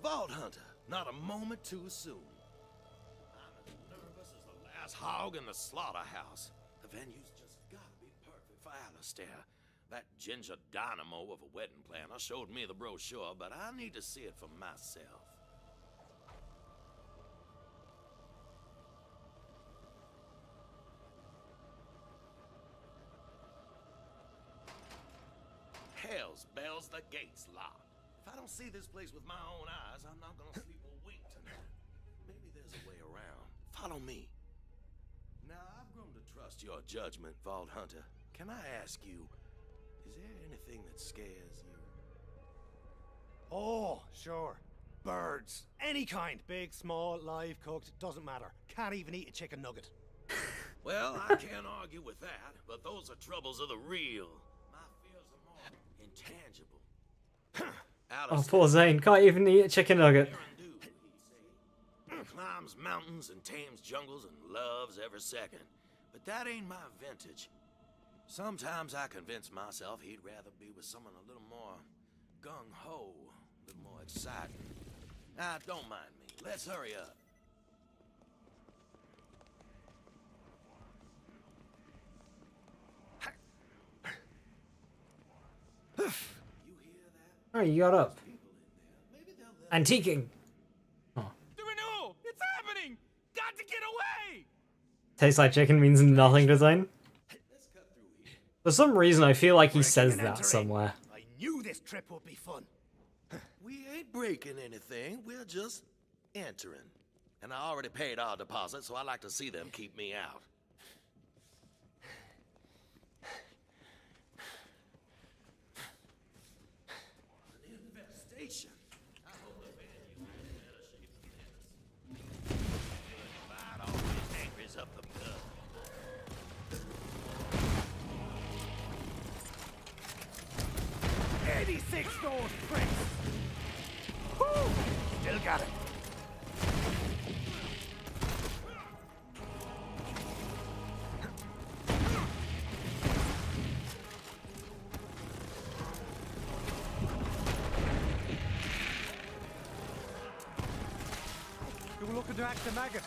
Vault Hunter, not a moment too soon. I'm as nervous as the last hog in the slaughterhouse. The venue's just gotta be perfect for Alistair. That ginger dynamo of a wedding planner showed me the brochure, but I need to see it for myself. Hell's bells, the gate's locked. If I don't see this place with my own eyes, I'm not gonna sleep a wink tonight. Maybe there's a way around. Follow me. Now, I've grown to trust your judgment, Vault Hunter. Can I ask you, is there anything that scares you? Oh, sure. Birds. Any kind. Big, small, live, cooked, doesn't matter. Can't even eat a chicken nugget. Well, I can't argue with that, but those are troubles of the real. My fears are more intangible. Oh, poor Zane. Can't even eat a chicken nugget. Climbs mountains and tames jungles and loves every second. But that ain't my vintage. Sometimes I convince myself he'd rather be with someone a little more gung-ho, a little more exciting. Now, don't mind me. Let's hurry up. Oh, you got up. Antiquing. The renewal! It's happening! Got to get away! Tastes like chicken means nothing to Zane. For some reason, I feel like he says that somewhere. I knew this trip would be fun. We ain't breaking anything. We're just entering. And I already paid our deposit, so I like to see them keep me out. An infestation. I hope the venue is in better shape than this. Fight always angries up the gut. Those pricks. Woo! Still got it. You were looking to act the maggot.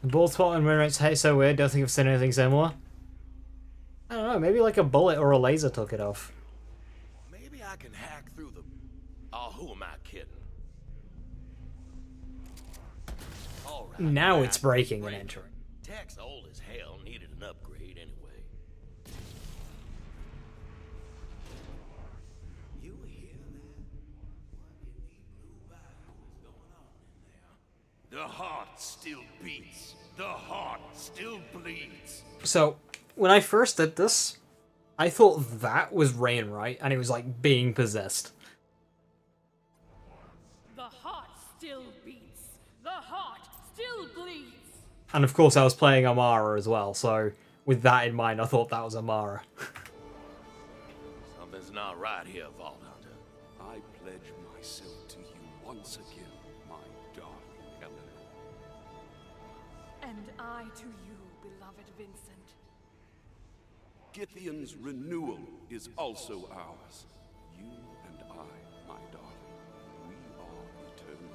The ball spot and win rates hate so weird, don't think I've seen anything similar. I don't know, maybe like a bullet or a laser took it off. Maybe I can hack through the... Oh, who am I kidding? All right, Now it's breaking and entering. Tech's old as hell, needed an upgrade anyway. You hear that? What in the blue bayou is going on in there? The heart still beats. The heart still bleeds. So, when I first did this, I thought that was Rain, right? And it was like being possessed. The heart still beats. The heart still bleeds. And of course I was playing Amara as well, so with that in mind, I thought that was Amara. Something's not right here, Vault Hunter. I pledge myself to you once again, my darling Eleanor. And I to you, beloved Vincent. Githyan's renewal is also ours. You and I, my darling, we are eternal.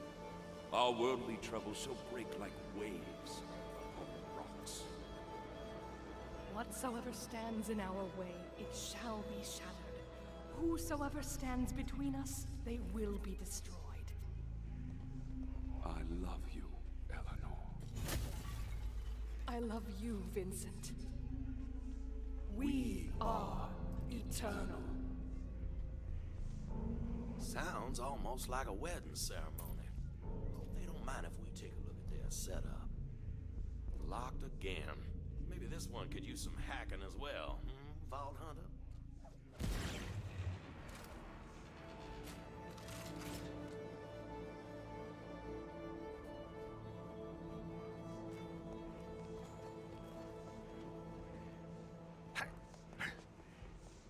Our worldly troubles shall break like waves upon rocks. Whatsoever stands in our way, it shall be shattered. Whosoever stands between us, they will be destroyed. I love you, Eleanor. I love you, Vincent. We are eternal. Sounds almost like a wedding ceremony. Hope they don't mind if we take a look at their setup. Locked again. Maybe this one could use some hacking as well, Vault Hunter?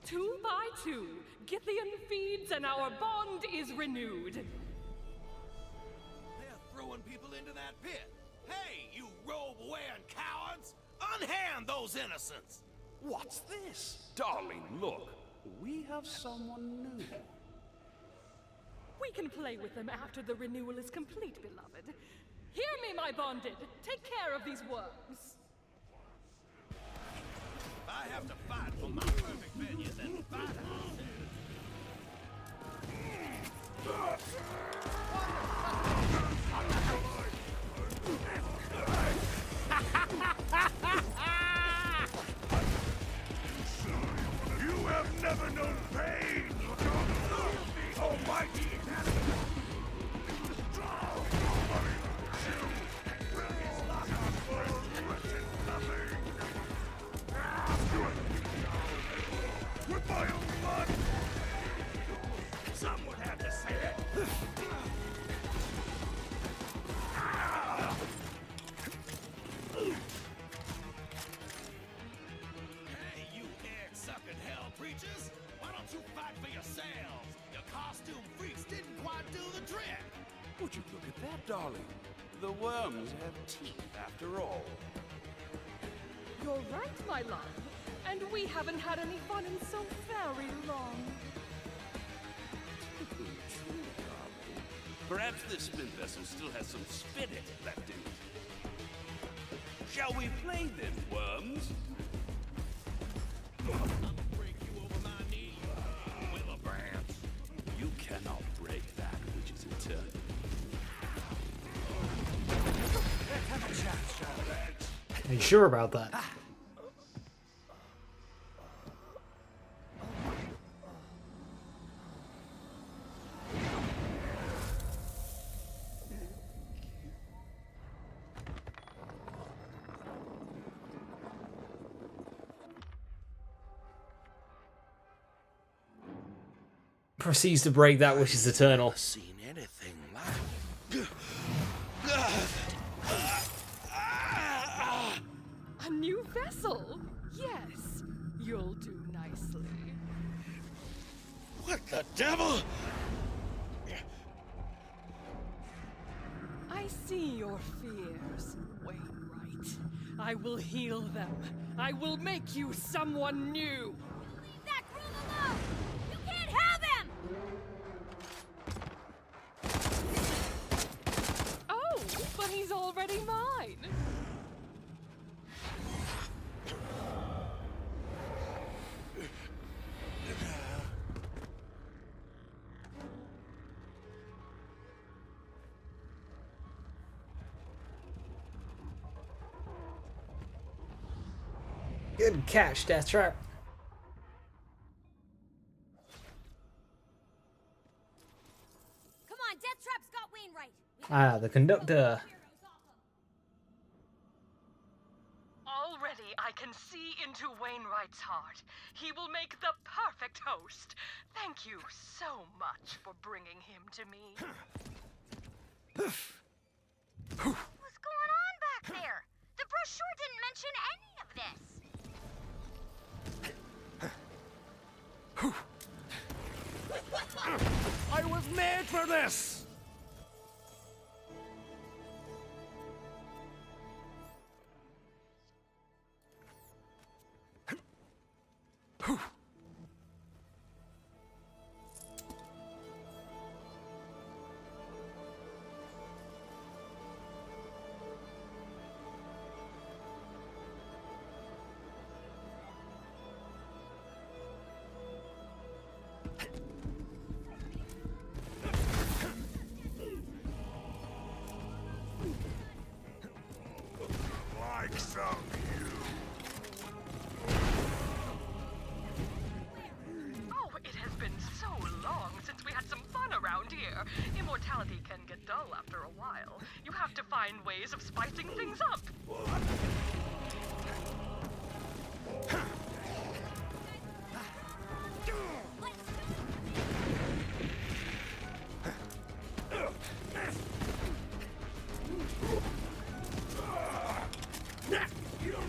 Two by two, Githyan feeds and our bond is renewed. They're throwing people into that pit. Hey, you robe-wearing cowards! Unhand those innocents! What's this? Darling, look. We have someone new. We can play with them after the renewal is complete, beloved. Hear me, my bonded. Take care of these worms. If I have to fight for my perfect venue, then fight You have never known pain! The almighty with my own blood! Some would have to say it! Hey, you egg-sucking hell preachers! Why don't you fight for yourselves? Your costume freaks didn't quite do the trick! Would you look at that, darling? The worms have teeth after all. You're right, my love. And we haven't had any fun in so very long. True, darling. Perhaps this spin vessel still has some spirit left in it. Shall we play then, worms? You cannot break that which is eternal. Are you sure about that? Proceeds to break that which is eternal. Seen anything like A new vessel? Yes, you'll do nicely. What the devil? I see your fears, Wainwright. I will heal them. I will make you someone new. Leave that groom alone! You can't have him! Oh, but he's already mine. Good catch, Deathtrap. Come on, Deathtrap's got Wainwright. Ah, the conductor. Already I can see into Wainwright's heart. He will make the perfect host. Thank you so much for bringing him to me. What's going on back there? The brochure didn't mention any of this. I was made for this! Like some Oh, it has been so long since we had some fun around here. Immortality can get dull after a while. You have to find ways of spicing things up.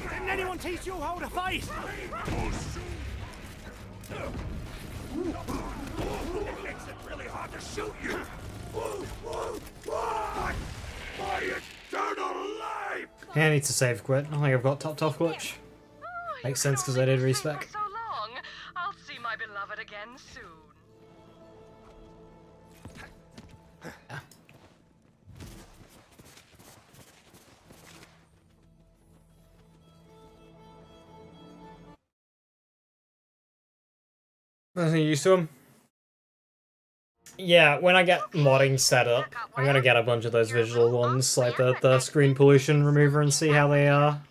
Didn't anyone teach you how to fight? It makes it really hard to shoot you! My eternal life! Yeah, I need to save quit. I think I've got top glitch. Oh, Makes sense because I did respec. So long. I'll see my beloved again soon. Wasn't used to them. Yeah, when I get modding set up, I'm gonna get a bunch of those visual ones, like the screen pollution remover, and see how they are.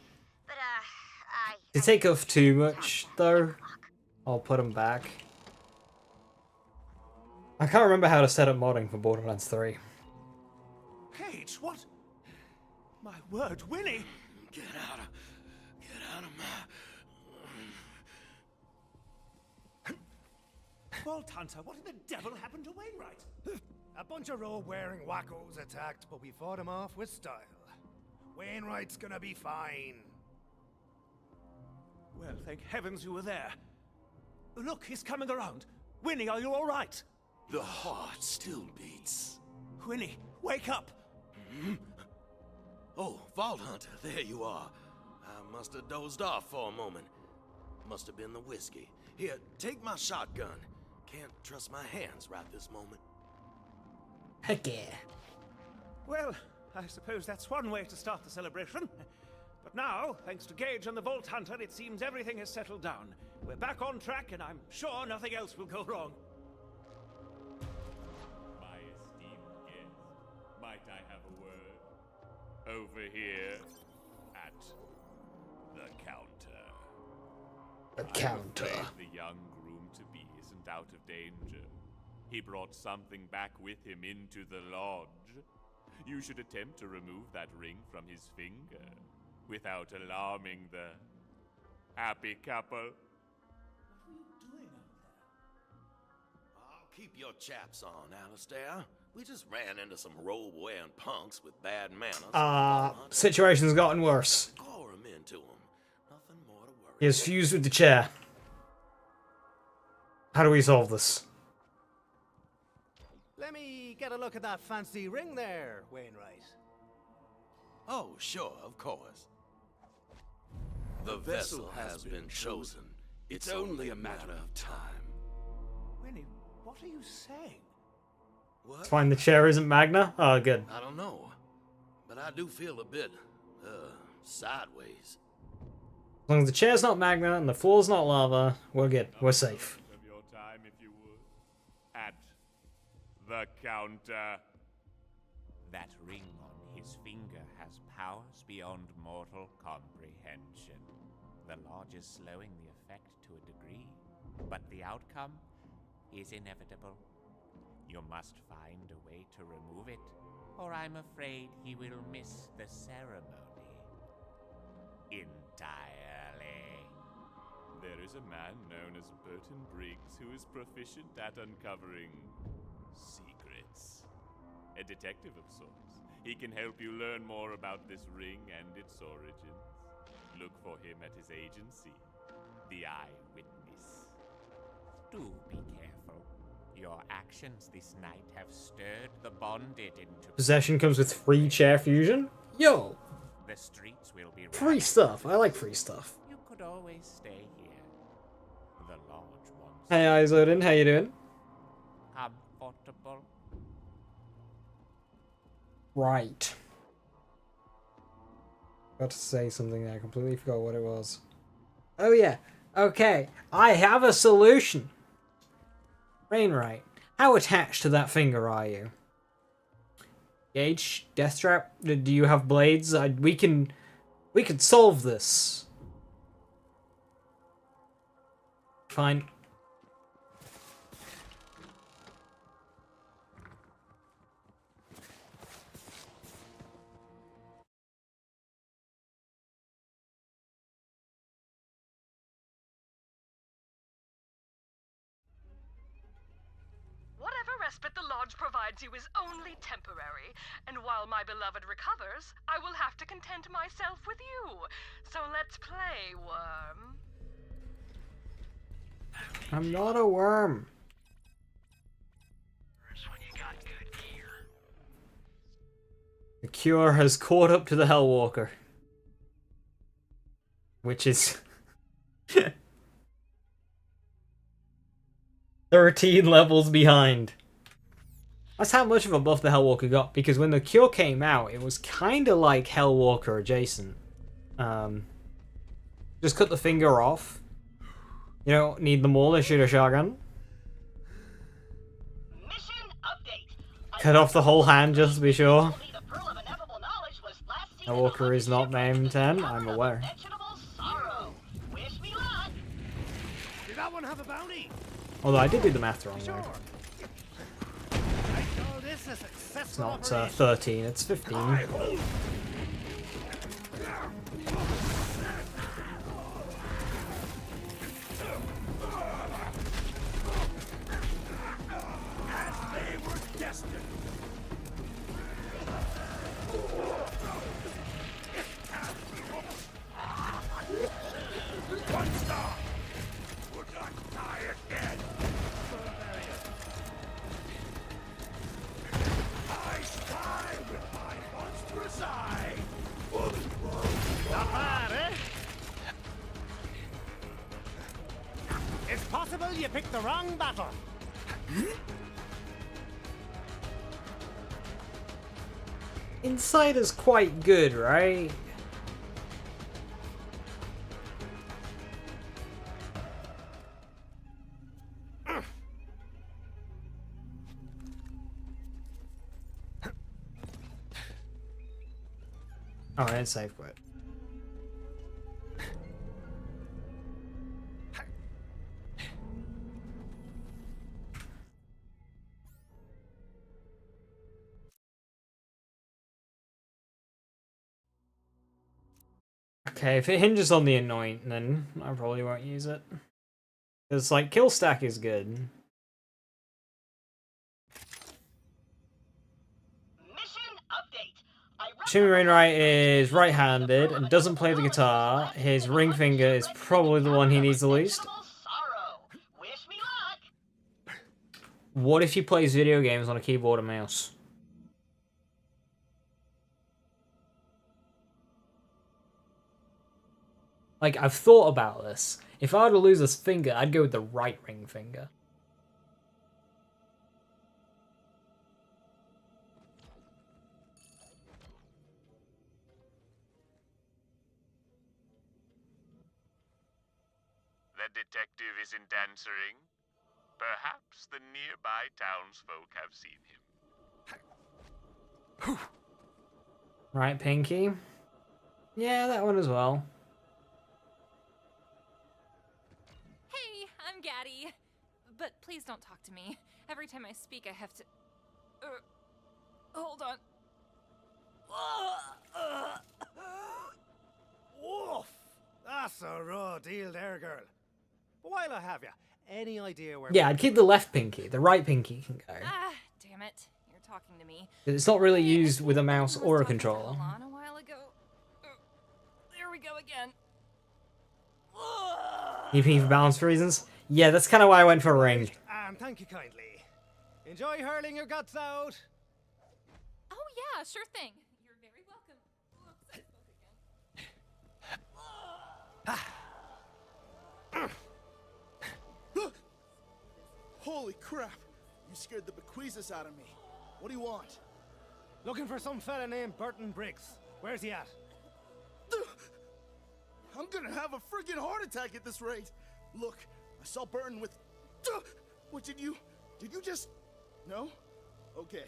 If they take off too much, though, I'll put them back. I can't remember how to set up modding for Borderlands 3. Paige, what? My word, Winnie! Get out of my... Vault Hunter, what in the devil happened to Wainwright? A bunch of robe-wearing wackos attacked, but we fought them off with style. Wainwright's gonna be fine. Well, thank heavens you were there. Look, he's coming around. Winnie, are you all right? The heart still beats. Winnie, wake up! Oh, Vault Hunter, there you are. I must have dozed off for a moment. Must have been the whiskey. Here, take my shotgun. Can't trust my hands right this moment. Heck yeah. Well, I suppose that's one way to start the celebration. But now, thanks to Gage and the Vault Hunter, it seems everything has settled down. We're back on track, and I'm sure nothing else will go wrong. My esteemed guest, might I have a word? Over here at the counter. The counter. I'm afraid the young groom-to-be isn't out of danger. He brought something back with him into the lodge. You should attempt to remove that ring from his finger without alarming the happy couple. What are you doing out there? Keep your chaps on, Alistair. We just ran into some robe-wearing punks with bad manners. Situation's gotten worse. Score 'em into 'em. Nothing more to worry. He is fused with the chair. How do we solve this? Let me get a look at that fancy ring there, Wainwright. Oh, sure, of course. The vessel has been chosen. It's only a matter of time. Winnie, what are you saying? What? It's fine, the chair isn't Magna? Oh, good. I don't know. But I do feel a bit, sideways. As long as the chair's not Magna and the floor's not lava, we're good. We're safe. Of your time, if you would, at the counter. That ring on his finger has powers beyond mortal comprehension. The Lodge is slowing the effect to a degree, but the outcome is inevitable. You must find a way to remove it, or I'm afraid he will miss the ceremony entirely. There is a man known as Burton Briggs who is proficient at uncovering secrets. A detective of sorts. He can help you learn more about this ring and its origins. Look for him at his agency, the Eyewitness. Do be careful. Your actions this night have stirred the bonded into... Possession comes with free chair fusion? Yo! The streets will be Free stuff. I like free stuff. You could always stay here. The Lodge wants... Hey, Izodin, how you doing? Comfortable. Right. Got to say something there. I completely forgot what it was. Oh yeah. Okay. I have a solution. Wainwright, how attached to that finger are you? Gage, Deathtrap, do you have blades? We can solve this. Fine. Whatever respite the Lodge provides you is only temporary, and while my beloved recovers, I will have to content myself with you. So let's play, worm. I'm not a worm. The cure has caught up to the Hellwalker. Which is 13 levels behind. That's how much of a buff the Hellwalker got, because when the cure came out, it was kind of like Hellwalker adjacent. Just cut the finger off. You don't need them all to shoot a shotgun. Cut off the whole hand just to be sure. Hellwalker is not named 10, I'm aware. Did that one have a bounty? Although I did do the math wrong there. It's not 13, it's 15. It's possible you picked the wrong battle. Inside is quite good, right? Oh, and save quit. Okay, if it hinges on the anoint, then I probably won't use it. Because, like, kill stack is good. Jimmy Wainwright is right-handed and doesn't play the guitar. His ring finger is probably the one he needs the least. What if he plays video games on a keyboard and mouse? Like, I've thought about this. If I were to lose this finger, I'd go with the right ring finger. The detective isn't answering. Perhaps the nearby townsfolk have seen him. Right, Pinky? Yeah, that one as well. Hey, I'm Gaddy. But please don't talk to me. Every time I speak, I have to... hold on. Woof! That's a raw deal there, girl. But while I have you, any idea where... Yeah, I'd keep the left pinky. The right pinky can go. Ah, damn it. You're talking to me. It's not really used with a mouse or a controller. On a while ago. There we go again. You mean for balance reasons? Yeah, that's kind of why I went for a ring. And thank you kindly. Enjoy hurling your guts out. Oh yeah, sure thing. You're very welcome. Oops, I spoke again. Holy crap! You scared the bequeezes out of me. What do you want? Looking for some fella named Burton Briggs. Where's he at? I'm gonna have a friggin' heart attack at this rate. Look, I saw Burton with... What did you just... No? Okay.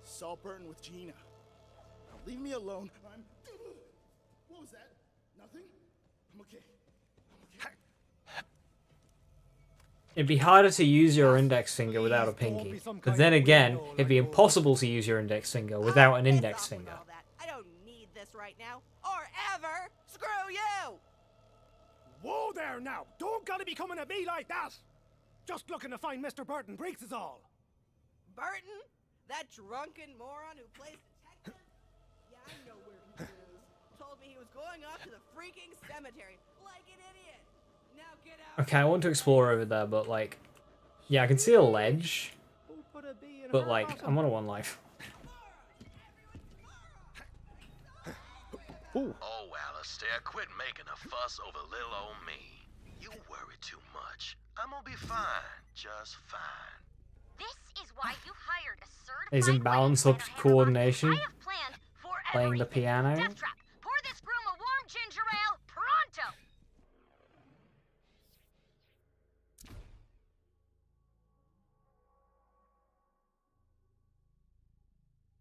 Saw Burton with Gina. Now leave me alone. What was that? Nothing? I'm okay. It'd be harder to use your index finger without a pinky. But then again, it'd be impossible to use your index finger without an index finger. I don't need this right now, or ever. Screw you! Whoa there now! Don't gotta be coming at me like that! Just looking to find Mr. Burton Briggs is all. Burton? That drunken moron who plays detective? Yeah, I know where he is. Told me he was going off to the freaking cemetery, like an idiot. Now get out. Okay, I want to explore over there, but like... Yeah, I can see a ledge. But like, I'm on a 1 life. Ooh. Oh, Alistair, quit making a fuss over little old me. You worry too much. I'm gonna be fine. just fine. This is why you hired a certified He's in balance of coordination, I have planned for playing the piano. Deathtrap, pour this groom a warm ginger ale pronto.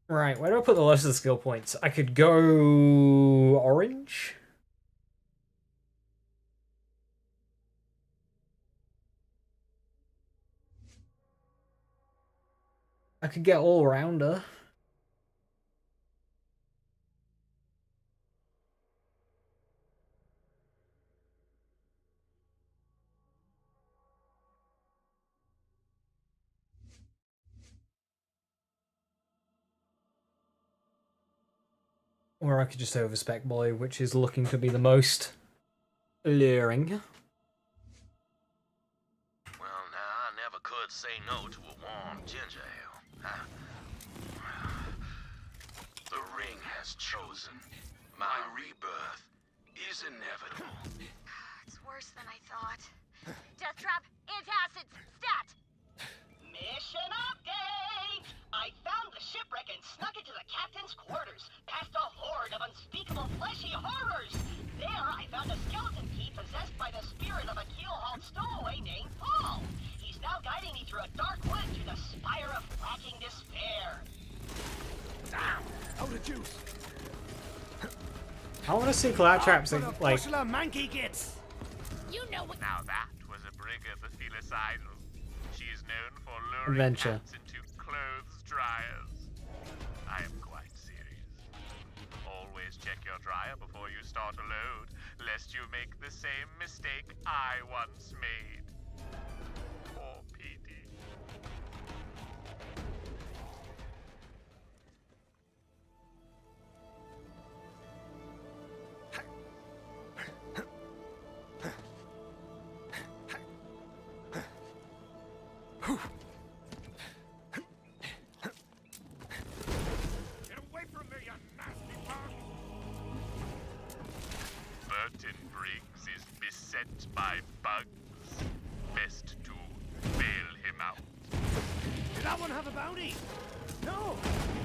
Right, where do I put the rest of the skill points? I could go orange. I could get all rounder. Or I could just overspec boy, which is looking to be the most alluring. Well, now, I never could say no to a warm ginger ale. The ring has chosen. My rebirth is inevitable. It's worse than I thought. Deathtrap, antacids, stat. Mission update! I found the shipwreck and snuck into the captain's quarters, past a horde of unspeakable fleshy horrors. There, I found a skeleton key possessed by the spirit of a keelhauled stowaway named Paul. He's now guiding me through a dark wood to the spire of racking despair. Damn! Out of juice. I want to see Claptrap's like. Bushel of manky gits. You know what? Now that was a brig of the felicidal. She is known for luring Adventure. cats into clothes dryers. I am quite serious. Always check your dryer before you start a load, lest you make the same mistake I once made. Poor Petey. Get away from me, you nasty punk! Burton Briggs is beset by bugs. Best to bail him out. Did that one have a bounty? No!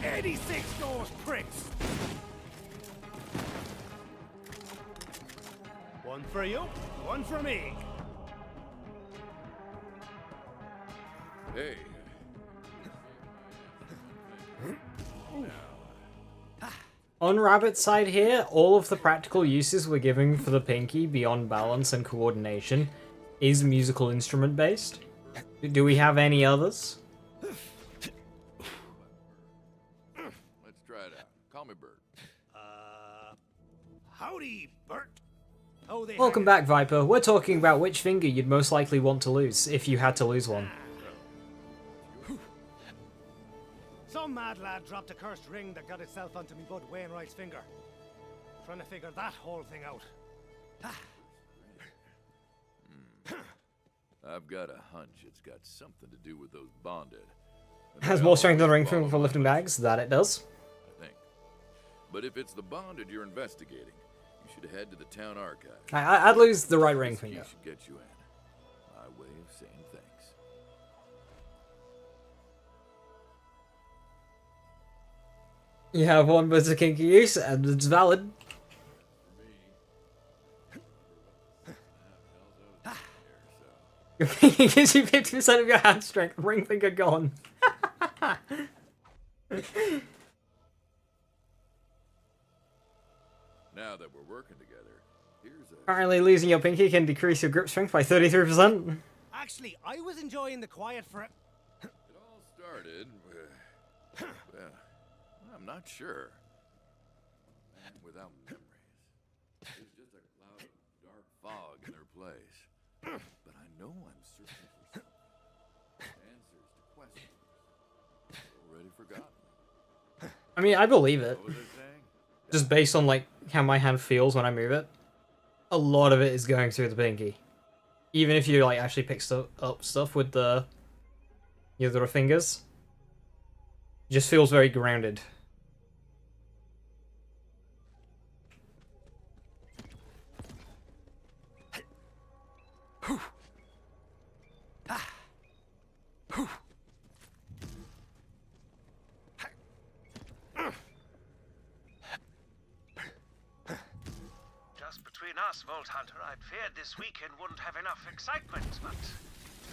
86 those pricks! One for you, one for me. Hey. On Rabbit's side here, all of the practical uses we're giving for the Pinky beyond balance and coordination is musical instrument based. Do we have any others? Let's try it out. Call me Bert. Howdy, Bert. Oh, they Welcome back, Viper. We're talking about which finger you'd most likely want to lose, if you had to lose one. Some mad lad dropped a cursed ring that got itself onto me bud Wainwright's finger. Trying to figure that whole thing out. I've got a hunch it's got something to do with those bonded. And Has they more strength than always ring follow finger for lifting bags? That it does. I think. But if it's the bonded you're investigating, you should head to the town archive. I'd lose the right ring This key finger. should get you in. My way of saying thanks. You have one but it's a kinky use, and it's valid. Your finger gives you 50% of your hand strength, ring finger gone. Now that we're working together, here's a... Apparently losing your pinky can decrease your grip strength by 33%. Actually, I was enjoying the quiet for it. It all started with... Well, I'm not sure. Without memories. There's just a cloud of dark fog in her place. But I know I'm searching for some answers to questions. Already forgotten. I mean, I believe it. What was I saying? Just based on like how my hand feels when I move it. A lot of it is going through the pinky. Even if you like actually pick up stuff with the other fingers. It just feels very grounded. Just between us, Vault Hunter, I'd feared this weekend wouldn't have enough excitement, but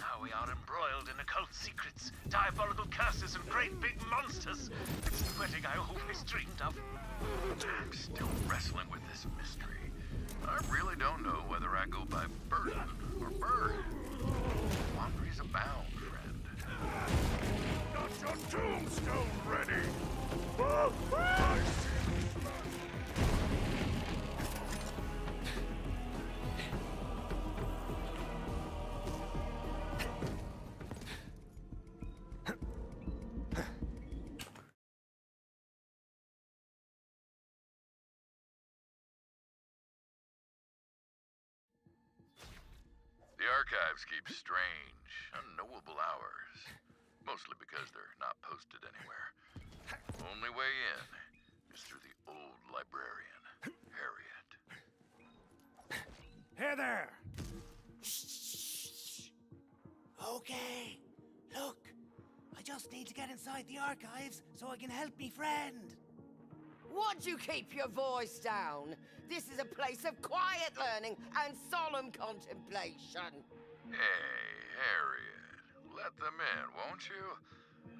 now we are embroiled in occult secrets, diabolical curses, and great big monsters. It's the wedding I always dreamed of. I'm still wrestling with this mystery. I really don't know whether I go by Burden or Bird. Laundry's abound, friend. Got your tombstone ready! The archives keep strange, unknowable hours. Mostly because they're not posted anywhere. Only way in is through the old librarian, Harriet. Hey there! Okay, look. I just need to get inside the archives so I can help me friend. Would you keep your voice down? This is a place of quiet learning and solemn contemplation. Hey, Harriet, let them in, won't you?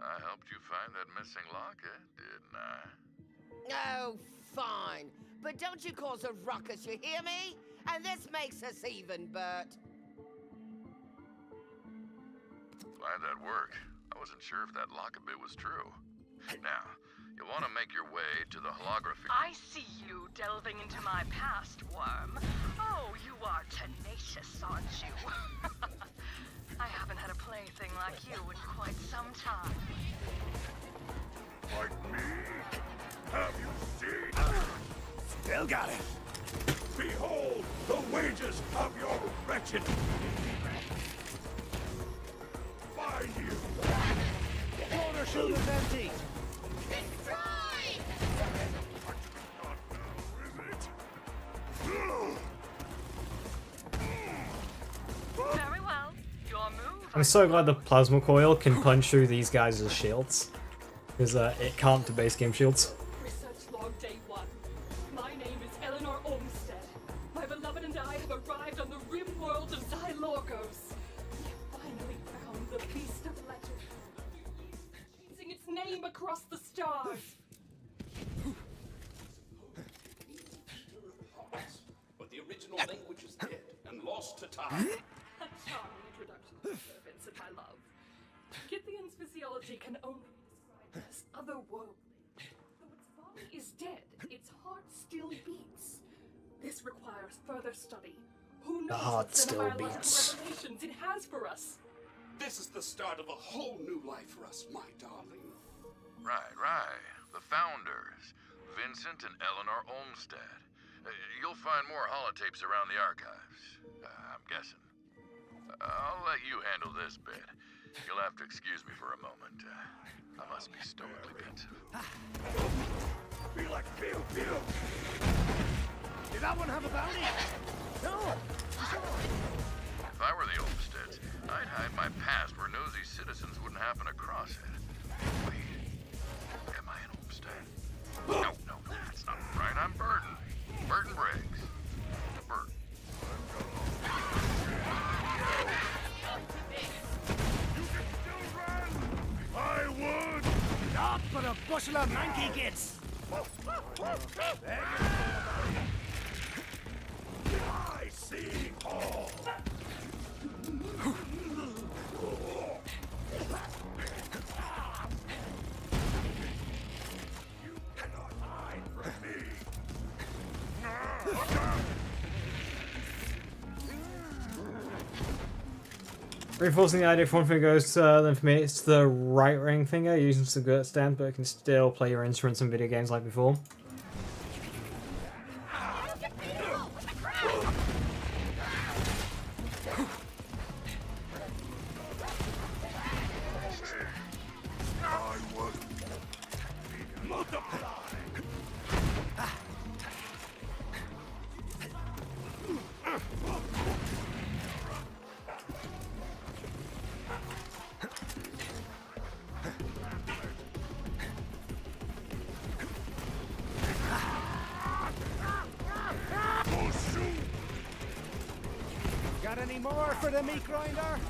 I helped you find that missing locket, didn't I? Oh, fine. But don't you cause a ruckus, you hear me? And this makes us even, Bert. Glad that worked. I wasn't sure if that locket bit was true. Now, you'll want to make your way to the holography. I see you delving into my past, Worm. Oh, you are tenacious, aren't you? I haven't had a plaything like you in quite some time. Like me? Have you seen? Still got it. Behold the wages of your wretched. By you. Corner shoulder's empty. Very well. Your move. I'm so glad the plasma coil can punch through these guys' shields. Because it can't to base game shields. Research log day 1. My name is Eleanor Olmsted. My beloved and I have arrived on the rim world of Xylorgos. We have finally found the beast of legend. Chasing its name across the stars. But the original language is dead and lost to time. A charming introduction to Sir Vincent, my love. Scythian's physiology can only be described as otherworldly. Though its body is dead, its heart still beats. This requires further study. Who knows The heart what still biological beats. revelations it has for us? This is the start of a whole new life for us, my darling. Right. The founders, Vincent and Eleanor Olmsted. You'll find more holotapes around the archives, I'm guessing. I'll let you handle this bit. You'll have to excuse me for a moment. I must be stoically pensive. Be like pew pew. Did that one have a bounty? No. If I were the Olmsteds, I'd hide my past where nosy citizens wouldn't happen across it. Wait, am I an Olmsted? No, that's not right. I'm Burden. Burden Briggs. Burden. I would. Not but a bushel of monkey gits. I see all. You cannot hide from me. Reinforcing the idea if one finger goes then for me it's the right ring finger, using some good stand, but it can still play your instruments in video games like before. I was multiply. Any more for the meat grinder?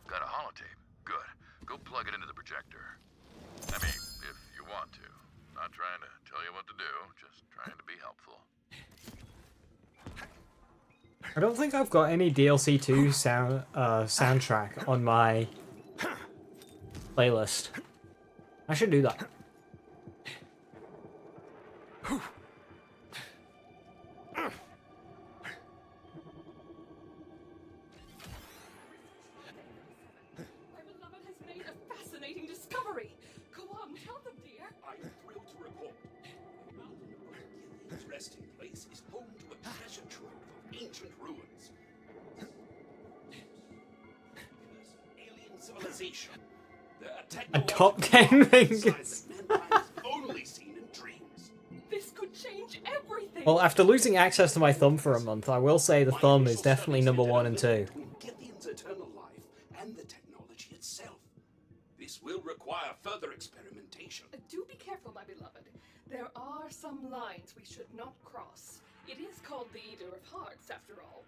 Got a holotape. Good. Go plug it into the projector. I mean, if you want to. Not trying to tell you what to do, just trying to be helpful. I don't think I've got any DLC 2 soundtrack on my playlist. I should do that. My beloved has made a fascinating discovery. Go on, tell them, dear. I'm thrilled to report. The mountain above Gillian's resting place is home to a treasure trove of ancient ruins. Because alien civilization. A top 10 fingers. Only seen in dreams. This could change everything. Well, after losing access to my thumb for a month, I will say the thumb is definitely number 1 and 2. Gillian's eternal life and the technology itself. This will require further experimentation. Do be careful, my beloved. There are some lines we should not cross. It is called the Eater of Hearts, after all.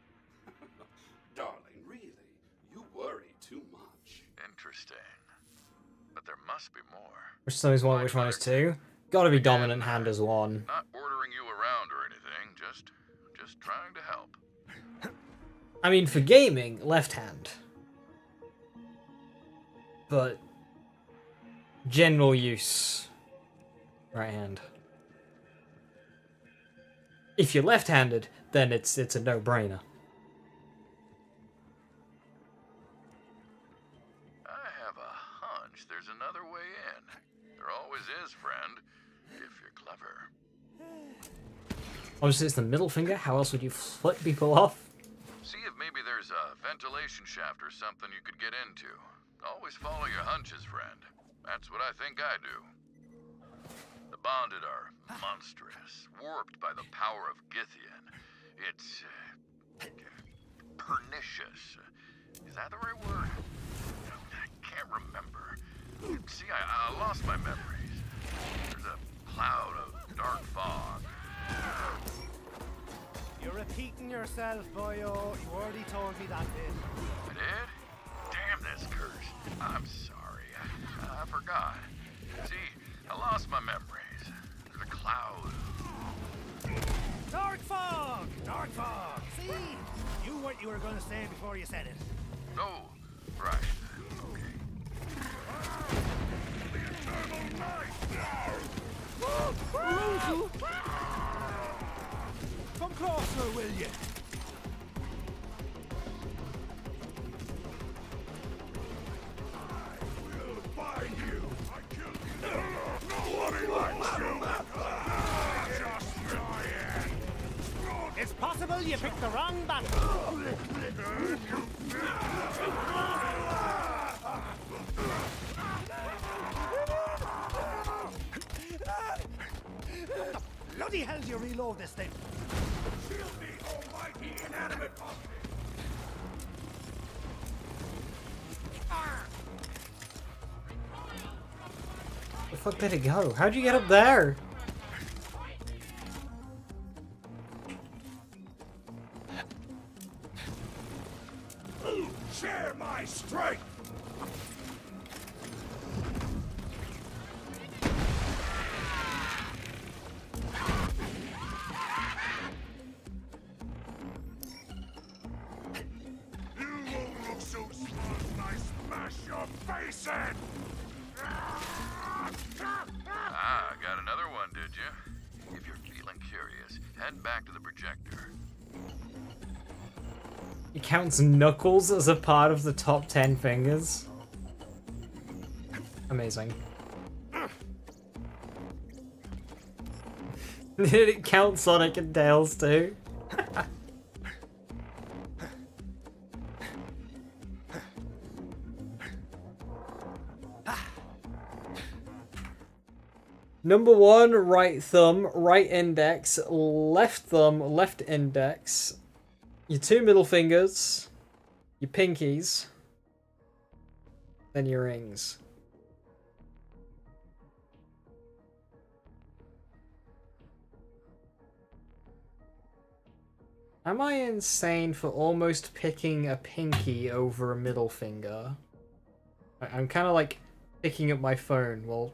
Darling, really, you worry too much. Interesting. But there must be more. Which thumb is 1, which one is 2? Gotta be dominant hand as 1. Not ordering you around or anything, just trying to help. I mean, for gaming, left hand. But general use, right hand. If you're left-handed, then it's a no-brainer. I have a hunch there's another way in. There always is, friend, if you're clever. Obviously, it's the middle finger. How else would you flip people off? See if maybe there's a ventilation shaft or something you could get into. Always follow your hunches, friend. That's what I think I do. The bonded are monstrous, warped by the power of Githian. It's pernicious. Is that the right word? I can't remember. See, I lost my memories. There's a cloud of dark fog. You're repeating yourself, boyo. You already told me that bit. I did? Damn this curse. I'm sorry. I forgot. See, I lost my memories. There's a cloud. Dark fog! Dark fog! See? You knew what you were going to say before you said it. Oh, right. Okay. Come closer, will you? Find you! I killed you! Nobody likes you! Just dying! It's possible you picked the wrong battle. Bloody hell do you reload this thing? Shield me, almighty inanimate object! Where the fuck did it go? How'd you get up there? Share my strength! You won't look so smart when I smash your face in! Ah, got another one, did you? If you're feeling curious, head back to the projector. He counts knuckles as a part of the top 10 fingers. Amazing. Did it count Sonic and Tails too? Number 1, right thumb, right index, left thumb, left index. Your 2 middle fingers, your pinkies, then your rings. Am I insane for almost picking a pinky over a middle finger? I'm kind of like picking up my phone. Well,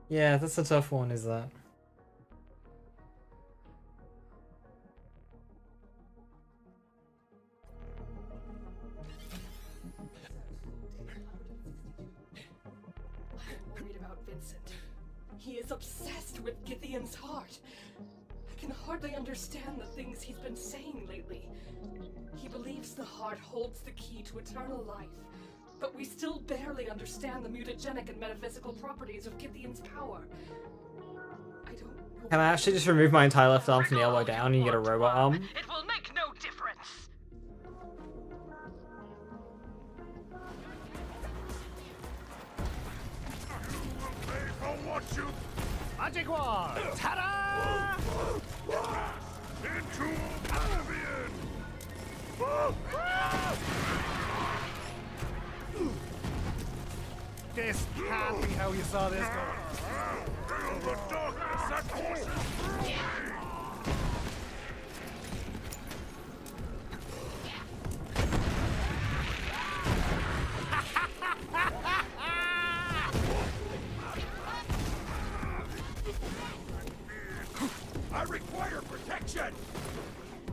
yeah, that's a tough one, is that? I'm worried about Vincent. He is obsessed with Githian's heart. I can hardly understand the things he's been saying lately. He believes the heart holds the key to eternal life, but we still barely understand the mutagenic and metaphysical properties of Githian's power. Can I actually just remove my entire left arm from the elbow down and you get a robot arm? It will make no difference. Magic wall! Ta-da! Into oblivion! This can't be how you saw this going. The darkness that forces through me! I require protection!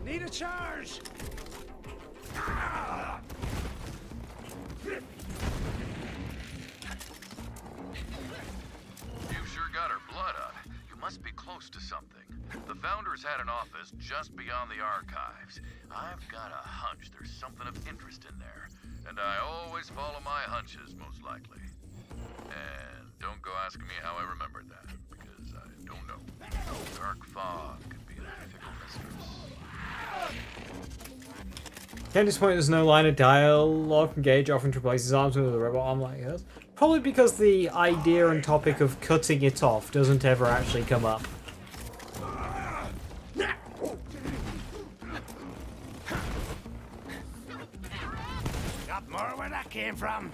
Need a charge! You've sure got her blood up. You must be close to something. The Founders had an office just beyond the archives. I've got a hunch there's something of interest in there. And I always follow my hunches, most likely. And don't go asking me how I remembered that, because I don't know. Dark fog could be a fickle mistress. Can't disappoint there's no line of dialogue from Gage offering to replace his arms with a robot arm like this. Probably because the idea and topic of cutting it off doesn't ever actually come up. Got more where that came from?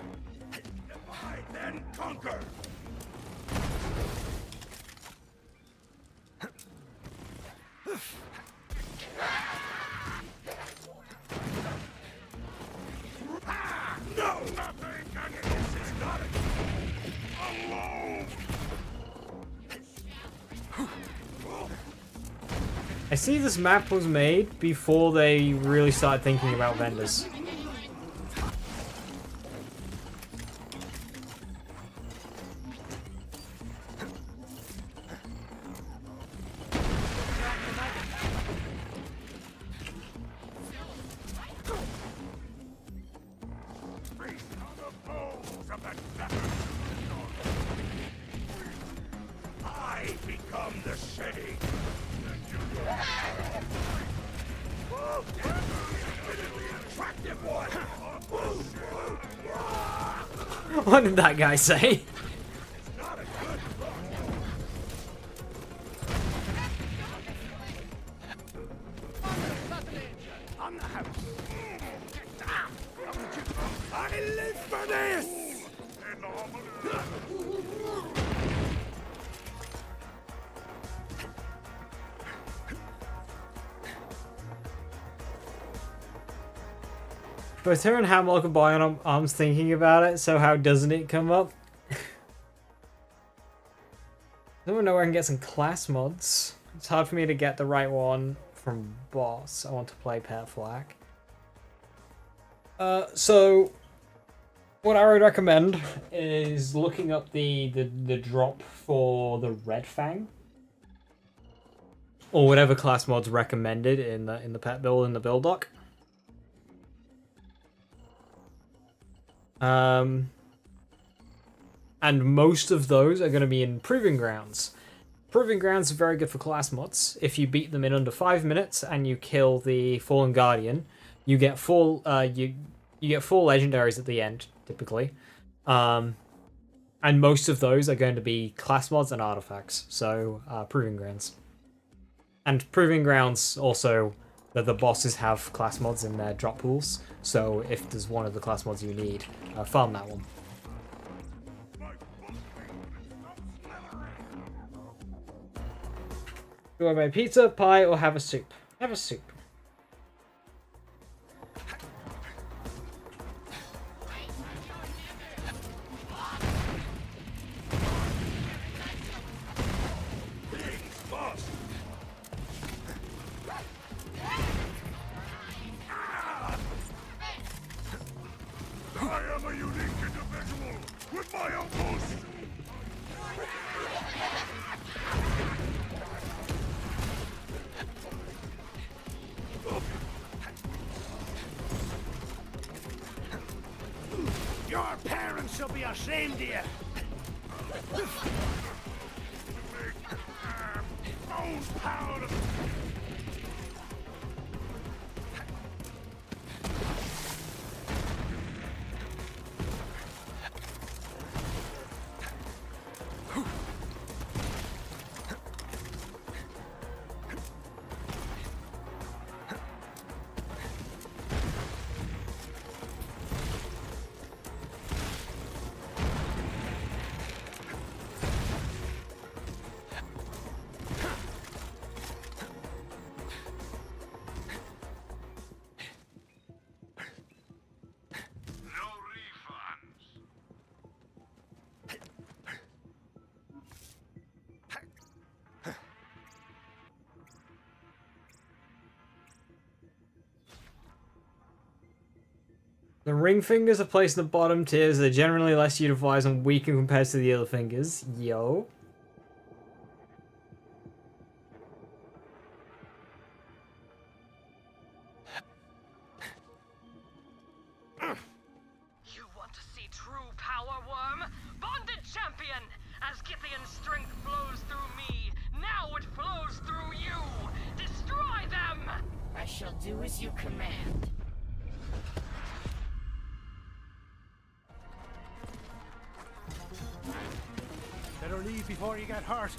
Divide, then conquer! No! Nothing can this is not alone! I see this map was made before they really started thinking about vendors. I become the city. Attractive one. What did that guy say? On the house. I live for this! Both her and Hamlock are buying arms thinking about it, so how doesn't it come up? I don't know where I can get some class mods. It's hard for me to get the right one from boss. I want to play Pet Flak. So what I would recommend is looking up the drop for the Red Fang. Or whatever class mod's recommended in the pet build in the build doc. And most of those are going to be in Proving Grounds. Proving Grounds is very good for class mods. If you beat them in under 5 minutes and you kill the Fallen Guardian, you get four you get 4 legendaries at the end typically, and most of those are going to be class mods and artifacts. So proving grounds, and proving grounds also that the bosses have class mods in their drop pools. So if there's one of the class mods you need, farm that one. Do I make pizza, pie, or have a soup? Have a soup. I am a unique individual with my own voice. Your parents should be ashamed of you. Bones pound. The ring fingers are placed in the bottom tiers. They're generally less utilized and weaker compared to the other fingers. Yo. You want to see true power, Worm? Bonded champion! As Scythian's strength flows through me, now it flows through you! Destroy them! I shall do as you command. Better leave before you get hurt.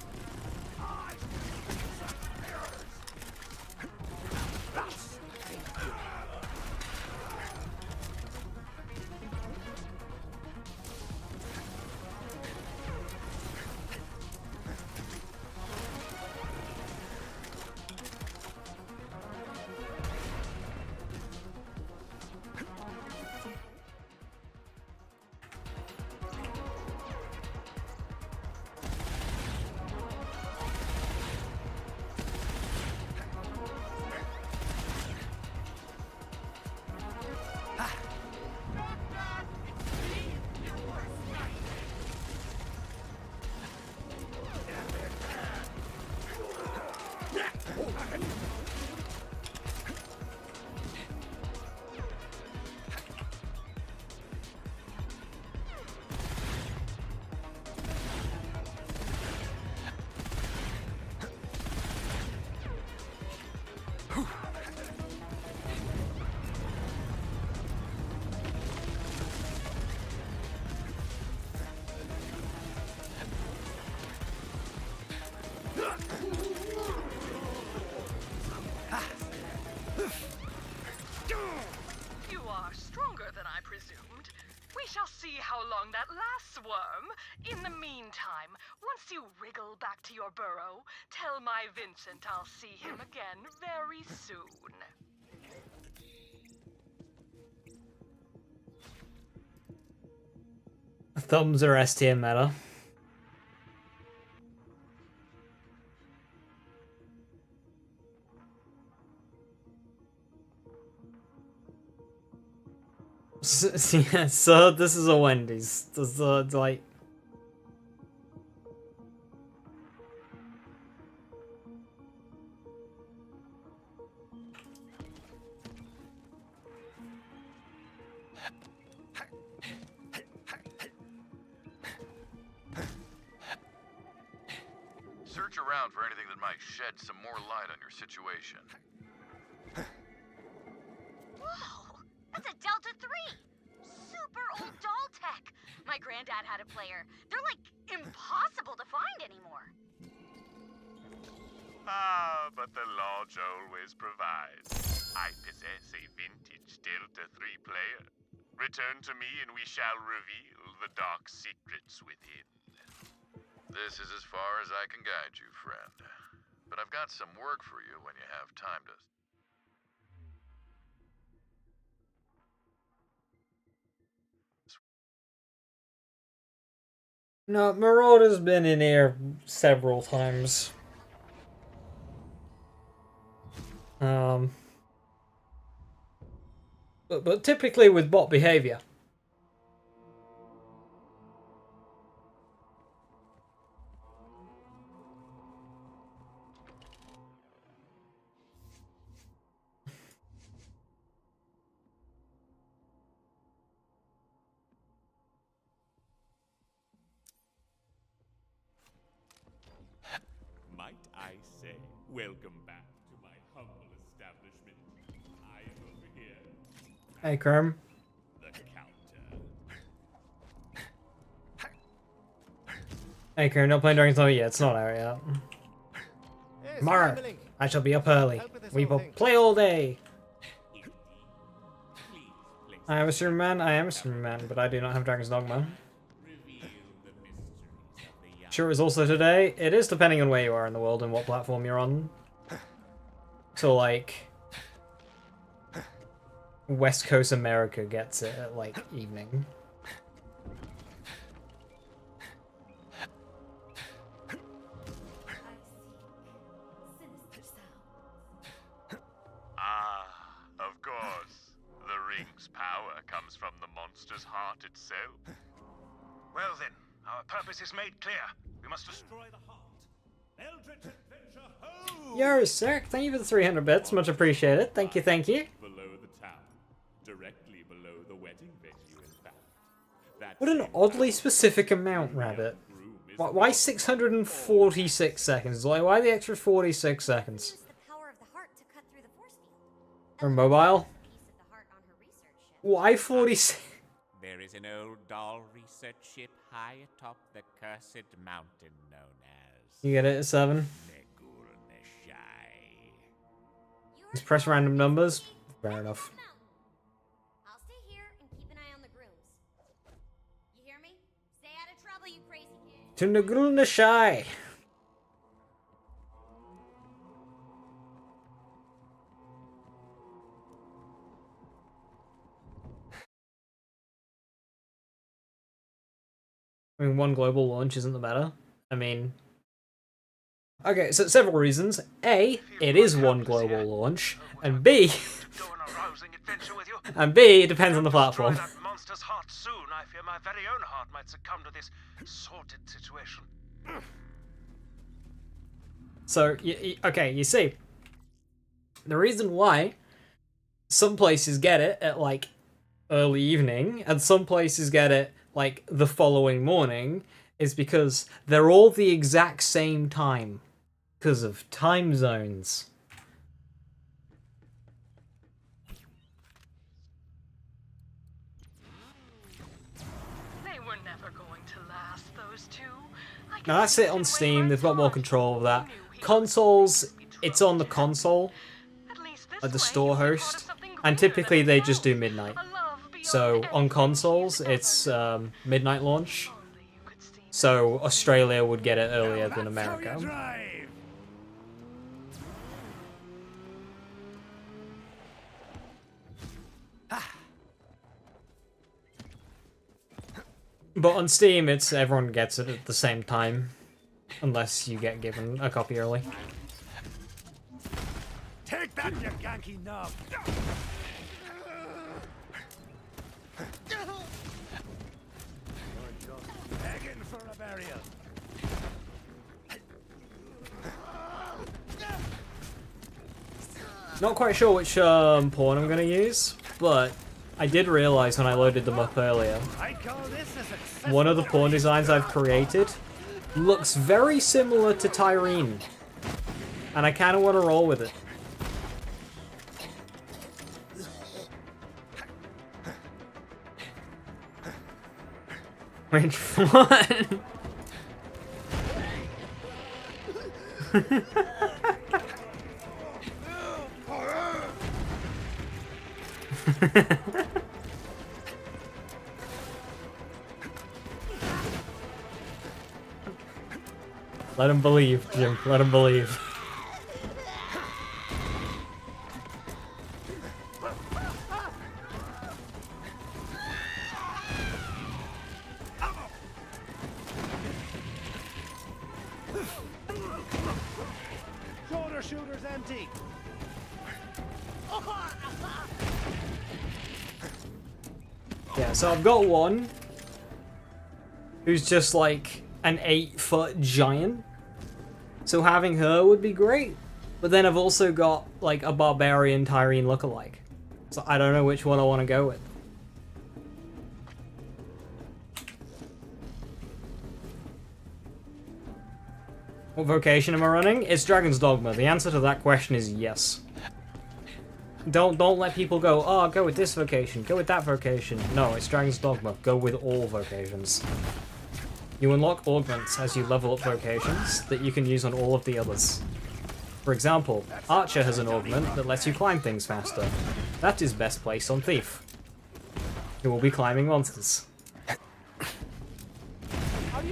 You are stronger than I presumed. We shall see how long that lasts, Worm. In the meantime, once you wriggle back to your burrow, tell my Vincent I'll see him again very soon. Thumbs are S tier meta. Yeah, so this is a Wendy's. This is like. Search around for anything that might shed some more light on your situation. Whoa! Granddad had a player. They're like impossible to find anymore. Ah, but the Lodge always provides. I possess a vintage Delta 3 player. Return to me and we shall reveal the dark secrets within. This is as far as I can guide you, friend. But I've got some work for you when you have time to... No, Marauder's been in here several times. But typically with bot behavior. Might I say, welcome back to my humble establishment. I am over here. Hey, Kerm. The counter. Hey, Kerm, not playing Dragon's Dogma yet. It's not out yet. Tomorrow, I shall be up early. We will play all day. I am a Superman. I am a Superman, but I do not have Dragon's Dogma. Sure is also today. It is depending on where you are in the world and what platform you're on. So, like, West Coast America gets it at, like, evening. Ah, of course. The ring's power comes from the monster's heart itself. Well then, our purpose is made clear. We must destroy the heart. Eldritch adventure home! Yo, Sirk, thank you for the 300 bits. Much appreciated. Thank you, thank you. Below the town. Directly below the wedding venue, in fact. That What an oddly specific amount, Rabbit. Why 646 seconds? Like, why the extra 46 seconds? Or mobile? Why 46? There is an old doll research ship high atop the cursed mountain known as... You get it at 7? Just press random numbers? Fair enough. I'll stay here and keep an eye on the grooms. You hear me? Stay out of trouble, you crazy kid. To Nagruna Shy. I mean, one global launch isn't the better. I mean... Okay, so several reasons. A, it is one global launch. And B... and B, it depends on the platform. That monster's heart soon. I fear my very own heart might succumb to this sordid situation. So, okay, you see. The reason why some places get it at, like, early evening, and some places get it, like, the following morning, is because they're all the exact same time. Because of time zones. They were never going to last, those two. Now that's it on Steam, they've got more control of that. Consoles, it's on the console, at the store host, and typically they just do midnight. So on consoles, it's midnight launch, so Australia would get it earlier than America. But on Steam, it's everyone gets it at the same time, unless you get given a copy early. Take that, you ganky knob! Begging for a burial. Not quite sure which pawn I'm gonna use, but I did realize when I loaded them up earlier, one of the pawn designs I've created looks very similar to Tyrene, and I kind of want to roll with it. Which one? Let him believe, Jim. Let him believe. Shoulder shooter's empty. Yeah, so I've got one who's just like an 8-foot giant. So having her would be great. But then I've also got like a barbarian Tyrene lookalike. So I don't know which one I want to go with. What vocation am I running? It's Dragon's Dogma. The answer to that question is yes. Don't let people go, oh, go with this vocation, go with that vocation. No, it's Dragon's Dogma. Go with all vocations. You unlock augments as you level up vocations that you can use on all of the others. For example, Archer has an augment that lets you climb things faster. That is best placed on Thief, who will be climbing monsters.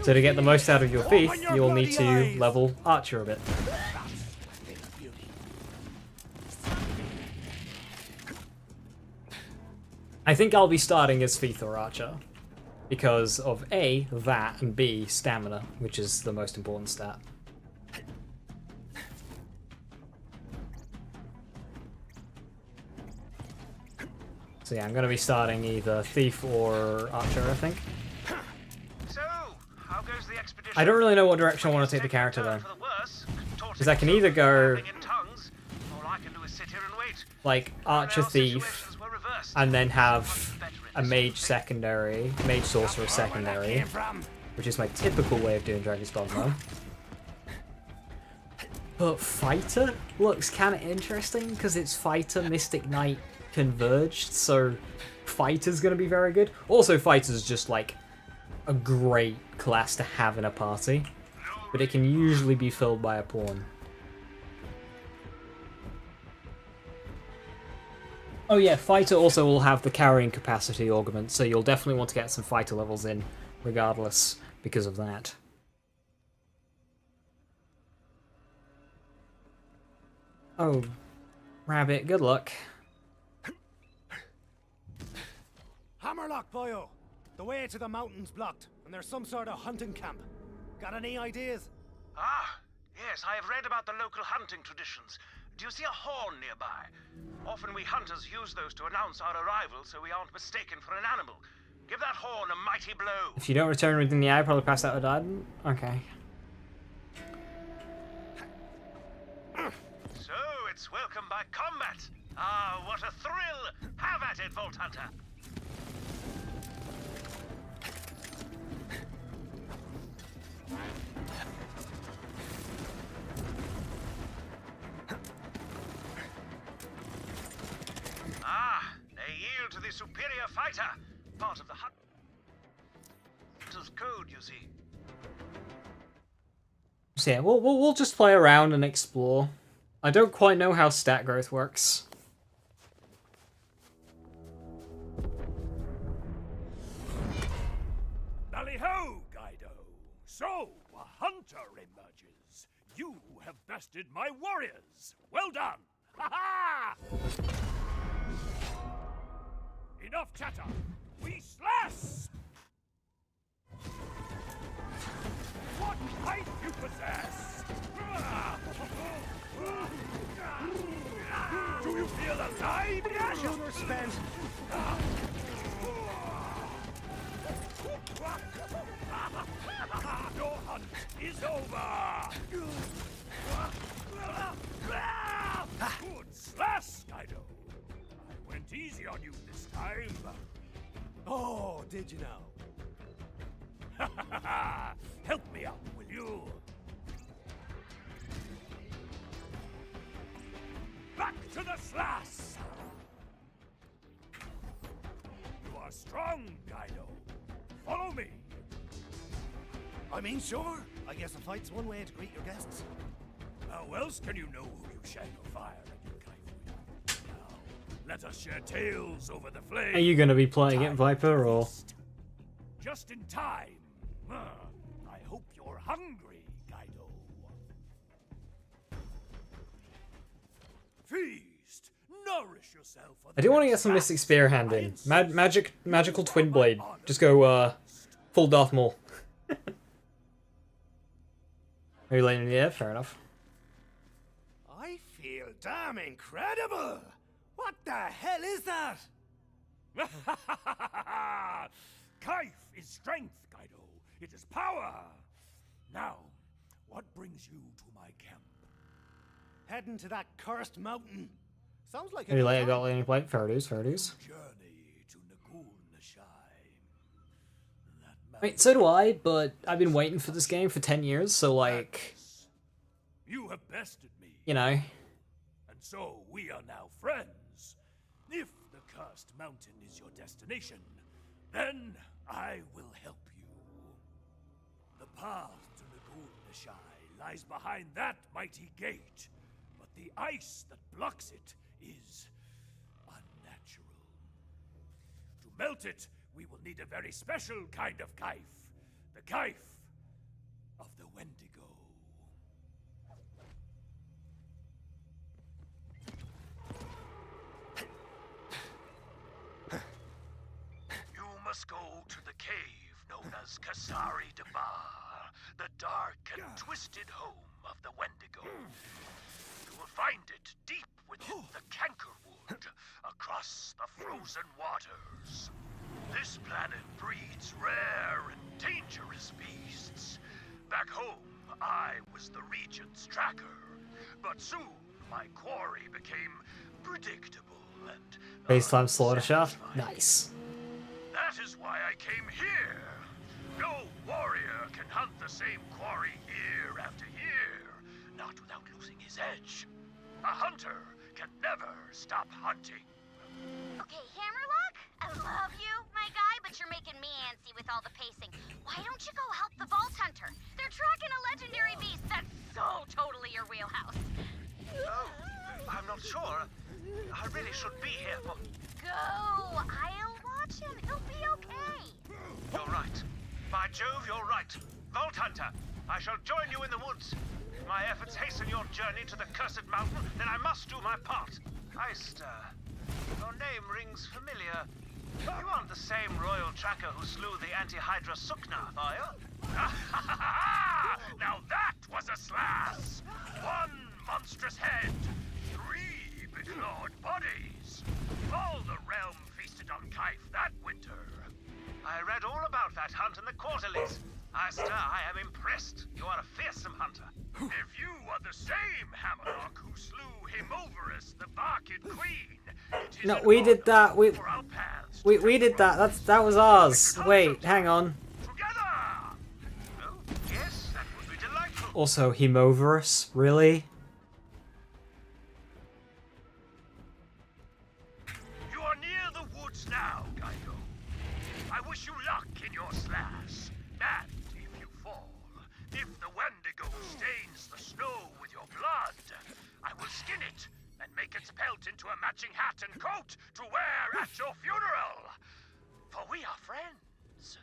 So to get the most out of your Thief, you will need to level Archer a bit. I think I'll be starting as Thief or Archer. Because of A, that, and B, stamina, which is the most important stat. So yeah, I'm going to be starting either Thief or Archer, I think. So, how goes the expedition? I don't really know what direction I want to take the character though. Because I can either go like Archer Thief, and then have a Mage secondary, Mage Sorcerer secondary, which is my typical way of doing Dragon's Dogma. But Fighter looks kind of interesting because it's Fighter, Mystic Knight converged, so Fighter's going to be very good. Also, Fighter's just like a great class to have in a party, but it can usually be filled by a pawn. Oh yeah, Fighter also will have the carrying capacity augment, so you'll definitely want to get some Fighter levels in regardless because of that. Oh, Rabbit, good luck. Hammerlock, boyo! The way to the mountain's blocked, and there's some sort of hunting camp. Got any ideas? Ah, yes, I have read about the local hunting traditions. Do you see a horn nearby? Often we hunters use those to announce our arrival so we aren't mistaken for an animal. Give that horn a mighty blow. If you don't return within the hour, probably pass out or died. Okay. So, it's welcome by combat. Ah, what a thrill! Have at it, Vault Hunter! Ah, they yield to the superior fighter. Part of the hunter's code, you see. So yeah, we'll just play around and explore. I don't quite know how stat growth works. Tally-ho, Guido! So, a hunter emerges. You have bested my warriors. Well done! Ha-ha! Enough chatter! We slash! What might you possess? Do you feel alive? Shooter spent. Your hunt is over! Good slash, Guido! I went easy on you this time. Oh, did you now? Help me out, will you? Back to the slash! You are strong, Guido. Follow me. I mean, sure. I guess a fight's one way to greet your guests. How else can you know who you shag or fire at your knife? Now, let us share tales over the flame. Are you going to be playing it, Viper, or? Just in time. I hope you're hungry, Kaido. Feast. Nourish yourself. I do want to get some Mystic Spear Hand in. Magical Twin Blade. Just go full Darth Maul. Are you laying in the air? Fair enough. I feel damn incredible! What the hell is that? Kaif is strength, Kaido. It is power. Now, what brings you to my camp? Heading to that cursed mountain. Sounds like Maybe later got any plate. Fair dues, fair dues. Journey to Nagul Nashai. Wait, so do I, but I've been waiting for this game for 10 years, so like... You have bested me. You know. And so we are now friends. If the cursed mountain is your destination, then I will help you. The path to Nagul Nashai lies behind that mighty gate, but the ice that blocks it is unnatural. To melt it, we will need a very special kind of Kaif. The Kaif of the Wendigo. You must go to the cave known as Kasari Debar, the dark and twisted home of the Wendigo. You will find it deep within the Cankerwood, across the frozen waters. This planet breeds rare and dangerous beasts. Back home, I was the Regent's tracker, but soon my quarry became predictable and Baseline Slaughter Shaft? Nice. that is why I came here. No warrior can hunt the same quarry year after year, not without losing his edge. A hunter can never stop hunting. Okay, Hammerlock, I love you, my guy, but you're making me antsy with all the pacing. Why don't you go help the Vault Hunter? They're tracking a legendary beast that's so totally your wheelhouse. Oh, I'm not sure. I really should be here for... Go! I'll watch him. He'll be okay. You're right. By Jove, you're right. Vault Hunter, I shall join you in the woods. If my efforts hasten your journey to the cursed mountain, then I must do my part. Heister, your name rings familiar. You aren't the same royal tracker who slew the anti-Hydra Suknath, are you? Now that was a slash! One monstrous head, 3 beclawed bodies. All the realm feasted on Kaif that winter. I read all about that hunt in the quarterlies. Heister, I am impressed. You are a fearsome hunter. If you are the same Hammerlock who slew Himoverus, the Barkid Queen, it is No, an we did that. We did that. That was ours. Wait, hang on. Yes, that would be delightful. Also, Himoverus, really? You are near the woods now, Kaido. I wish you luck in your slash. And if you fall, if the Wendigo stains the snow with your blood, I will skin it and make its pelt into a matching hat and coat to wear at your funeral. For we are friends.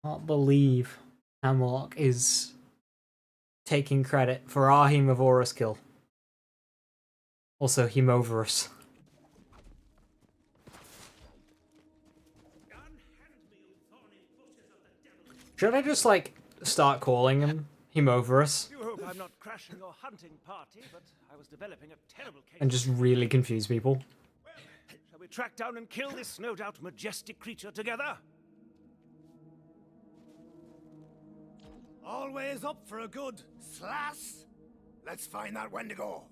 Can't believe Hamlock is taking credit for our Hemovorus kill. Also, Hemovorus. Should I just, like, start calling him Hemovorus? You hope I'm not crashing your hunting party, but I was developing a terrible case. And just really confuse people? Shall we track down and kill this no doubt majestic creature together? Always up for a good slash. Let's find that Wendigo.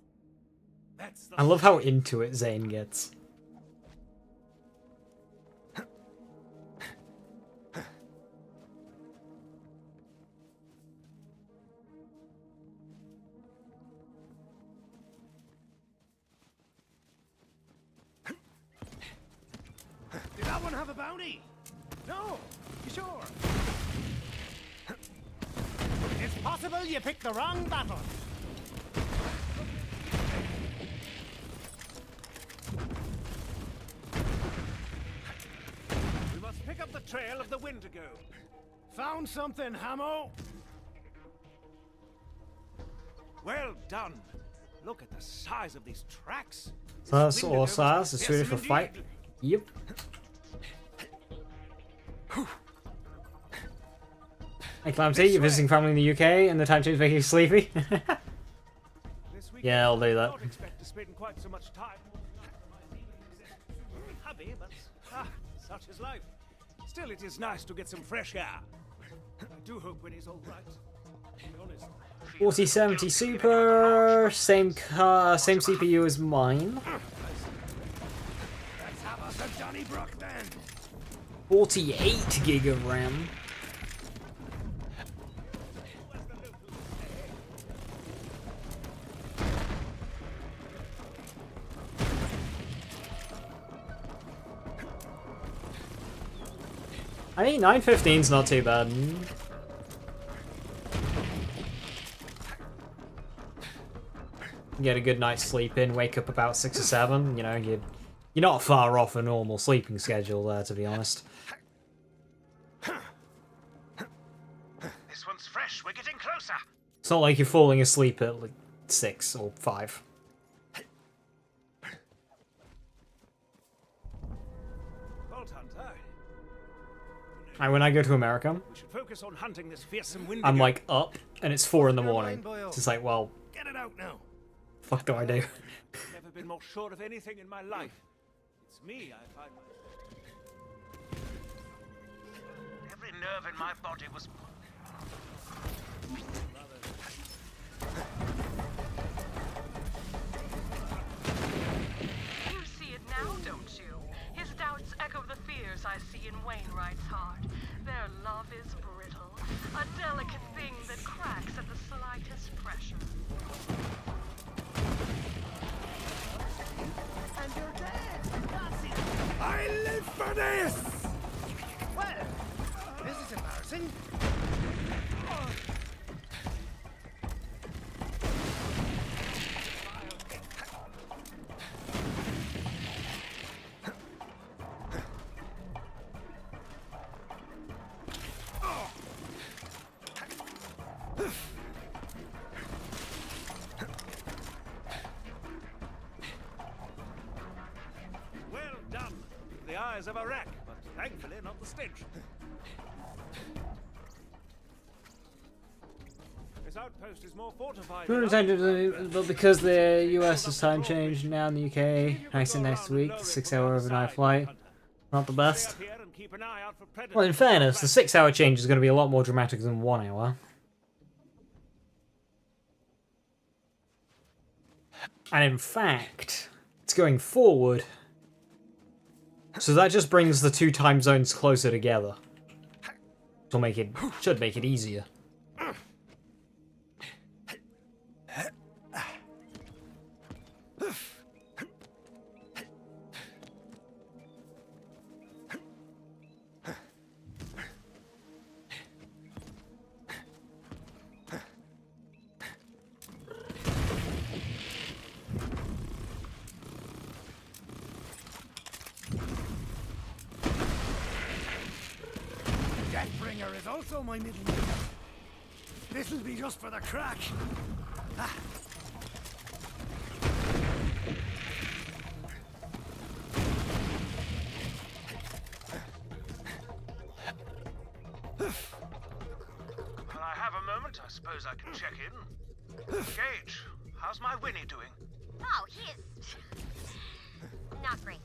That's the I love how into it Zane gets. have a bounty? No, you sure? It's possible you picked the wrong battle. We must pick up the trail of the Wendigo. Found something, Hamo? Well done. Look at the size of these tracks. That's all size. It's ready for fight. Yep. Hey Clamsy, you're visiting family in the UK and the time change making you sleepy? Yeah, I'll do that. I don't expect to spend quite so much time. Hubby, but such is life. Still, it is nice to get some fresh air. I do hope when he's all right. To be honest. 4070 Super, same car, same CPU as mine. Let's have us a Donnybrook then. 48 gig of RAM. I think 915's not too bad. Get a good night's sleep in, wake up about 6 or 7, you know, you're not far off a normal sleeping schedule there, to be honest. This one's fresh. We're getting closer. It's not like you're falling asleep at like 6 or 5. When I go to America, We should focus on hunting this fearsome Wendigo. I'm like up and it's 4 in the morning. It's just like, well, Get it out now. fuck do I do? Never been more sure of anything in my life. It's me, I find Every nerve in my body was. You see it now, don't you? His doubts echo the fears I see in Wainwright's heart. Their love is brittle, a delicate thing that cracks at the slightest pressure. And you're dead. That's it. I live for this. Well, this is embarrassing. well done. The eyes of a wreck, but thankfully not the stench. This outpost is more fortified. But because the US has time changed now in the UK, nice and next week, 6-hour overnight flight. Not the best. Well, in fairness, the 6-hour change is going to be a lot more dramatic than 1 hour. And in fact, it's going forward. So that just brings the 2 time zones closer together. Should make it easier. Deathbringer is also my middle name. This'll be just for the crack. Ah. When I have a moment, I suppose I can check in. Gage, how's my Winnie doing? Oh, he is not great.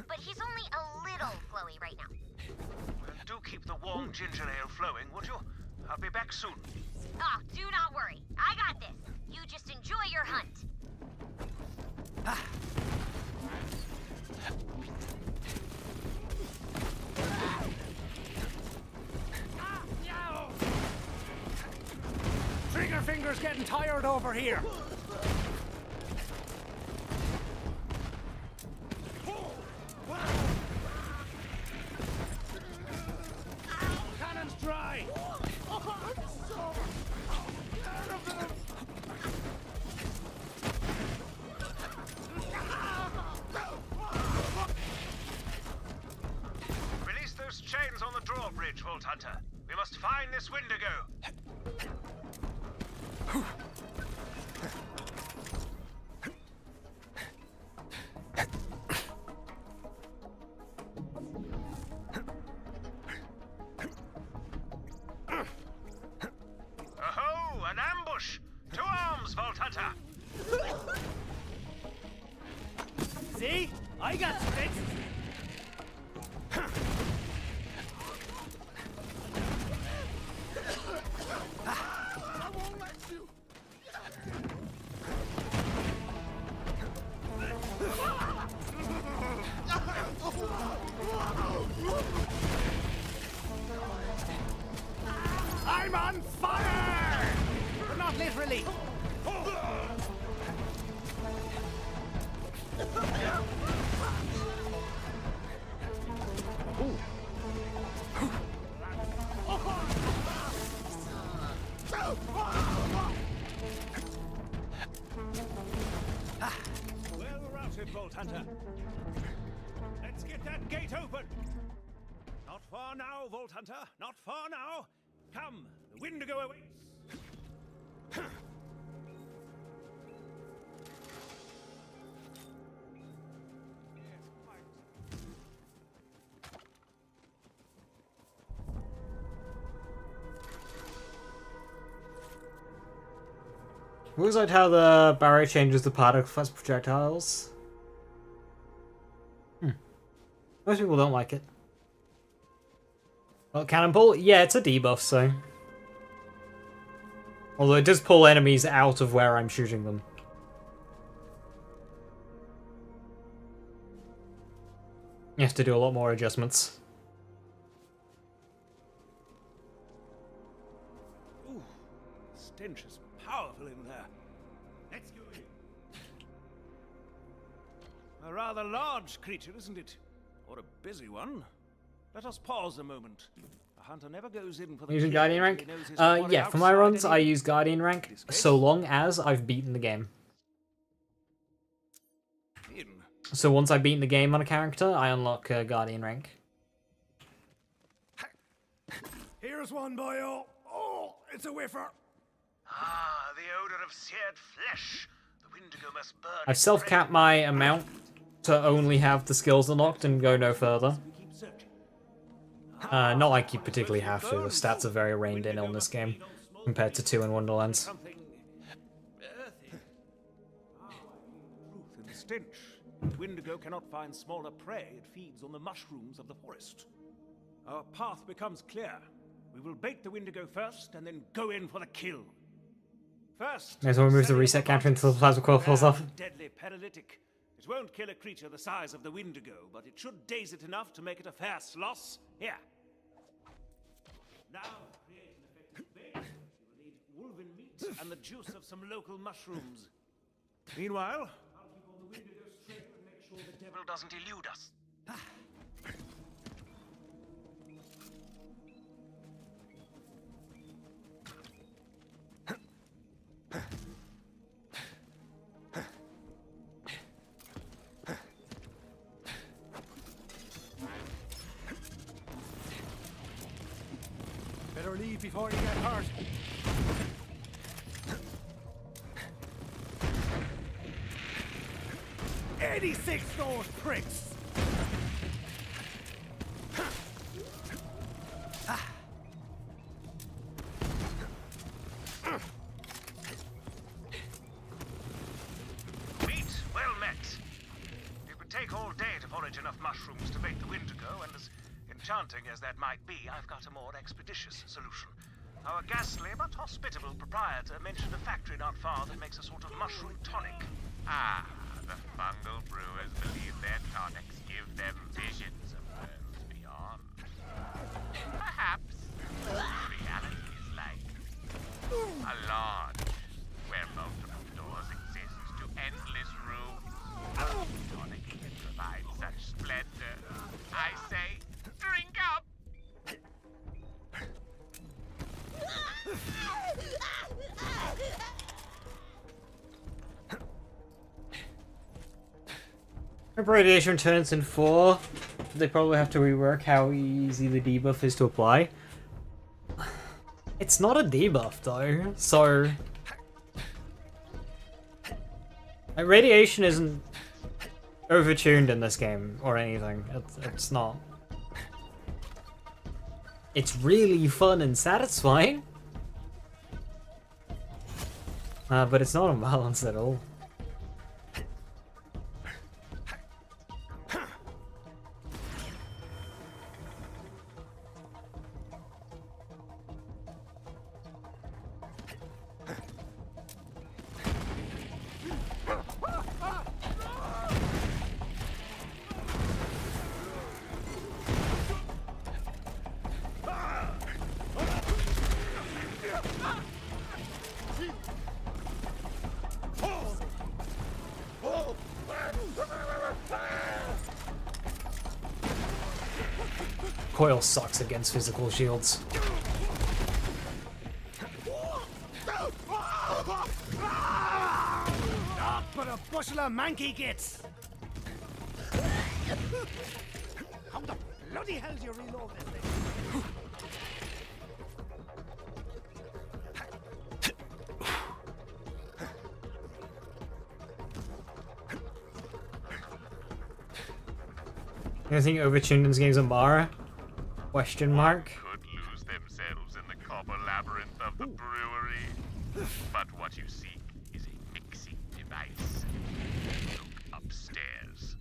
But he's only a little glowy right now. Well, do keep the warm ginger ale flowing, would you? I'll be back soon. Oh, do not worry. I got this. You just enjoy your hunt. Trigger finger's getting tired over here. Hunter. We must find this Wendigo. Oh, an ambush! To arms, Vault Hunter! See? I got sticks! I won't let you! I'm on fire! But not literally. Well routed, Vault Hunter. Let's get that gate open. Not far now, Vault Hunter. Not far now. Come, the Wendigo awaits. Was that how the barrier changes the particle as projectiles? Most people don't like it. Well, cannonball? Yeah, it's a debuff, so. Although it does pull enemies out of where I'm shooting them. You have to do a lot more adjustments. Ooh, stench is powerful in there. Let's go in. A rather large creature, isn't it? Or a busy one. Let us pause a moment. A hunter never goes in for the Using kill Guardian until rank? he knows his quarry Yeah, for my outside runs any- I use Guardian rank so long as I've beaten the game. In. So once I've beaten the game on a character, I unlock Guardian rank. Here's one, boyo. Oh, it's a whiffer. Ah, the odor of seared flesh. The Wendigo must burn. I've self-capped my amount to only have the skills unlocked and go no further. Not like you particularly have to, the stats are very reined in on this game, compared to 2 in Wonderlands. Something earthy. Truth in the stench. The Wendigo cannot find smaller prey. It feeds on the mushrooms of the forest. Our path becomes clear. We will bait the Wendigo first, and then go in for the kill. First, May as well remove the reset counter until the plasma coil falls off. deadly paralytic. It won't kill a creature the size of the Wendigo, but it should daze it enough to make it a fair sloss. Here. Now, to create an effective bait, you will need wolven meat and the juice of some local mushrooms. Meanwhile, I'll keep on the Wendigo's trail and make sure the devil doesn't elude us. Better leave before you get hurt. "86 those pricks!" Meat well met. It would take all day to forage enough mushrooms to bait the Wendigo, and as enchanting as that might be, I've got a more expeditious solution. Our ghastly but hospitable proprietor mentioned a factory not far that makes a sort of mushroom tonic. Ah, the fungal brewers believe their tonics give them visions of worlds beyond. Perhaps reality is like a lodge where multiple doors exist to endless rooms. Tonic can provide such splendor. I say, drink up! If radiation turns in 4, they probably have to rework how easy the debuff is to apply. It's not a debuff though, so like, radiation isn't overtuned in this game or anything. It's not. It's really fun and satisfying, but it's not unbalanced at all. Coil sucks against physical shields. Not but a bushel of manky gits. How the bloody hell do you reload this thing? You think overtuned in games of Mara? Question mark. Could lose themselves in the copper labyrinth of the brewery. But what you seek is a mixing device. Look upstairs.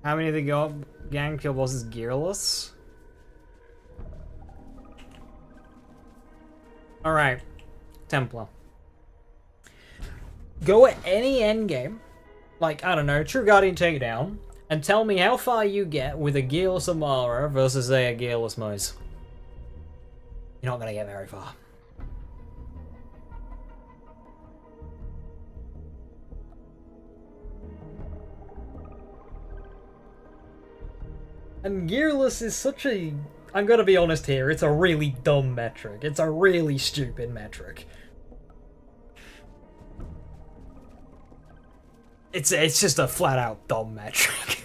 How many of the gang kill bosses gearless? Alright, Templar. Go at any endgame, like, I don't know, True Guardian Takedown, and tell me how far you get with a gearless Amara versus a gearless Moise. You're not gonna get very far. And gearless is such a... I'm gonna be honest here, it's a really dumb metric. It's a really stupid metric. It's just a flat out dumb metric.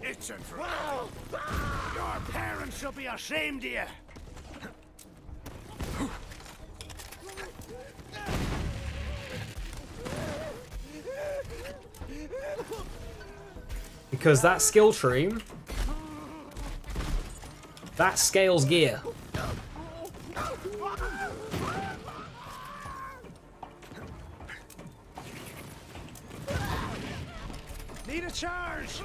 It's a drag. Your parents should be ashamed of you. Because that skill tree, that scales gear. Need a charge.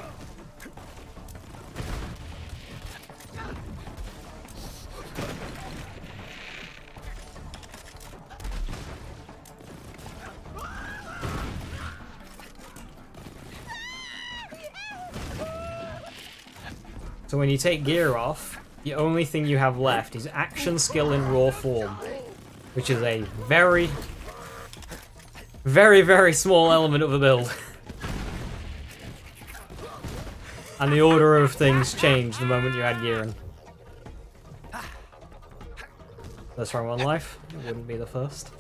So when you take gear off, the only thing you have left is action skill in raw form, which is a very, very, very small element of the build. And the order of things changed the moment you add gear in. That's from one life. It wouldn't be the first.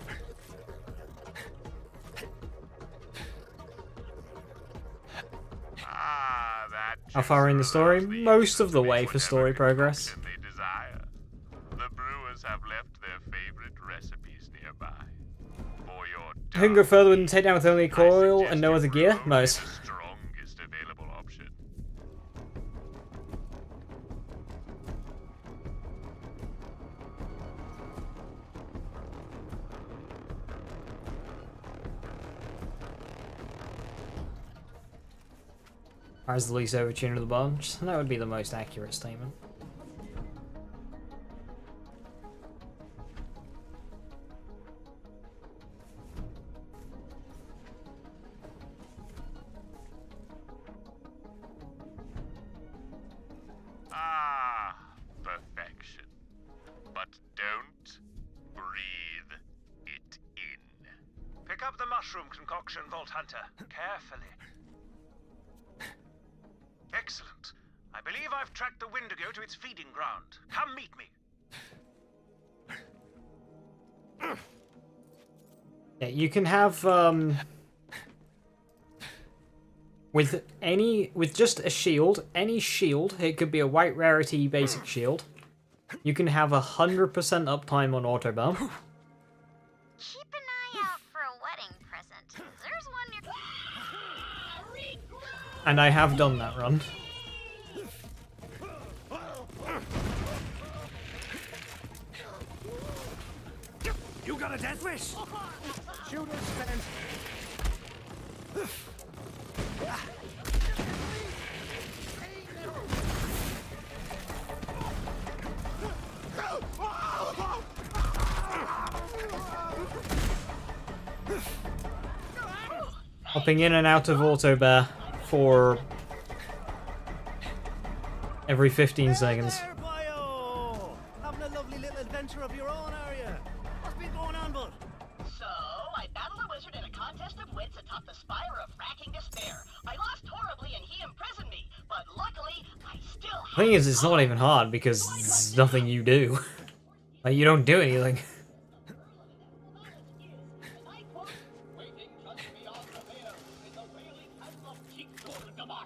How far in the story? Most of the way for story progress. The brewers have left their favorite recipes nearby. For your I can go further than take down with only a coil and no other gear? Nice. strongest available option. As the least overtuned of the bunch, that would be the most accurate statement. Ah, perfection. But don't breathe it in. Pick up the mushroom concoction, Vault Hunter. Carefully. Excellent. I believe I've tracked the Wendigo to its feeding ground. Come meet me. Yeah, you can have with just a shield, any shield, it could be a white rarity basic shield. You can have 100% uptime on autobomb. Keep an eye out for a wedding present. There's one near. And I have done that run. You got a death wish? Shooter spent. Hopping in and out of auto bear for every 15 seconds. There, boyo! Having a lovely little adventure of your own, are you? What's been going on, bud? So, I battled a wizard in a contest of wits atop the spire of racking despair. I lost horribly and he imprisoned me, but luckily, I still The thing is, it's not even hard because it's nothing you do. Like, you don't do anything.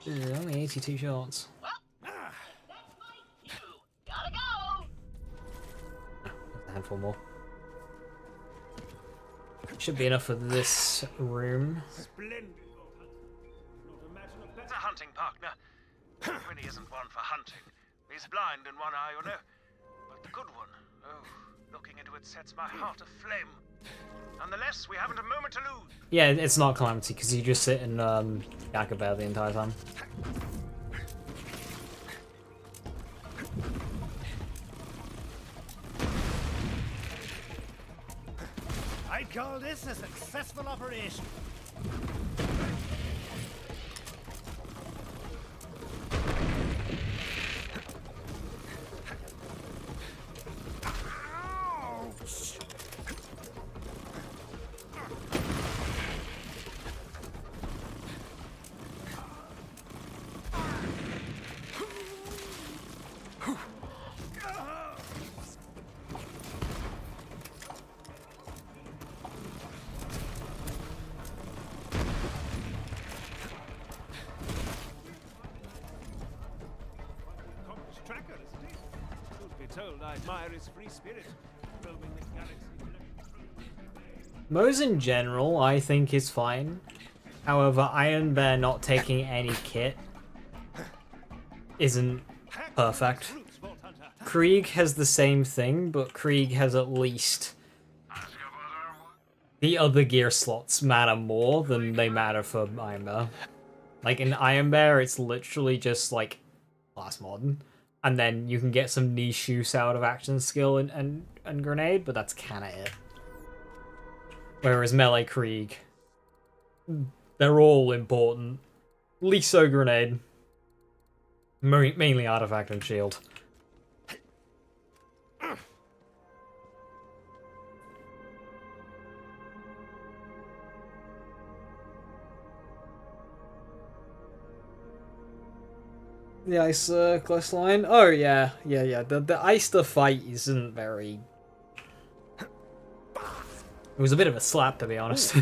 Only 82 shots. Gotta go! A handful more. Should be enough for this room. Splendid. It's a hunting partner. Winnie isn't one for hunting. He's blind in one eye, you know. But the good one, oh, looking into it sets my heart aflame. Nonetheless, we haven't a moment to lose. Yeah, it's not Calamity because you just sit in Yakka Bear the entire time. I'd call this a successful operation. Tracker, isn't he? Truth be told, I admire his free spirit, roaming the galaxy. Moe's in general, I think, is fine. However, Iron Bear not taking any kit isn't perfect. Krieg has the same thing, but Krieg has at least... The other gear slots matter more than they matter for Iron Bear. Like, in Iron Bear, it's literally just, like, class modern. And then you can get some niche use out of action skill and grenade, but that's kinda it. Whereas melee Krieg, they're all important. Least so grenade. Mainly artifact and shield. The ice quest line? Oh yeah. The Eister fight isn't very... It was a bit of a slap, to be honest.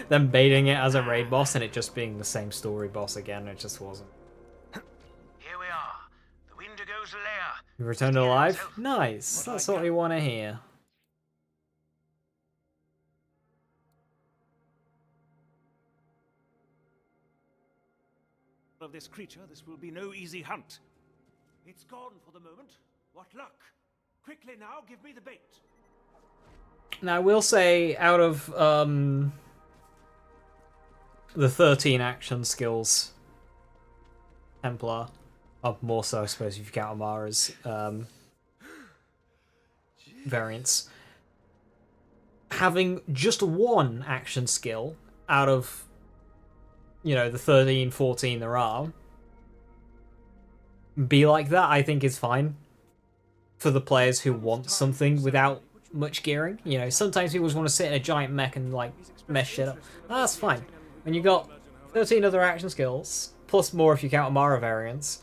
Them baiting it as a raid boss and it just being the same story boss again, it just wasn't. Here we are, the Wendigo's lair. You returned alive? Nice, that's what we want to hear. Of this creature, this will be no easy hunt. It's gone for the moment. What luck. Quickly now, give me the bait. Now, I will say, out of the 13 action skills, Templar, more so, I suppose, if you count Amara's variants, having just one action skill out of, you know, the 13, 14 there are, be like that, I think is fine. For the players who want something without much gearing. You know, sometimes people just want to sit in a giant mech and, like, mess shit up. That's fine. When you got 13 other action skills, plus more if you count Amara variants,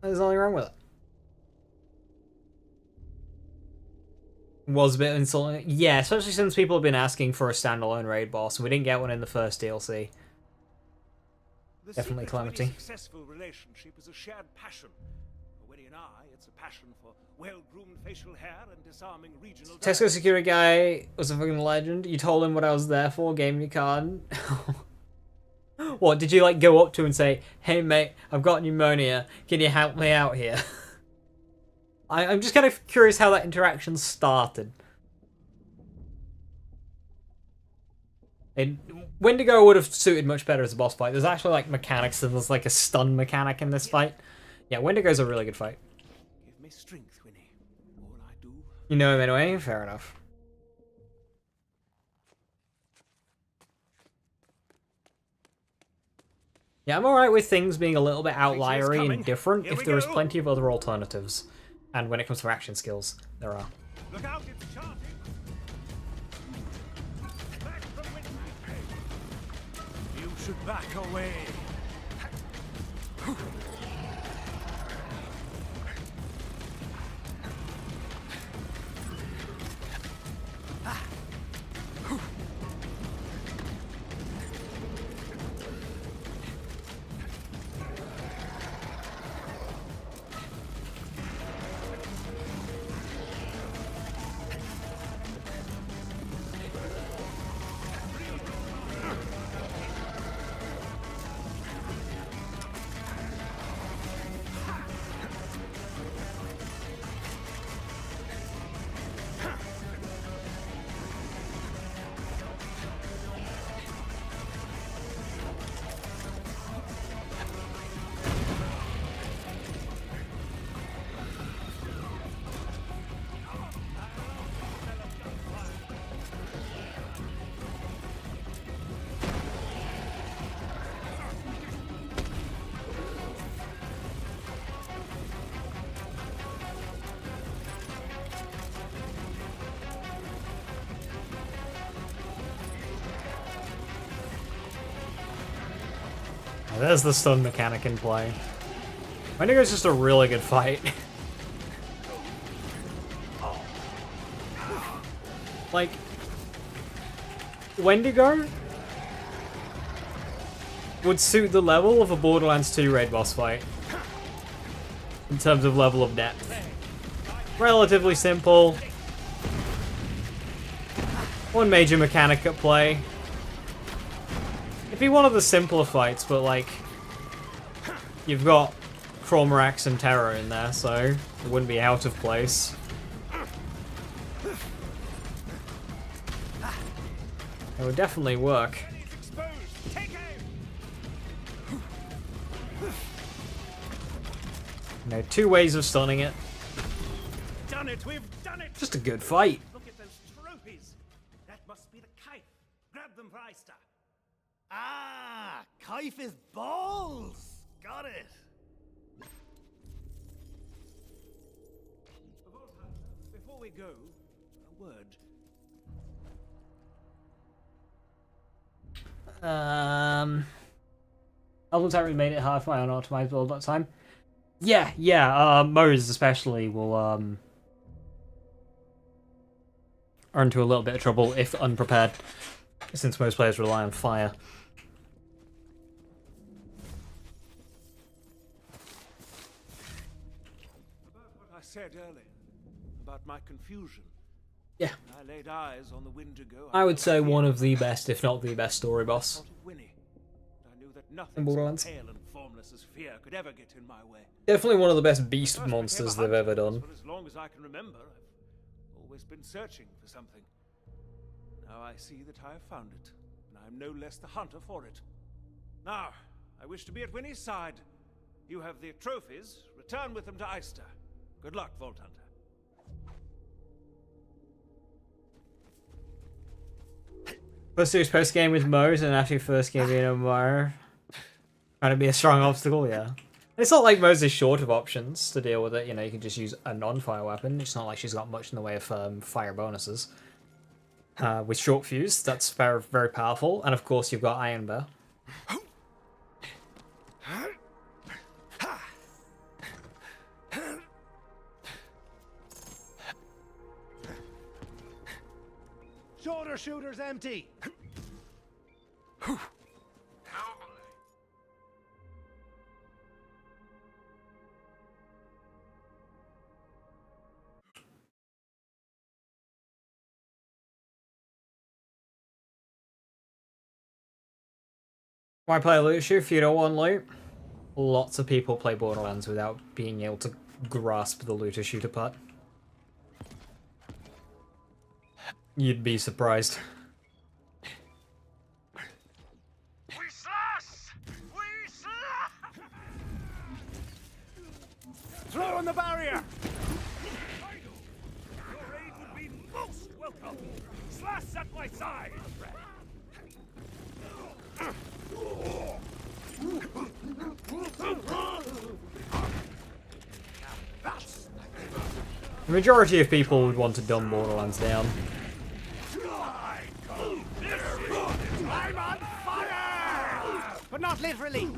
There's nothing wrong with it. Was a bit insulting. Yeah, especially since people have been asking for a standalone raid boss, and we didn't get one in the first DLC. The Definitely secret to any Calamity. successful relationship is a shared passion. For Winnie and I, it's a passion for well-groomed facial hair and disarming regional. Tesco security guy was a fucking legend. You told him what I was there for, gave me a card. What, did you like go up to and say, "Hey mate, I've got pneumonia, can you help me out here?" I'm just kind of curious how that interaction started. Wendigo would have suited much better as a boss fight. There's actually like mechanics, and there's like a stun mechanic in this fight. Yeah, Wendigo's a really good fight. Give me strength, Winnie. All I do. You know him anyway? Fair enough. Yeah, I'm alright with things being a little bit outliery and different if there is plenty of other alternatives. And when it comes to action skills, there are. Look out, it's charging. Back from you should back away. There's the stun mechanic in play. Wendigo's just a really good fight. Like, Wendigo would suit the level of a Borderlands 2 raid boss fight. In terms of level of depth. Relatively simple. One major mechanic at play. It'd be one of the simpler fights, but like, you've got Chromorax and Terror in there, so it wouldn't be out of place. It would definitely work. You know, two ways of stunning it. Done it, we've done it. Just a good fight. Look at those trophies. That must be the kite. Grab them, Reister. Ah, Kaif is balls! Got it! Before we go, a word. Album's already made it hard for my unoptimized build that time. Yeah, Mose especially will run into a little bit of trouble if unprepared, since most players rely on fire. About what I said earlier, about my confusion. Yeah. I laid eyes on the Wendigo. I would say one of the best, if not the best, story boss in Borderlands. Pale and formless as fear could ever get in my way. Definitely one of the best beast monsters they've ever done. For as long as I can remember, I've always been searching for something. Now I see that I have found it, and I am no less the hunter for it. Now, I wish to be at Winnie's side. You have the trophies. Return with them to Eister. Good luck, Vault Hunter. First series post game with Mose, and after your first game being a Mar. Trying to be a strong obstacle, yeah. It's not like Mose is short of options to deal with it. You know, you can just use a non-fire weapon. It's not like she's got much in the way of fire bonuses. With short fuse, that's very, very powerful. And of course, you've got Iron Bear. Shoulder shooter's empty. Why play a loot shooter if you don't want loot? Lots of people play Borderlands without being able to grasp the looter shooter part. You'd be surprised. We slash! We slash! Throw on the barrier! Your aid would be most welcome. Slash at my side. The majority of people would want to dumb Borderlands down. I'm on fire! But not literally.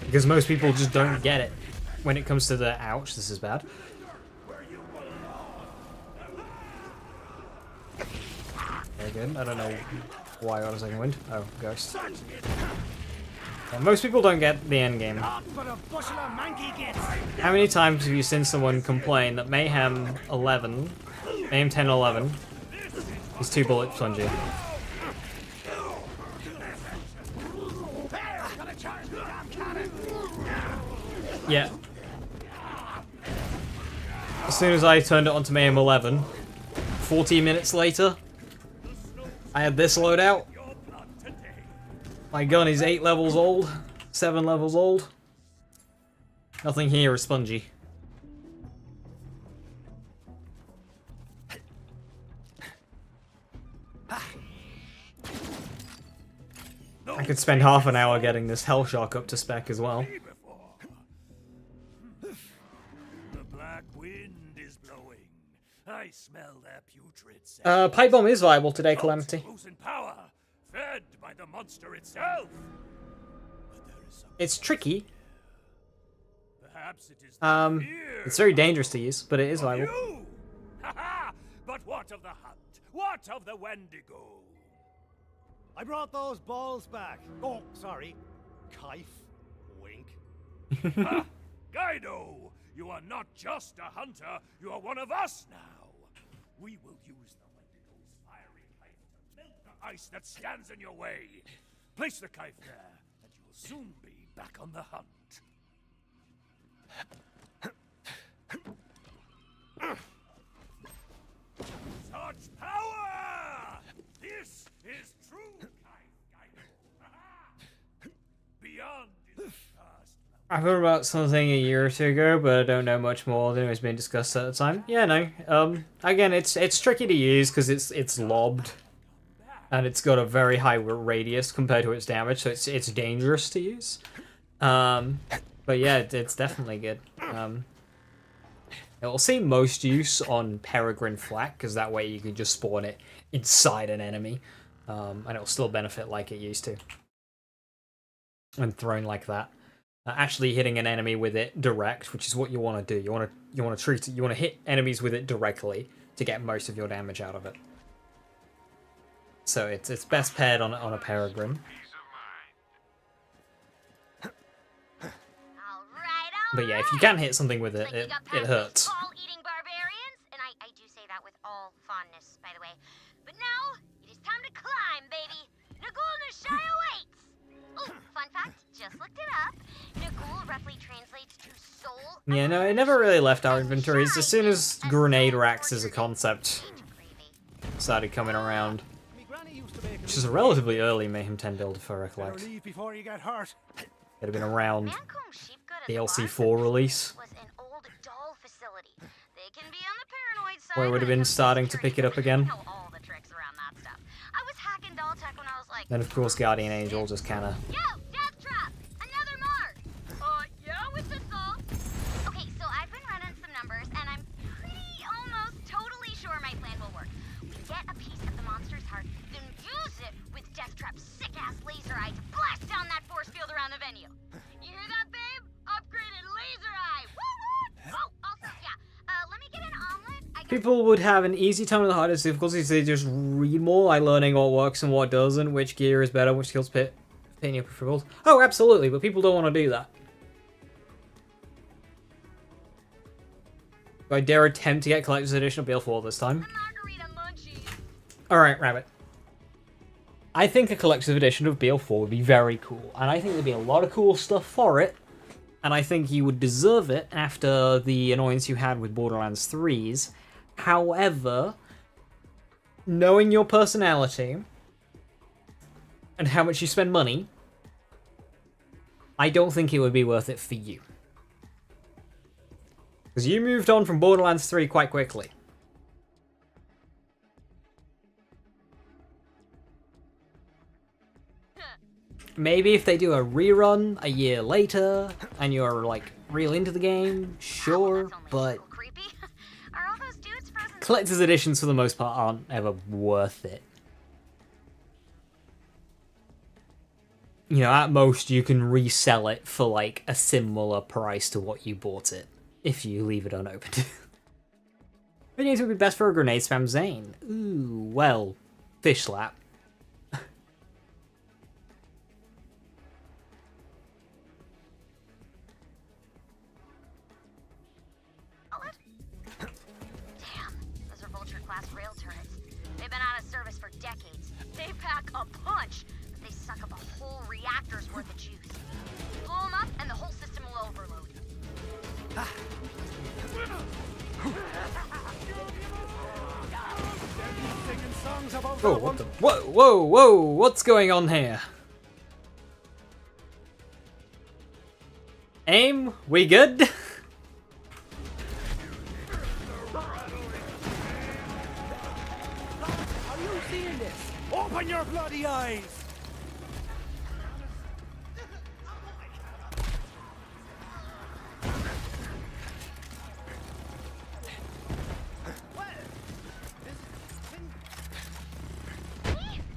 Because most people just don't get it when it comes to the ouch, this is bad. Very good. I don't know why I got a second wind. Oh, ghost. Yeah, most people don't get the end game. How many times have you seen someone complain that Mayhem 11, Mayhem 10 11 is 2 bullets spongy? Yeah. As soon as I turned it onto Mayhem 11, 14 minutes later, I had this loadout. My gun is 8 levels old, 7 levels old. Nothing here is spongy. I could spend half an hour getting this Hellshock up to spec as well. I smell their putrid Pipe bomb is viable today, Calamity. losing power, fed by the monster itself. It's tricky. Perhaps it is It's very dangerous to use, but it is viable. you. But what of the hunt? What of the Wendigo? I brought those balls back. Oh, sorry. Kaif. Wink. Guido, you are not just a hunter, you are one of us now. We will use the Wendigo's fiery knife to melt the ice that stands in your way. Place the knife there, and you will soon be back on the hunt. Such power! This is true knife, Guido. Beyond is past. I heard about something a year or two ago, but I don't know much more than was being discussed at the time. Yeah, no. Again, it's tricky to use because it's lobbed, and it's got a very high radius compared to its damage, so it's dangerous to use. But yeah, it's definitely good. It will see most use on Peregrine Flak because that way you can just spawn it inside an enemy, and it'll still benefit like it used to. When thrown like that. Actually hitting an enemy with it direct, which is what you want to do. You want to treat it. You want to hit enemies with it directly to get most of your damage out of it. So it's best paired on a Peregrine. But yeah, if you can hit something with it, it hurts. Ball-eating barbarians, and I do say that with all fondness, by the way. But now it is time to climb, baby. Nagul Nashai awaits. Oh, fun fact, just looked it up. Nagul roughly translates to soul. Yeah, no, it never really left our inventories. As soon as grenade racks as a concept started coming around, which is a relatively early Mayhem 10 build, if I recollect. Leave before you get hurt. It'd have been around the LC4 release, where it would have been starting to pick it up again. Then of course Guardian Angel just kinda... Yo, Death Trap! Another mark! Yeah, what's this all? Okay, so I've been running some numbers, and I'm pretty People would have an easy time with the hardest difficulties. They just read more, like learning what works and what doesn't, which gear is better, which skills fit in your preferred. Oh, absolutely, but people don't want to do that. I dare attempt to get Collector's Edition of BL4 this time. Alright, Rabbit. I think a Collector's Edition of BL4 would be very cool, and I think there'd be a lot of cool stuff for it, and I think you would deserve it after the annoyance you had with Borderlands 3's. However, knowing your personality and how much you spend money, I don't think it would be worth it for you. Because you moved on from Borderlands 3 quite quickly. Maybe if they do a rerun a year later, and you're, like, real into the game, sure, but... Collector's editions, for the most part, aren't ever worth it. You know, at most, you can resell it for, like, a similar price to what you bought it, if you leave it unopened. What games would be best for a grenade spam Zane? Ooh, well, fish slap. They pack a punch, but they suck up a whole reactor's worth of juice. Blow them up, and the whole system will overload. Whoa, what the? Whoa, what's going on here? Aim, we good? Open your bloody eyes!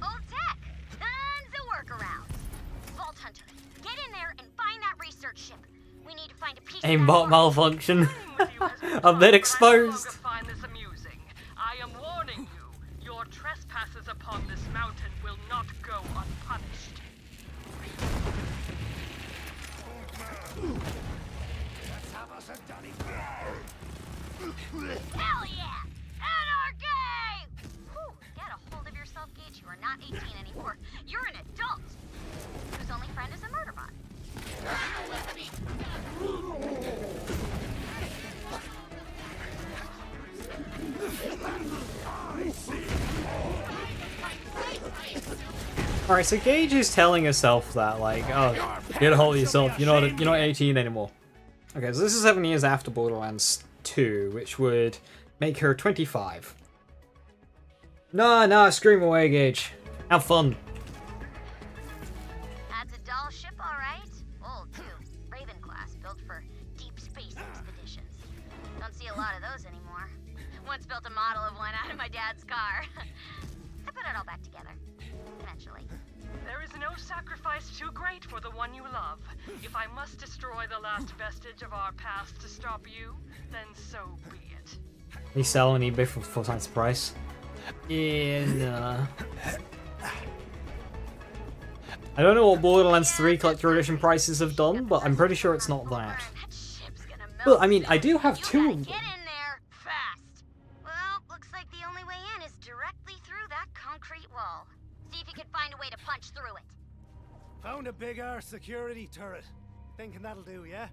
Old tech! Tons of workarounds. Vault Hunter, get in there and find that research ship. We need to find a piece Aimbot malfunction. A bit exposed. Find this amusing. I am warning you. Your trespasses upon this mountain will not go unpunished. Let's have us a Donny. Hell yeah! Anarchy! Whew, get a hold of yourself, Gage. You are not 18 anymore. You're an adult. Whose only friend is a murder bot. Alright, so Gage is telling herself that, like, oh, get a hold of yourself, you're not 18 anymore. Okay, so this is 7 years after Borderlands 2, which would make her 25. Nah, scream away, Gage. Have fun. That's a doll ship, alright. Old, too. Raven class, built for deep space expeditions. Don't see a lot of those anymore. Once built a model of one out of my dad's car. I put it all back together. Eventually. There is no sacrifice too great for the one you love. If I must destroy the last vestige of our past to stop you, then so be it. We sell on eBay for 4 times the price. Yeah, nah. I don't know what Borderlands 3 Collector Edition prices have done, but I'm pretty sure it's not that. Well, I mean, I do have 2 of them. Get in there fast. Well, looks like the only way in is directly through that concrete wall. See if you can find a way to punch through it. Found a big security turret. Thinking that'll do, yeah?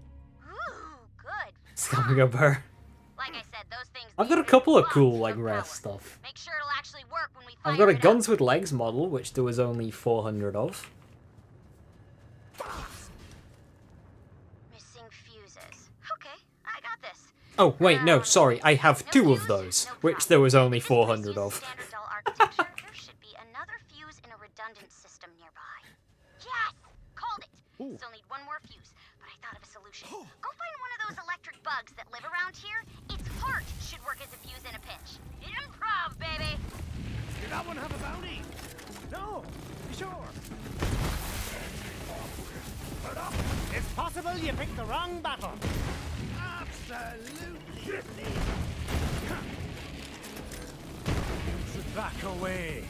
Ooh, good. It's gonna go burr. Like I said, those things. I've got a couple of cool, like, rare stuff. Make sure it'll actually work when we I've got a Guns with Legs model, which there was only 400 of. Missing fuses. Okay, I got this. Oh, wait, no, sorry. I have 2 of those, which there was only 400 of. Standard doll architecture. There should be another fuse in a redundant system nearby. Yes! Called it. Still need one more fuse, but I thought of a solution. Go find one of those electric bugs that live around here. Its heart should work as a fuse in a pinch. Improv, baby! Did that one have a bounty? No, you sure? It's possible you picked the wrong battle. Absolutely. Make away.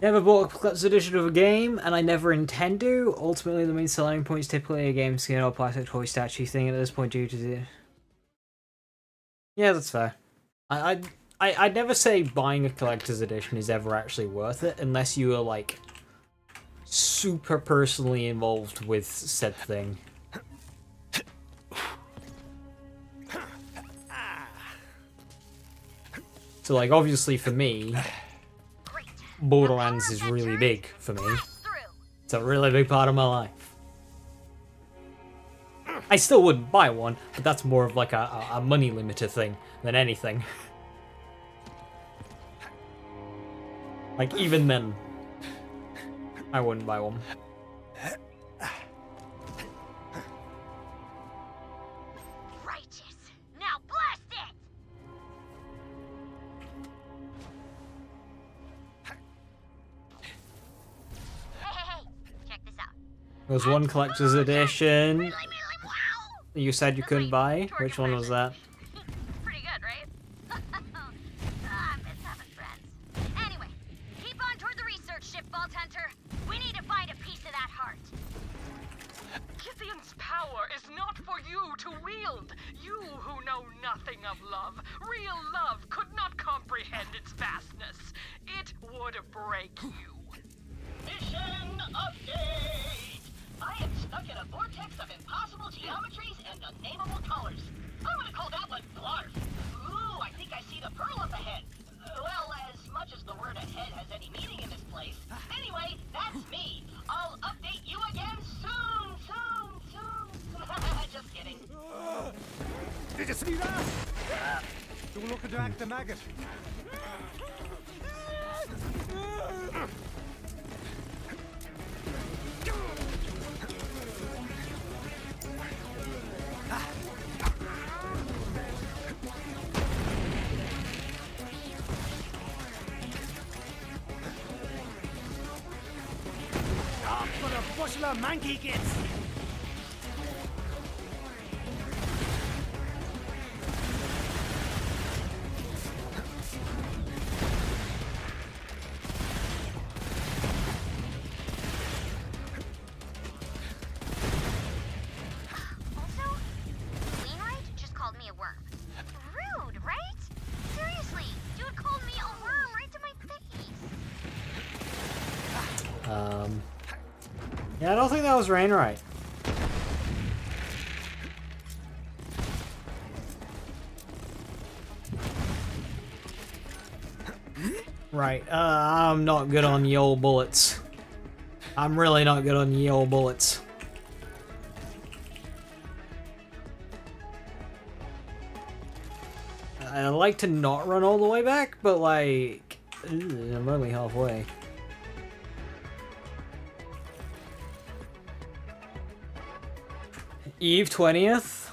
Never bought a collector's edition of a game, and I never intend to. Ultimately, the main selling point is typically a game skin or plastic toy statue thing at this point due to the... Yeah, that's fair. I'd never say buying a collector's edition is ever actually worth it, unless you are, like, super personally involved with said thing. So, like, obviously for me... Borderlands is really big for me. It's a really big part of my life. I still wouldn't buy one, but that's more of like a money limiter thing than anything. Like, even then, I wouldn't buy one. Righteous. Now blast it! Hey, check this out. There was one collector's edition you said you couldn't buy. Which one was that? Pretty good, right? I miss having friends. Anyway, keep on toward the research ship, Vault Hunter. We need to find a piece of that heart. Kithian's power is not for you to wield. You who know nothing of love, real love could not comprehend its vastness. It would break you. Mission update! I am stuck in a vortex of impossible geometries and unnameable colors. I'm gonna call that one Blarf. Ooh, I think I see the pearl up ahead. Well, as much as the word ahead has any meaning in this place. Anyway, that's me. I'll update you again soon. Just kidding. Did you see that? Don't look at the act the maggot. Up for the bushel of monkey kids. Yeah, I don't think that was Rainwright. Right, I'm not good on ye old bullets. I'm really not good on ye old bullets. I like to not run all the way back, but like, I'm only halfway. Eve 20th?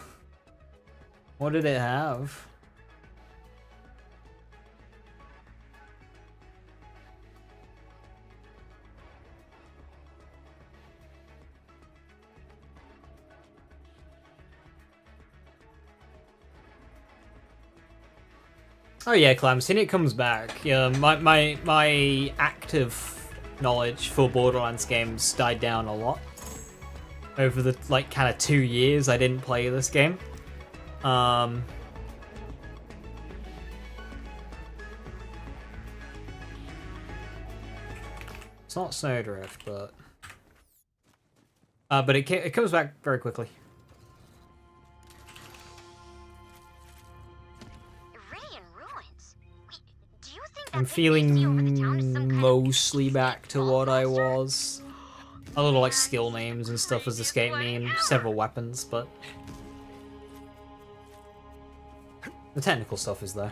What did it have? Oh yeah, Clamson, it comes back. Yeah, my active knowledge for Borderlands games died down a lot over the like kind of 2 years I didn't play this game. It's not Snowdrift, but it comes back very quickly. I'm feeling mostly back to what I was. A little like skill names and stuff has escaped me and several weapons, but the technical stuff is there.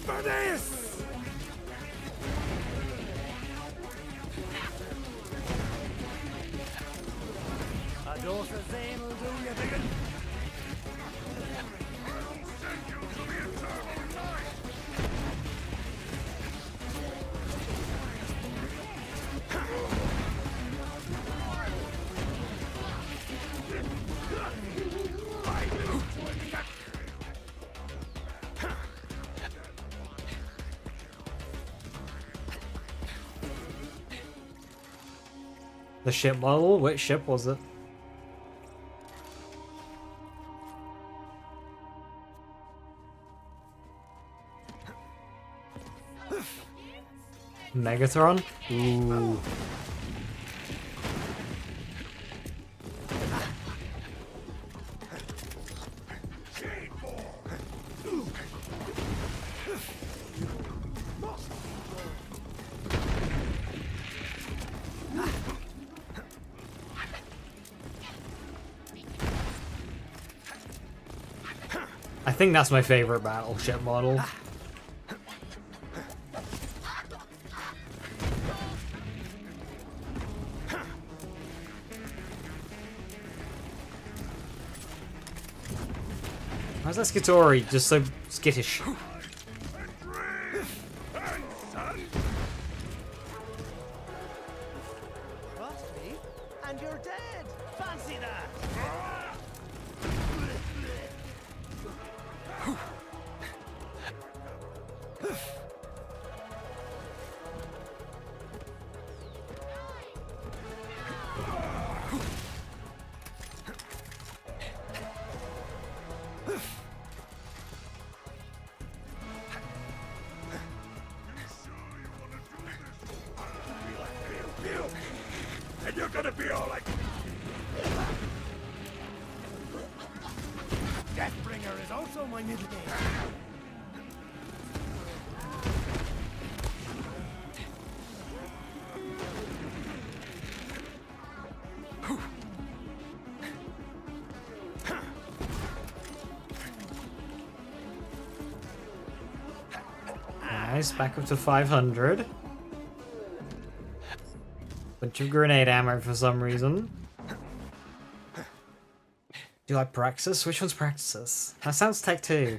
for this! A dose of Zane will do you, biggin'. The ship model? Which ship was it? Megatron? Ooh. I think that's my favorite battleship model. Why's that Skitori just so skittish? Trust me, and you're dead. Fancy that. And you're gonna be all like... Deathbringer is also my middle name. Nice, back up to 500. Bunch of grenade ammo for some reason. Do you like Praxis? Which one's Praxis? That sounds Tech 2.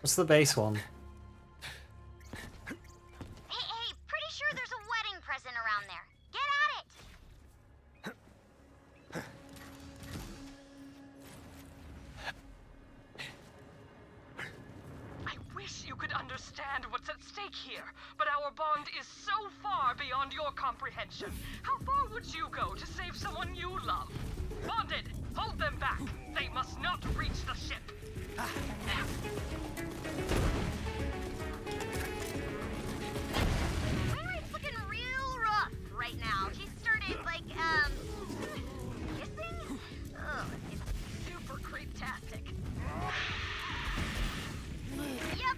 What's the base one? Hey, pretty sure there's a wedding present around there. Get at it! I wish you could understand what's at stake here, but our bond is so far beyond your comprehension. How far would you go to save someone you love? Bonded, hold them back. They must not reach the ship. Wainwright's looking real rough right now. She started, like, kissing? Ugh, it's super creep-tastic. Yep.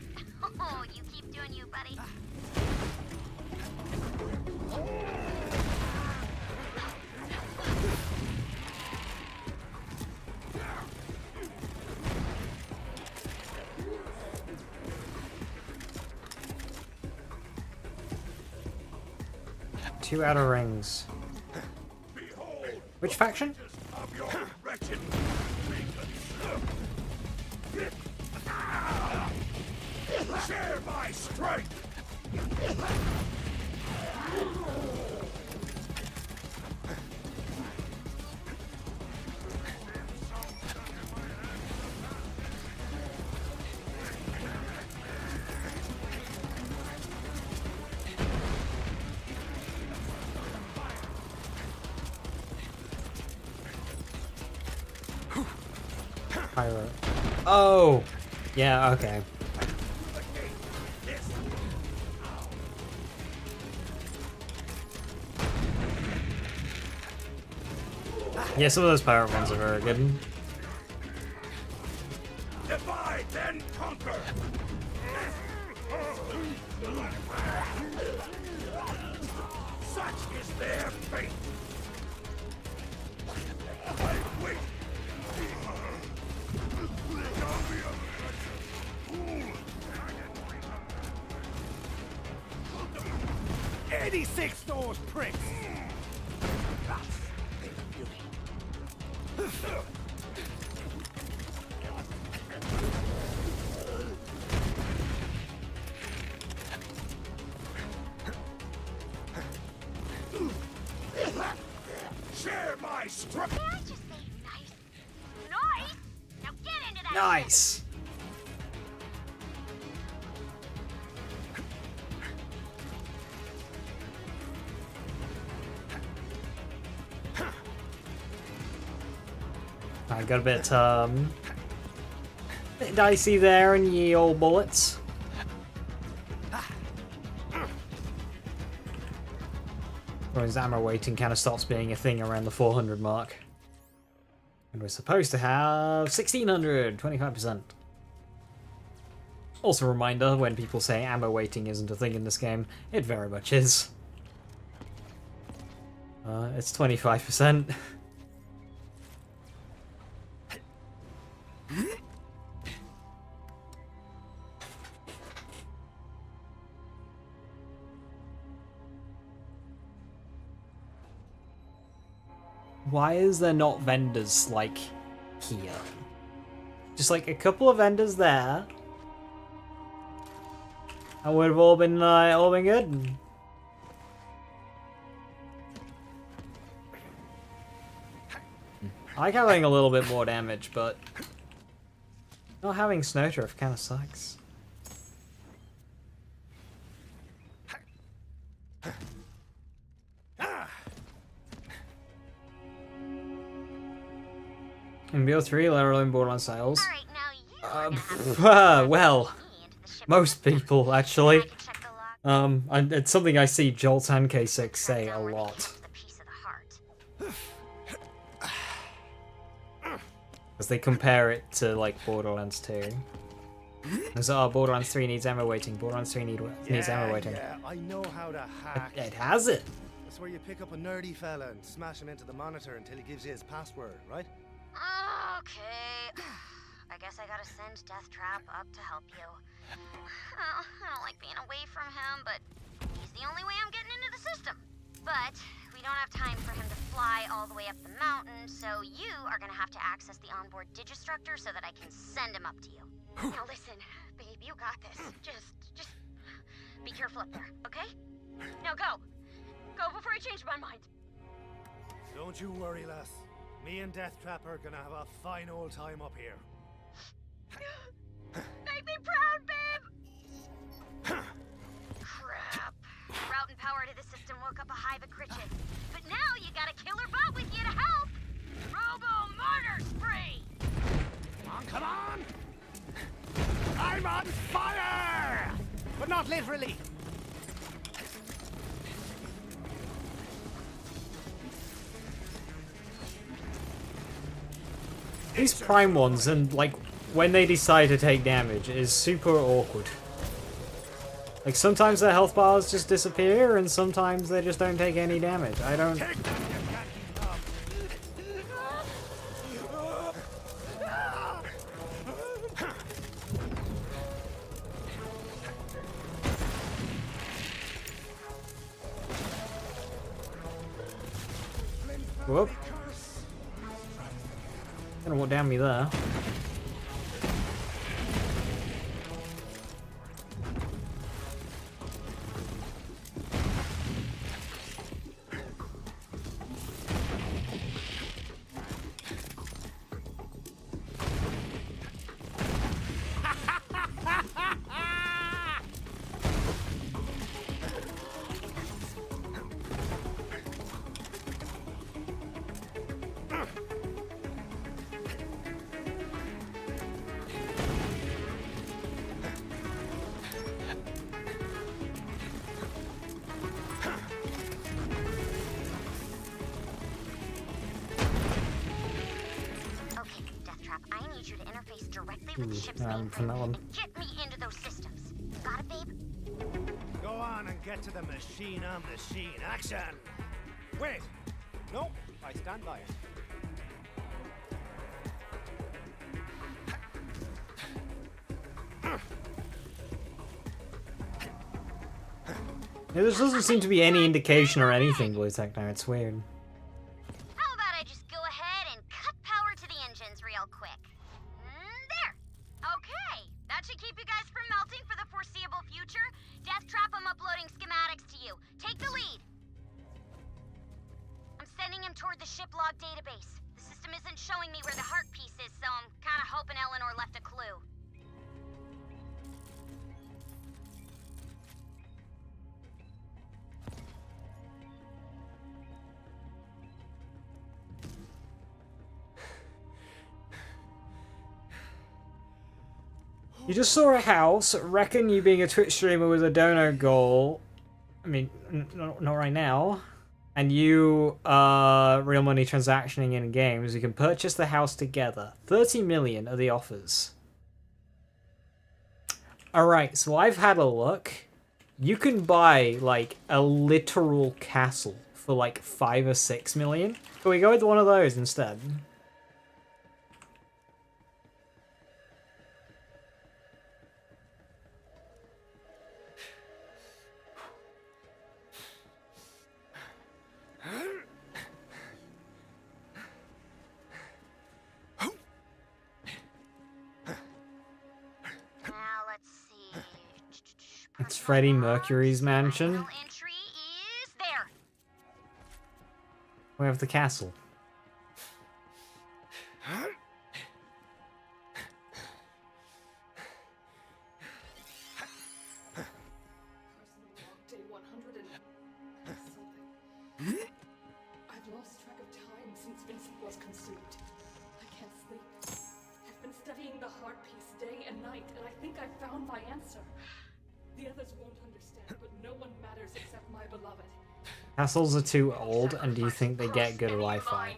Oh, you keep doing you, buddy. Two outer rings. Which faction? Share my strength! Pirate. Oh! Yeah, okay. Yeah, some of those pirate ones are very good. Divide, then conquer! Such is their fate! I wait! 86 those pricks! Share my strength. May I just say nice? Nice? Now get into that. Nice. I got a bit dicey there in ye old bullets. Whereas ammo waiting kind of stops being a thing around the 400 mark. And we're supposed to have 1600, 25%. Also a reminder, when people say ammo waiting isn't a thing in this game, it very much is. It's 25%. Why is there not vendors, like, here? Just, like, a couple of vendors there. And would have all been good. I like having a little bit more damage, but not having Snow Drift kind of sucks. In BO3, let alone Borderlands sales. Well, most people actually. It's something I see Jolt and K6 say a lot. Because they compare it to like Borderlands 2. So, Borderlands 3 needs ammo waiting. Borderlands 3 needs ammo waiting. Yeah, I know how to hack. It has it. That's where you pick up a nerdy fella and smash him into the monitor until he gives you his password, right? Okay. I guess I gotta send Deathtrap up to help you. I don't like being away from him, but he's the only way I'm getting into the system. But we don't have time for him to fly all the way up the mountain, so you are gonna have to access the onboard Digistructor so that I can send him up to you. Now listen, babe, you got this. Just be careful up there, okay? Now go. Go before I change my mind. Don't you worry, lass. Me and Deathtrap are gonna have a fine old time up here. Make me proud, babe! Crap. Route and power to the system woke up a hive of critches. But now you got a killer bot with you to help! Robo-murder spree! Come on! I'm on fire! But not literally. These prime ones, and like when they decide to take damage, is super awkward. Like sometimes their health bars just disappear, and sometimes they just don't take any damage. I don't. Whoop. I don't know what downed me there. From that one. Get me into those systems. Got it, babe? Go on and get to the machine on machine action. Wait. No, I stand by it. There doesn't seem to be any indication or anything, Blue Techno. It's weird. How about I just go ahead and cut power to the engines real quick? There! Okay, that should keep you guys from melting for the foreseeable future. Death Trap, I'm uploading schematics to you. Take the lead. I'm sending him toward the ship log database. The system isn't showing me where the heart piece is, so I'm kinda hoping Eleanor left a clue. You just saw a house. Reckon you being a Twitch streamer with a dono goal. I mean, not right now. And you real money transactioning in games. You can purchase the house together. 30 million are the offers. Alright, so I've had a look. You can buy, like, a literal castle for, like, 5 or 6 million. Can we go with one of those instead? It's Freddie Mercury's mansion. We have the castle. Day 100 and something. I've lost track of time since Vincent was consumed. I can't sleep. I've been studying the heart piece day and night, and I think I've found my answer. The others won't understand, but no one matters except my beloved. Castles are too old, and do you think they get good Wi-Fi?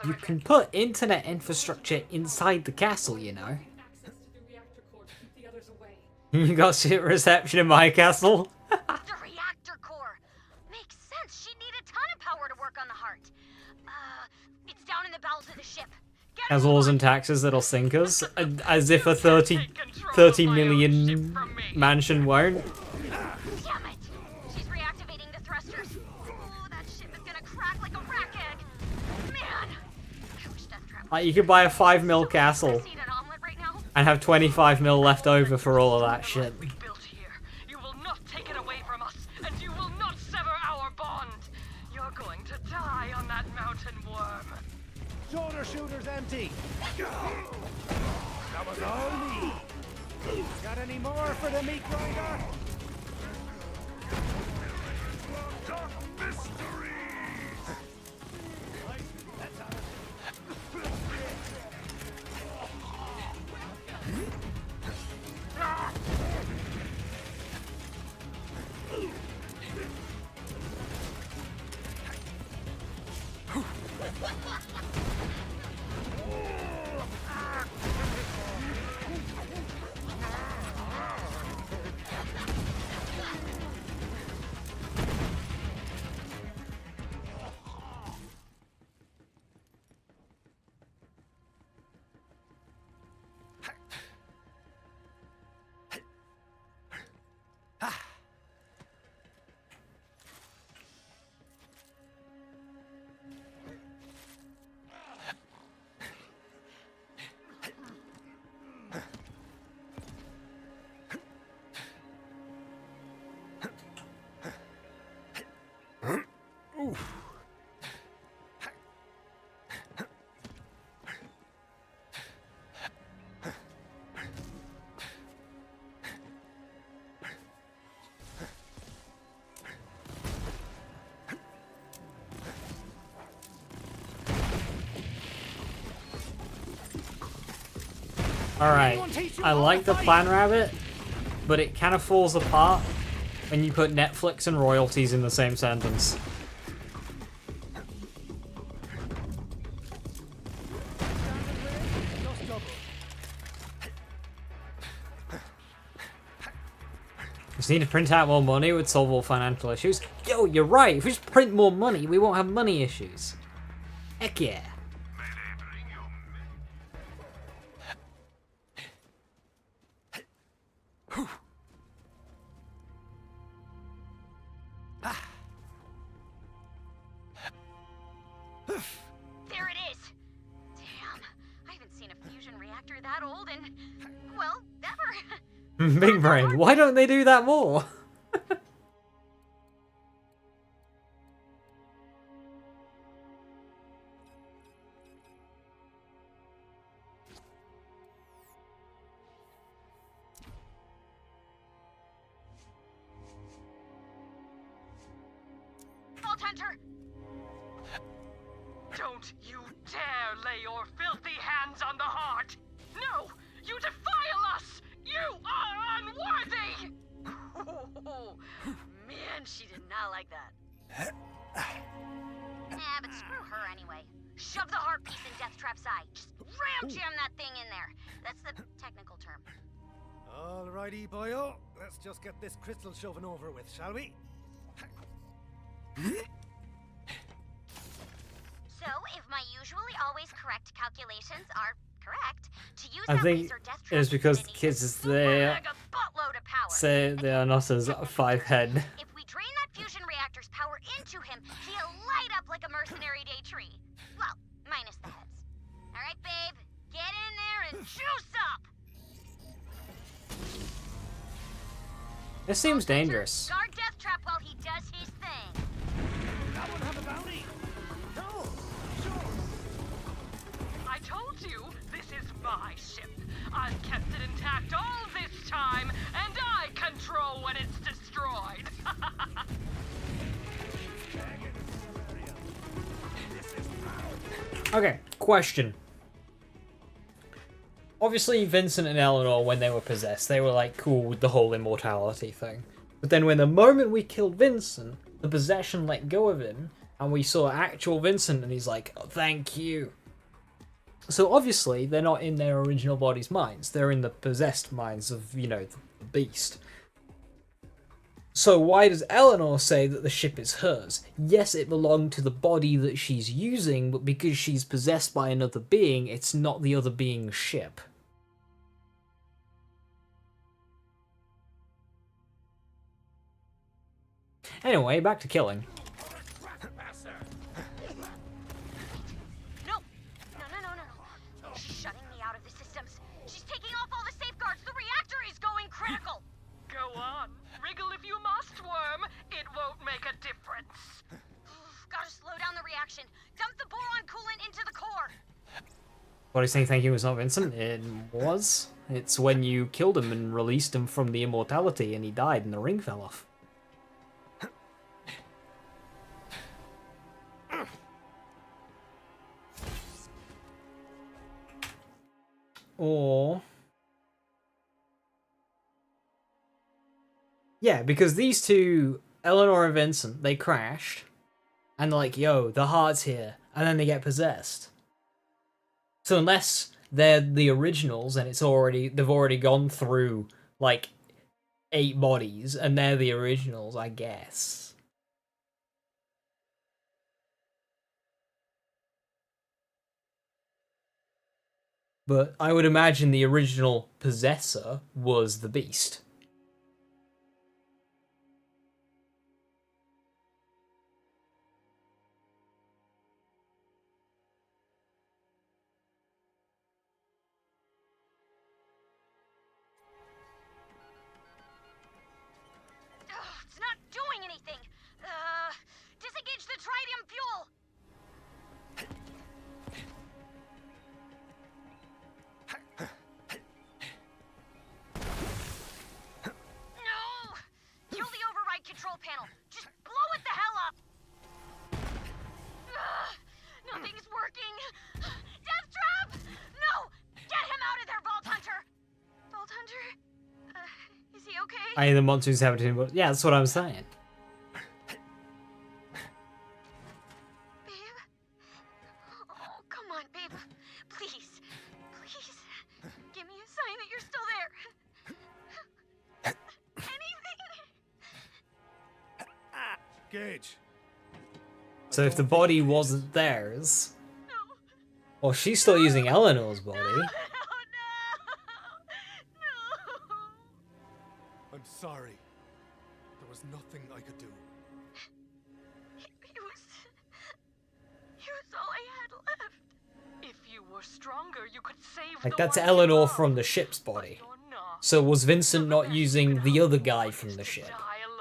You can put internet infrastructure inside the castle, you know. You got shit reception in my castle? The reactor core! Makes sense, she'd need a ton of power to work on the heart. It's down in the bowels of the ship. Has laws and taxes that'll sink us? As if a 30 million mansion won't. Damn it! She's reactivating the thrusters. Oh, that ship is gonna crack like a rack egg. Man! I wish Death Trap Like, you could buy a 5 mil castle and have 25 mil left over for all of that shit. You will not take it away from us, and you will not sever our bond. You're going to die on that mountain worm. Shoulder shooter's empty. That was all me. Got any more for the meat grinder? Alright, I like the plan, Rabbit, but it kind of falls apart when you put Netflix and royalties in the same sentence. Just need to print out more money, it would solve all financial issues. Yo, you're right, if we just print more money, we won't have money issues. Heck yeah. Big brain. Why don't they do that more? Vault Hunter! Don't you dare lay your filthy hands on the heart! No! You defile us! You are unworthy! Man, she did not like that. But screw her anyway. Shove the heart piece in Deathtrap's eye. Just ram jam that thing in there. That's the technical term. Alrighty, boyo. Let's just get this crystal shoving over with, shall we? So, if my usually always correct calculations are correct, to use I that think laser death it's trap, because the kids is there buttload of power. say they are not as 5-head. If we drain that fusion reactor's power into him, he'll light up like a mercenary day tree. Well, minus the heads. All right, babe, get in there and juice up. This seems dangerous. Guard Deathtrap while he does his thing. That one have a bounty? No, sure. I told you, this is my ship. I've kept it intact all this time, and I control when it's destroyed. Okay, question. Obviously, Vincent and Eleanor, when they were possessed, they were like cool with the whole immortality thing. But then when the moment we killed Vincent, the possession let go of him, and we saw actual Vincent, and he's like, oh, thank you. So obviously, they're not in their original body's minds. They're in the possessed minds of, you know, the beast. So why does Eleanor say that the ship is hers? Yes, it belonged to the body that she's using, but because she's possessed by another being, it's not the other being's ship. Anyway, back to killing. No, she's shutting me out of the systems. She's taking off all the safeguards. The reactor is going critical. Go on. Wriggle if you must, worm. It won't make a difference. Gotta slow down the reaction. Dump the boron coolant into the core. What he's saying, thank you, was not Vincent. It was. It's when you killed him and released him from the immortality and he died and the ring fell off. Or... yeah, because these two, Eleanor and Vincent, they crashed. And they're like, yo, the heart's here. And then they get possessed. So unless they're the originals and they've already gone through, like, 8 bodies, and they're the originals, I guess. But I would imagine the original possessor was the beast. It's not doing anything. Disengage the tritium fuel. No! Kill the override control panel. Just blow it the hell up. Nothing's working. Deathtrap! No! Get him out of there, Vault Hunter! Vault Hunter? Is he okay? I am the monster who's habiting, but yeah, that's what I'm saying. Babe? Oh, come on, babe. Please. Please. Give me a sign that you're still there. Anything. Gage. So if the body wasn't theirs... well, she's still using Eleanor's body. I'm sorry. There was nothing I could do. He was all I had left. If you were stronger, you could save Like, the that's one Eleanor you from the ship's body. So was Vincent not using the other guy from the ship?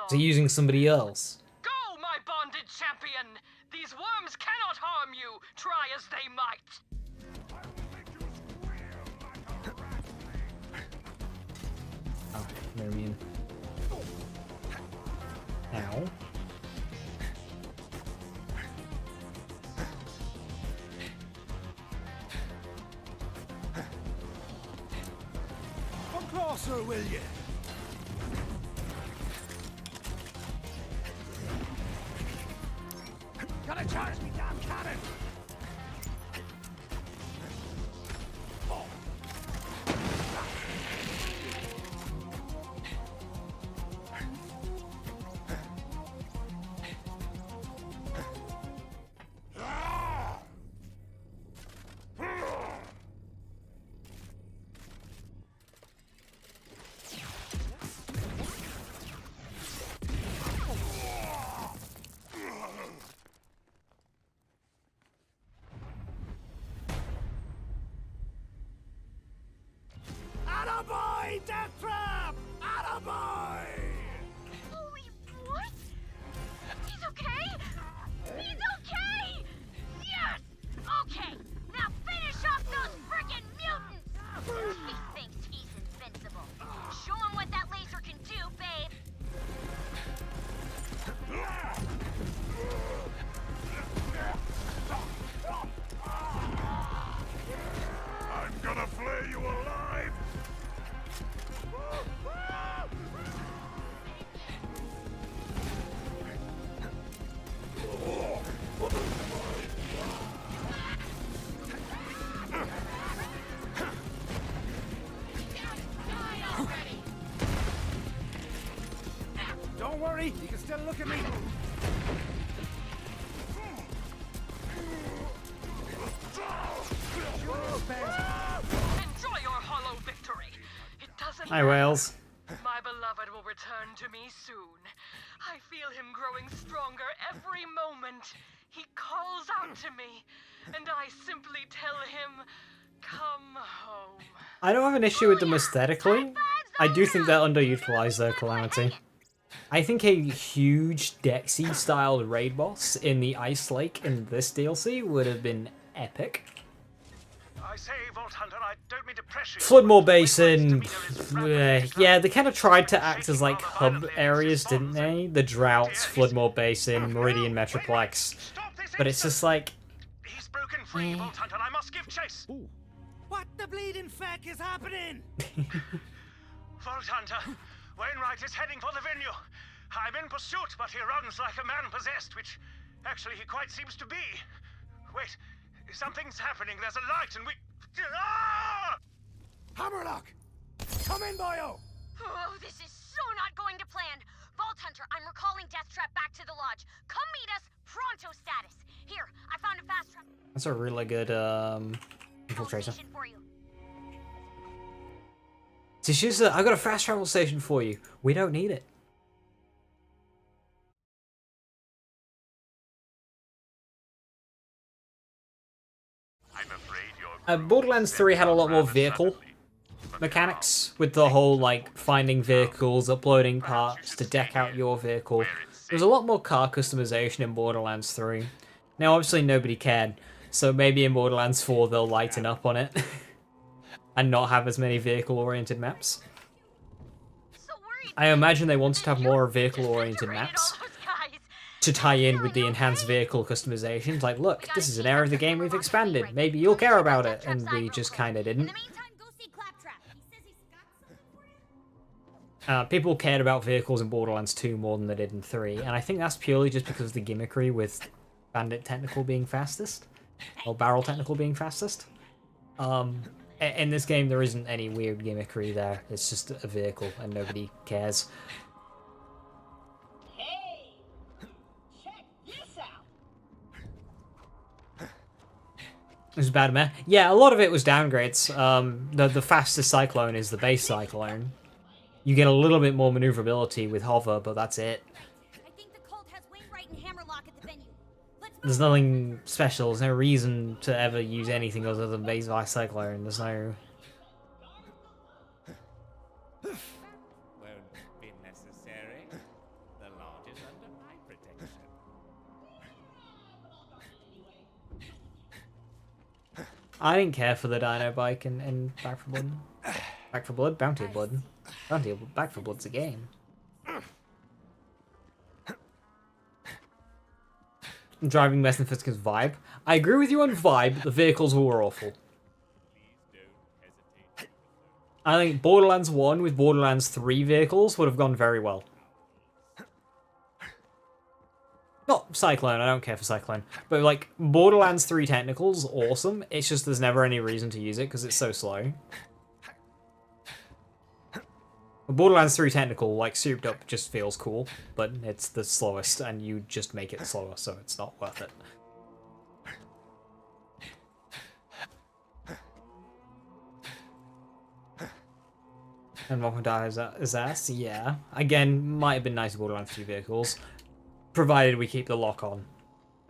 Was he using somebody else? Go, my bonded champion! These worms cannot harm you, try as they might! Oh, I mean... Ow. Come closer, will you? Gotta charge me damn cannon! Attaboy, Death Trap! Attaboy! Holy what? He's okay? He's okay! Yes! Okay, now finish off those frickin' mutants! He thinks he's invincible. Show him what that laser can do, babe! I'm gonna flay you alive! Don't worry, you can still look at me. Enjoy your hollow victory! It doesn't Hi, Wales. My beloved will return to me soon. I feel him growing stronger every moment. He calls out to me, and I simply tell him, come home. I don't have an issue with them aesthetically. I do think they're underutilized though, Calamity. I think a huge Dexy-styled raid boss in the Ice Lake in this DLC would have been epic. I say, Vault Hunter, I don't mean to pressure you. Floodmoor Basin, yeah, they kind of tried to act as like hub areas, didn't they? The Droughts, Floodmoor Basin, Meridian Metroplex, but it's just like... He's broken free, Vault Hunter, I must give chase. What the bleeding feck is happening? Vault Hunter, Wainwright is heading for the venue. I'm in pursuit, but he runs like a man possessed, which actually he quite seems to be. Wait, something's happening. There's a light and we... Ah! Hammerlock! Come in, boyo! Oh, this is so not going to plan. Vault Hunter, I'm recalling Death Trap back to the lodge. Come meet us, pronto status. Here, I found a fast trap. That's a really good infiltrator. For you. Tishusa, I got a fast travel station for you. We don't need it. Borderlands 3 had a lot more vehicle mechanics, with the whole, like, finding vehicles, uploading parts to deck out your vehicle. There was a lot more car customization in Borderlands 3. Now, obviously, nobody cared, so maybe in Borderlands 4 they'll lighten up on it and not have as many vehicle-oriented maps. I imagine they wanted to have more vehicle-oriented maps to tie in with the enhanced vehicle customizations. Like, look, this is an area of the game we've expanded. Maybe you'll care about it. And we just kind of didn't. People cared about vehicles in Borderlands 2 more than they did in 3. And I think that's purely just because of the gimmickry with Bandit Technical being fastest. Or Barrel Technical being fastest. In this game, there isn't any weird gimmickry there. It's just a vehicle and nobody cares. It was bad, man. Yeah, a lot of it was downgrades. The fastest Cyclone is the base Cyclone. You get a little bit more maneuverability with Hover, but that's it. There's nothing special. There's no reason to ever use anything other than base Cyclone. There's no... won't be necessary. The lodge is under my protection. I didn't care for the dino bike in Back 4 Blood. Back 4 Blood? Bounty of Blood. Back 4 Blood's a game. Driving less than Fisk's vibe. I agree with you on vibe, the vehicles were awful. I think Borderlands 1 with Borderlands 3 vehicles would have gone very well. Not Cyclone, I don't care for Cyclone. But like, Borderlands 3 Technical's awesome, it's just there's never any reason to use it because it's so slow. Borderlands 3 Technical, like, souped up just feels cool, but it's the slowest, and you just make it slower, so it's not worth it. And Welcome to his ass, yeah. Again, might have been nice Borderlands 3 vehicles, provided we keep the lock-on.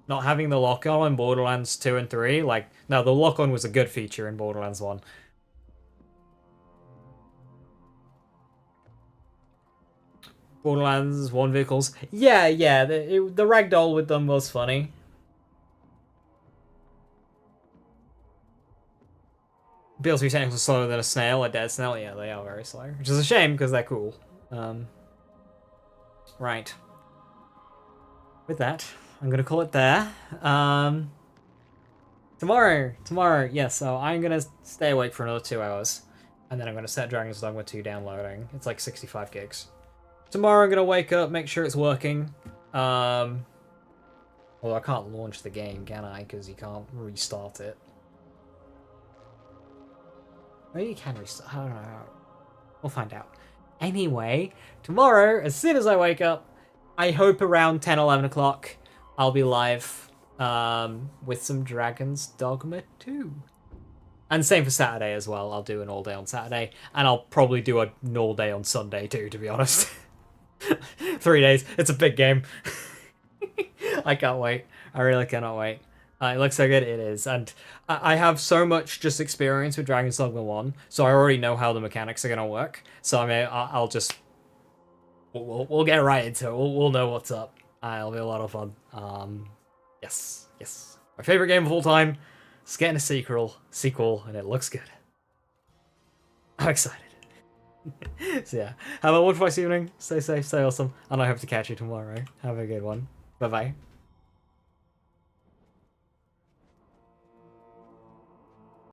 Not having the lock-on in Borderlands 2 and 3, like, no, the lock-on was a good feature in Borderlands 1. Borderlands 1 vehicles. Yeah, the ragdoll with them was funny. BL3 technicals are slower than a snail, a dead snail. Yeah, they are very slow. Which is a shame, because they're cool. Right. With that, I'm going to call it there. Tomorrow, yes, so I'm going to stay awake for another 2 hours. And then I'm going to set Dragon's Dogma 2 downloading. It's like 65 gigs. Tomorrow I'm going to wake up, make sure it's working. Although I can't launch the game, can I? Because you can't restart it. Maybe you can restart. I don't know. We'll find out. Anyway, tomorrow, as soon as I wake up, I hope around 10, 11 o'clock, I'll be live with some Dragon's Dogma 2. And same for Saturday as well. I'll do an all day on Saturday. And I'll probably do an all day on Sunday too, to be honest. 3 days. It's a big game. I can't wait. I really cannot wait. It looks so good. It is. And I have so much just experience with Dragon's Dogma 1, so I already know how the mechanics are going to work. So I mean, I'll just... We'll get right into it. We'll know what's up. It'll be a lot of fun. Yes. My favorite game of all time. It's getting a sequel, and it looks good. I'm excited. So yeah, have a wonderful evening. Stay safe, stay awesome, and I hope to catch you tomorrow. Have a good one. Bye-bye.